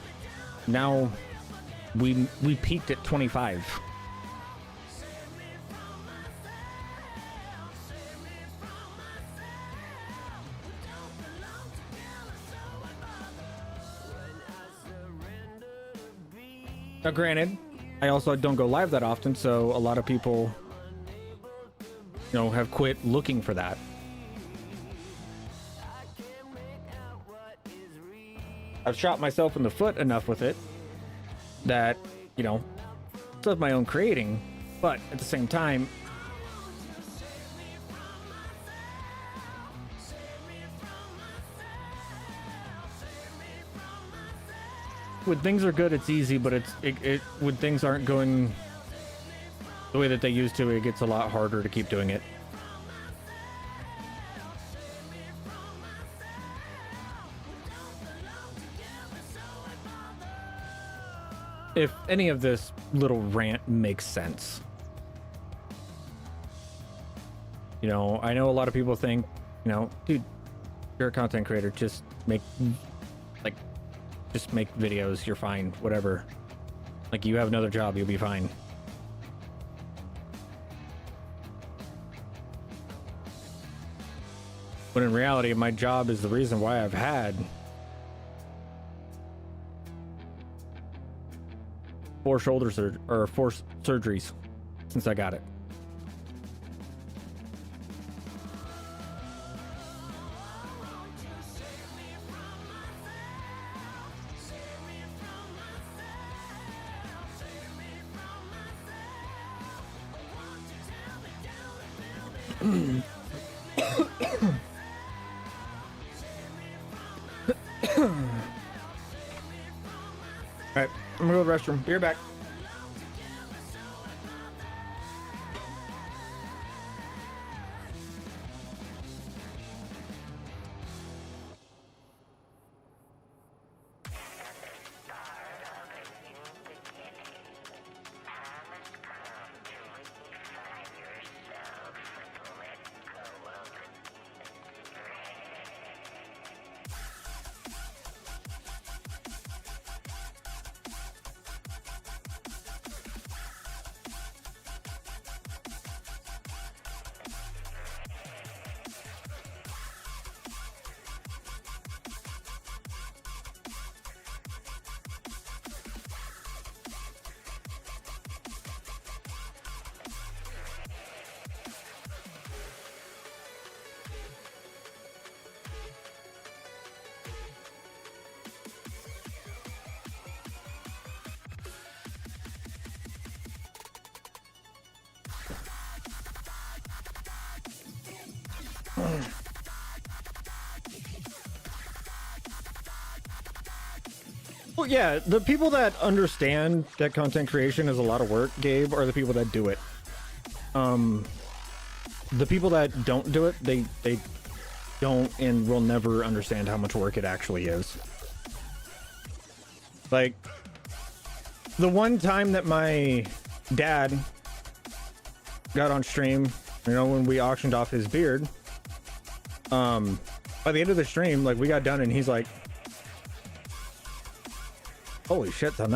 S3: Now we peaked at 25. Now granted, I also don't go live that often, so a lot of people, you know, have quit looking for that. I've shot myself in the foot enough with it that, you know, it's of my own creating, but at the same time, when things are good, it's easy, but when things aren't going the way that they used to, it gets a lot harder to keep doing it. If any of this little rant makes sense. You know, I know a lot of people think, you know, dude, you're a content creator, just make videos, you're fine, whatever. Like, you have another job, you'll be fine. But in reality, my job is the reason why I've had 4 surgeries since I got it. Alright, I'm gonna go to the restroom. Be right back. Well, yeah, the people that understand that content creation is a lot of work, Gabe, are the people that do it. The people that don't do it, they don't and will never understand how much work it actually is. Like, the one time that my dad got on stream, you know, when we auctioned off his beard, by the end of the stream, like, we got done and he's like, holy shit, son,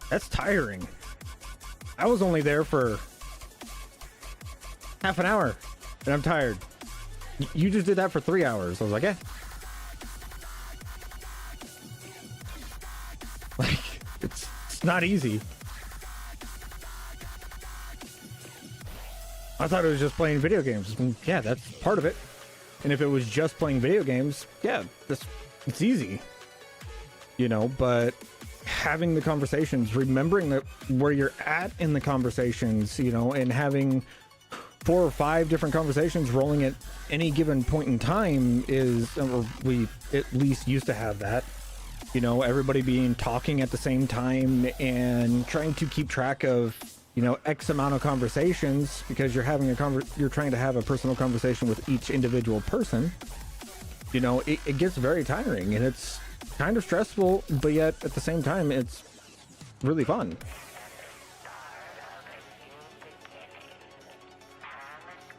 S3: that's tiring. I was only there for half an hour and I'm tired. You just did that for 3 hours. I was like, yeah. Like, it's not easy. I thought it was just playing video games. Yeah, that's part of it. And if it was just playing video games, yeah, it's easy. You know, but having the conversations, remembering that where you're at in the conversations, you know, and having 4 or 5 different conversations rolling at any given point in time is, or we at least used to have that, you know, everybody talking at the same time and trying to keep track of, you know, X amount of conversations because you're having you're trying to have a personal conversation with each individual person. You know, it gets very tiring and it's kind of stressful, but yet at the same time it's really fun.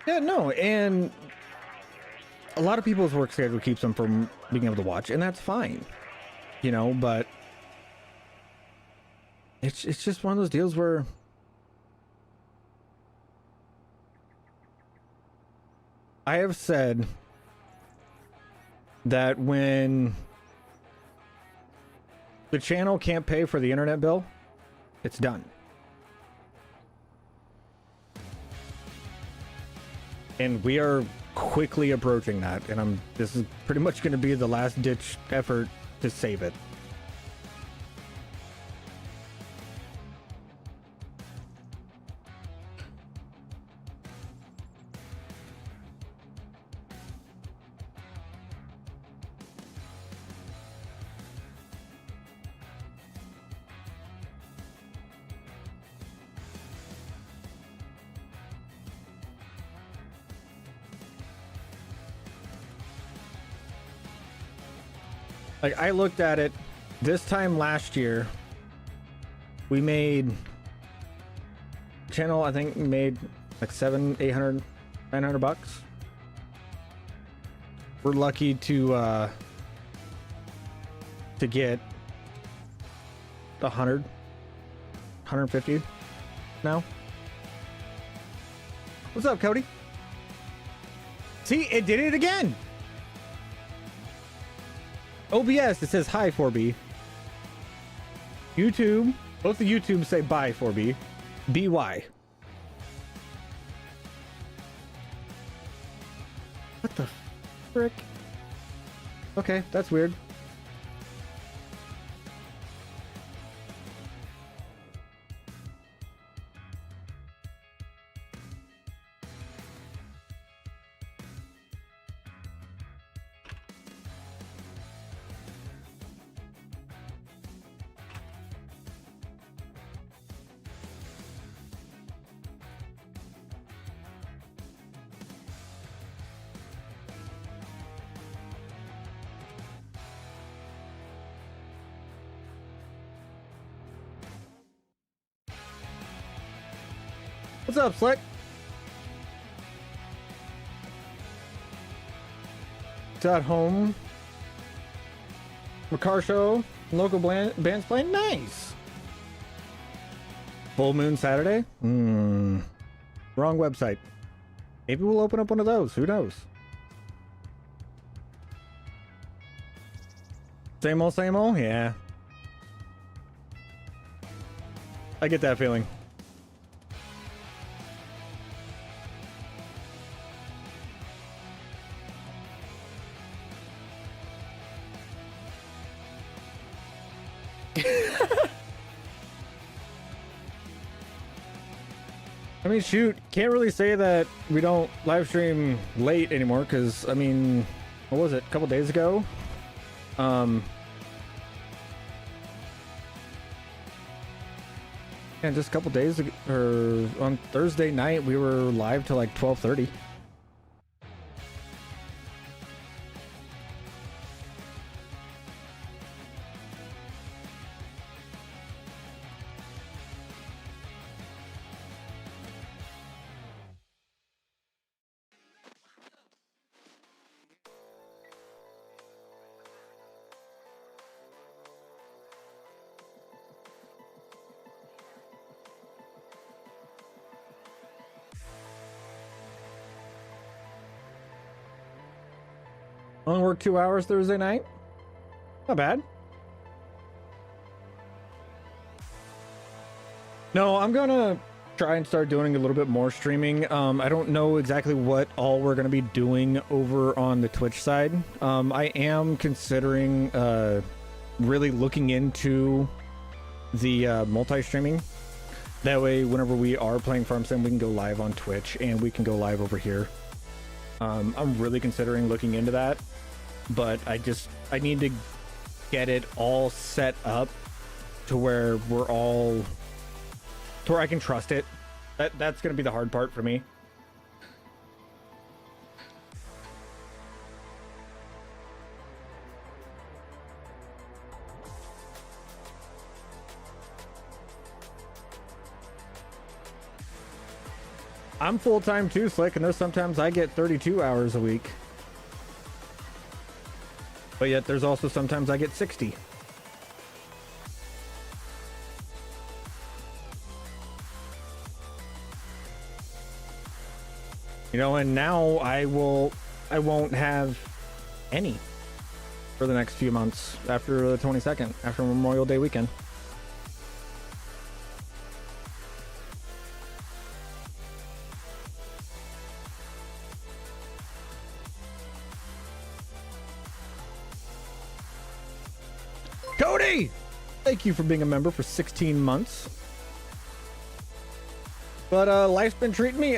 S3: Yeah, no, and a lot of people's work schedule keeps them from being able to watch, and that's fine, you know, but it's just one of those deals where I have said that when the channel can't pay for the internet bill, it's done. And we are quickly approaching that, and this is pretty much going to be the last ditch effort to save it. Like, I looked at it this time last year, we made channel, I think made like 700, 800, 900 bucks. We're lucky to get 100, 150 now. What's up, Cody? See, it did it again. OBS, it says hi 4B. YouTube, both the YouTubes say bye 4B. BY. What the frick? Okay, that's weird. What's up, Slick? At home. A car show. Local bands playing. Nice. Full Moon Saturday? Wrong website. Maybe we'll open up one of those. Who knows? Same old, same old? Yeah. I get that feeling. I mean, shoot, can't really say that we don't live stream late anymore, because, I mean, what was it, a couple days ago? Yeah, just a couple days ago, or on Thursday night, we were live till like 12:30. Only worked 2 hours Thursday night. Not bad. No, I'm gonna try and start doing a little bit more streaming. I don't know exactly what all we're gonna be doing over on the Twitch side. I am considering really looking into the multi-streaming. That way, whenever we are playing Farm Sim, we can go live on Twitch and we can go live over here. I'm really considering looking into that, but I need to get it all set up to where to where I can trust it. That's going to be the hard part for me. I'm full-time too, Slick, and there's sometimes I get 32 hours a week. But yet there's also sometimes I get 60. You know, and now I won't have any for the next few months after the 22nd, after Memorial Day weekend. Cody, thank you for being a member for 16 months. But life's been treating me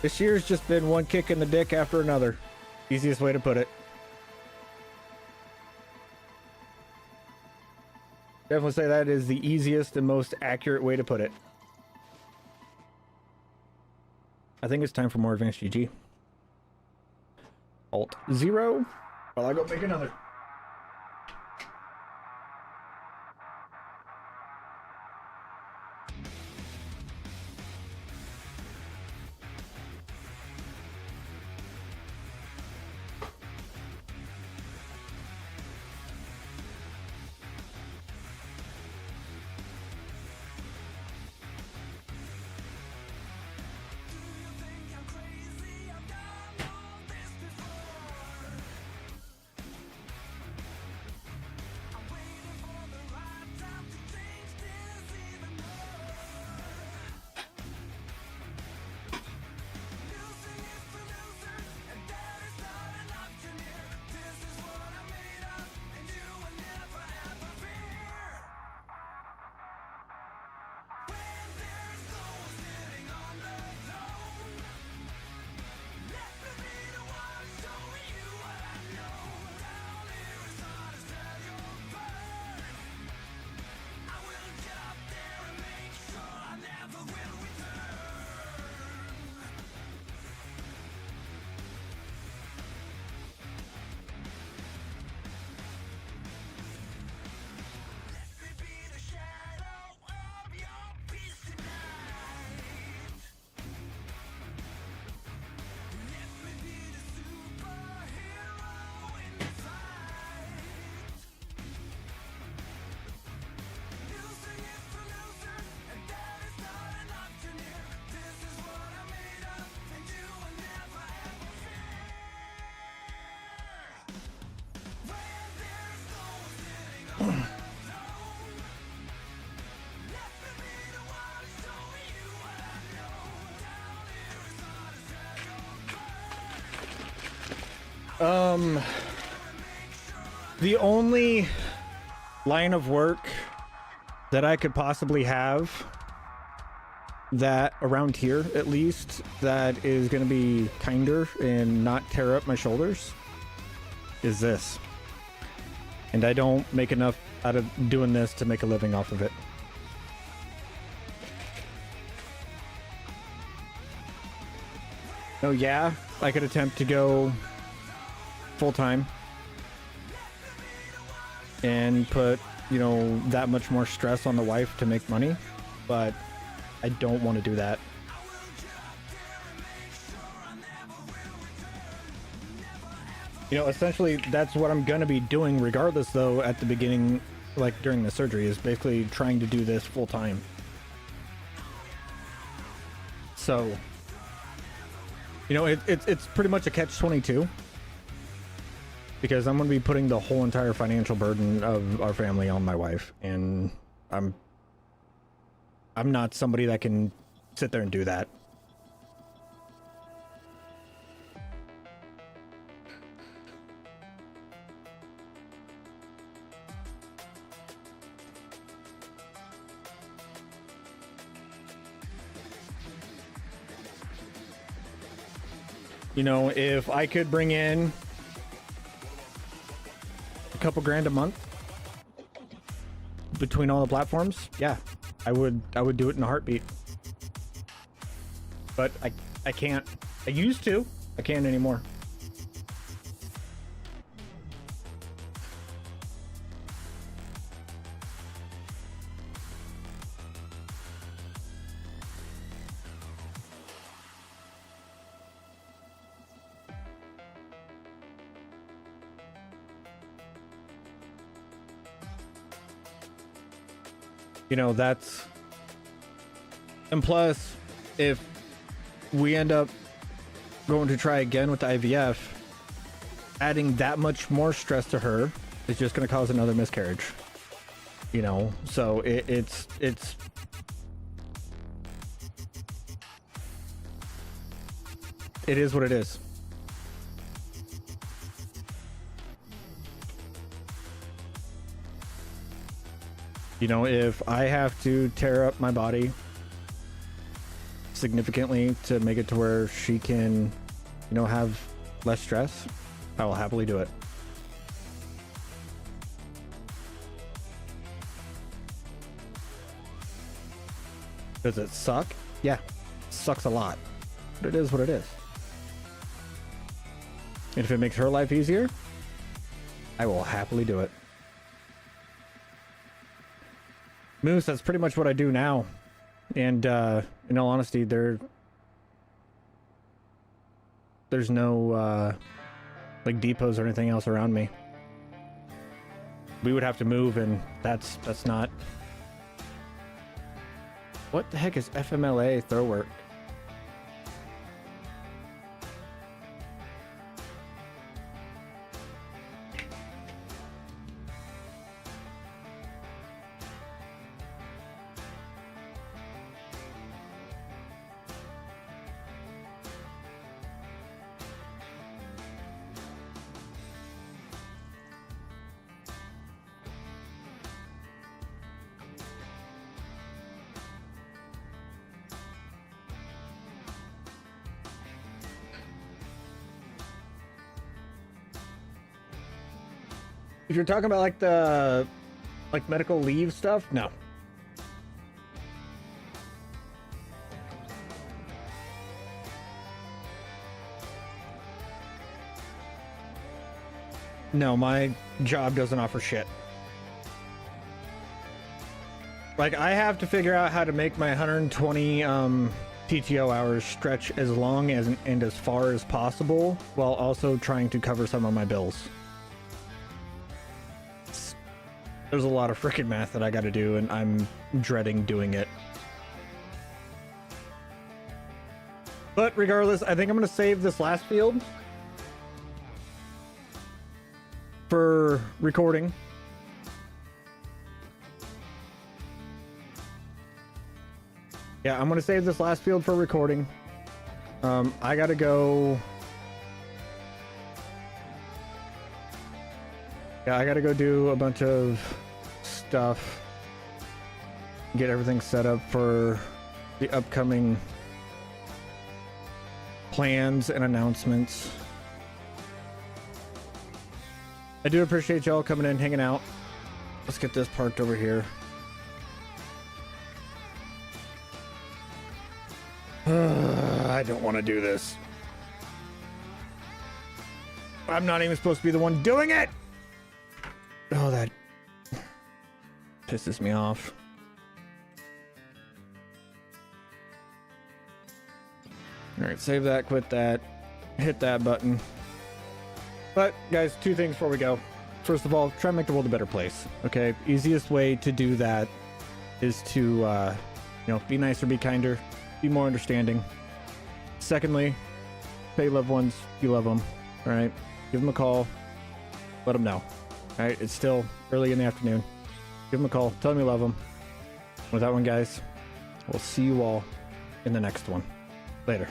S3: this year's just been one kick in the dick after another. Easiest way to put it. Definitely say that is the easiest and most accurate way to put it. I think it's time for more advanced GG. Alt 0 while I go make another. The only line of work that I could possibly have that around here, at least, that is going to be kinder and not tear up my shoulders is this. And I don't make enough out of doing this to make a living off of it. Oh yeah, I could attempt to go full-time and put, you know, that much more stress on the wife to make money, but I don't want to do that. You know, essentially that's what I'm going to be doing regardless, though, at the beginning, like during the surgery, is basically trying to do this full-time. So, you know, it's pretty much a catch-22. Because I'm going to be putting the whole entire financial burden of our family on my wife, and I'm not somebody that can sit there and do that. You know, if I could bring in a couple grand a month between all the platforms, yeah, I would do it in a heartbeat. But I can't. I used to. I can't anymore. You know, that's, and plus, if we end up going to try again with the IVF, adding that much more stress to her is just going to cause another miscarriage. You know, so it's it is what it is. You know, if I have to tear up my body significantly to make it to where she can, you know, have less stress, I will happily do it. Does it suck? Yeah, it sucks a lot, but it is what it is. And if it makes her life easier, I will happily do it. Moose, that's pretty much what I do now. And in all honesty, there's no like depots or anything else around me. We would have to move, and that's not. What the heck is FMLA throw work? If you're talking about like the medical leave stuff, no. No, my job doesn't offer shit. Like, I have to figure out how to make my 120 PTO hours stretch as long as and as far as possible, while also trying to cover some of my bills. There's a lot of freaking math that I got to do, and I'm dreading doing it. But regardless, I think I'm going to save this last field for recording. Yeah, I'm going to save this last field for recording. I got to go Yeah, I gotta go do a bunch of stuff. Get everything set up for the upcoming plans and announcements. I do appreciate y'all coming in, hanging out. Let's get this parked over here. I don't want to do this. I'm not even supposed to be the one doing it. Oh, that pisses me off. All right, save that, quit that, hit that button. But guys, two things before we go. First of all, try and make the world a better place. Okay, easiest way to do that is to, be nicer, be kinder, be more understanding. Secondly, pay loved ones, you love them. All right, give them a call, let them know. All right, it's still early in the afternoon. Give them a call, tell them you love them. With that one, guys, we'll see you all in the next one. Later.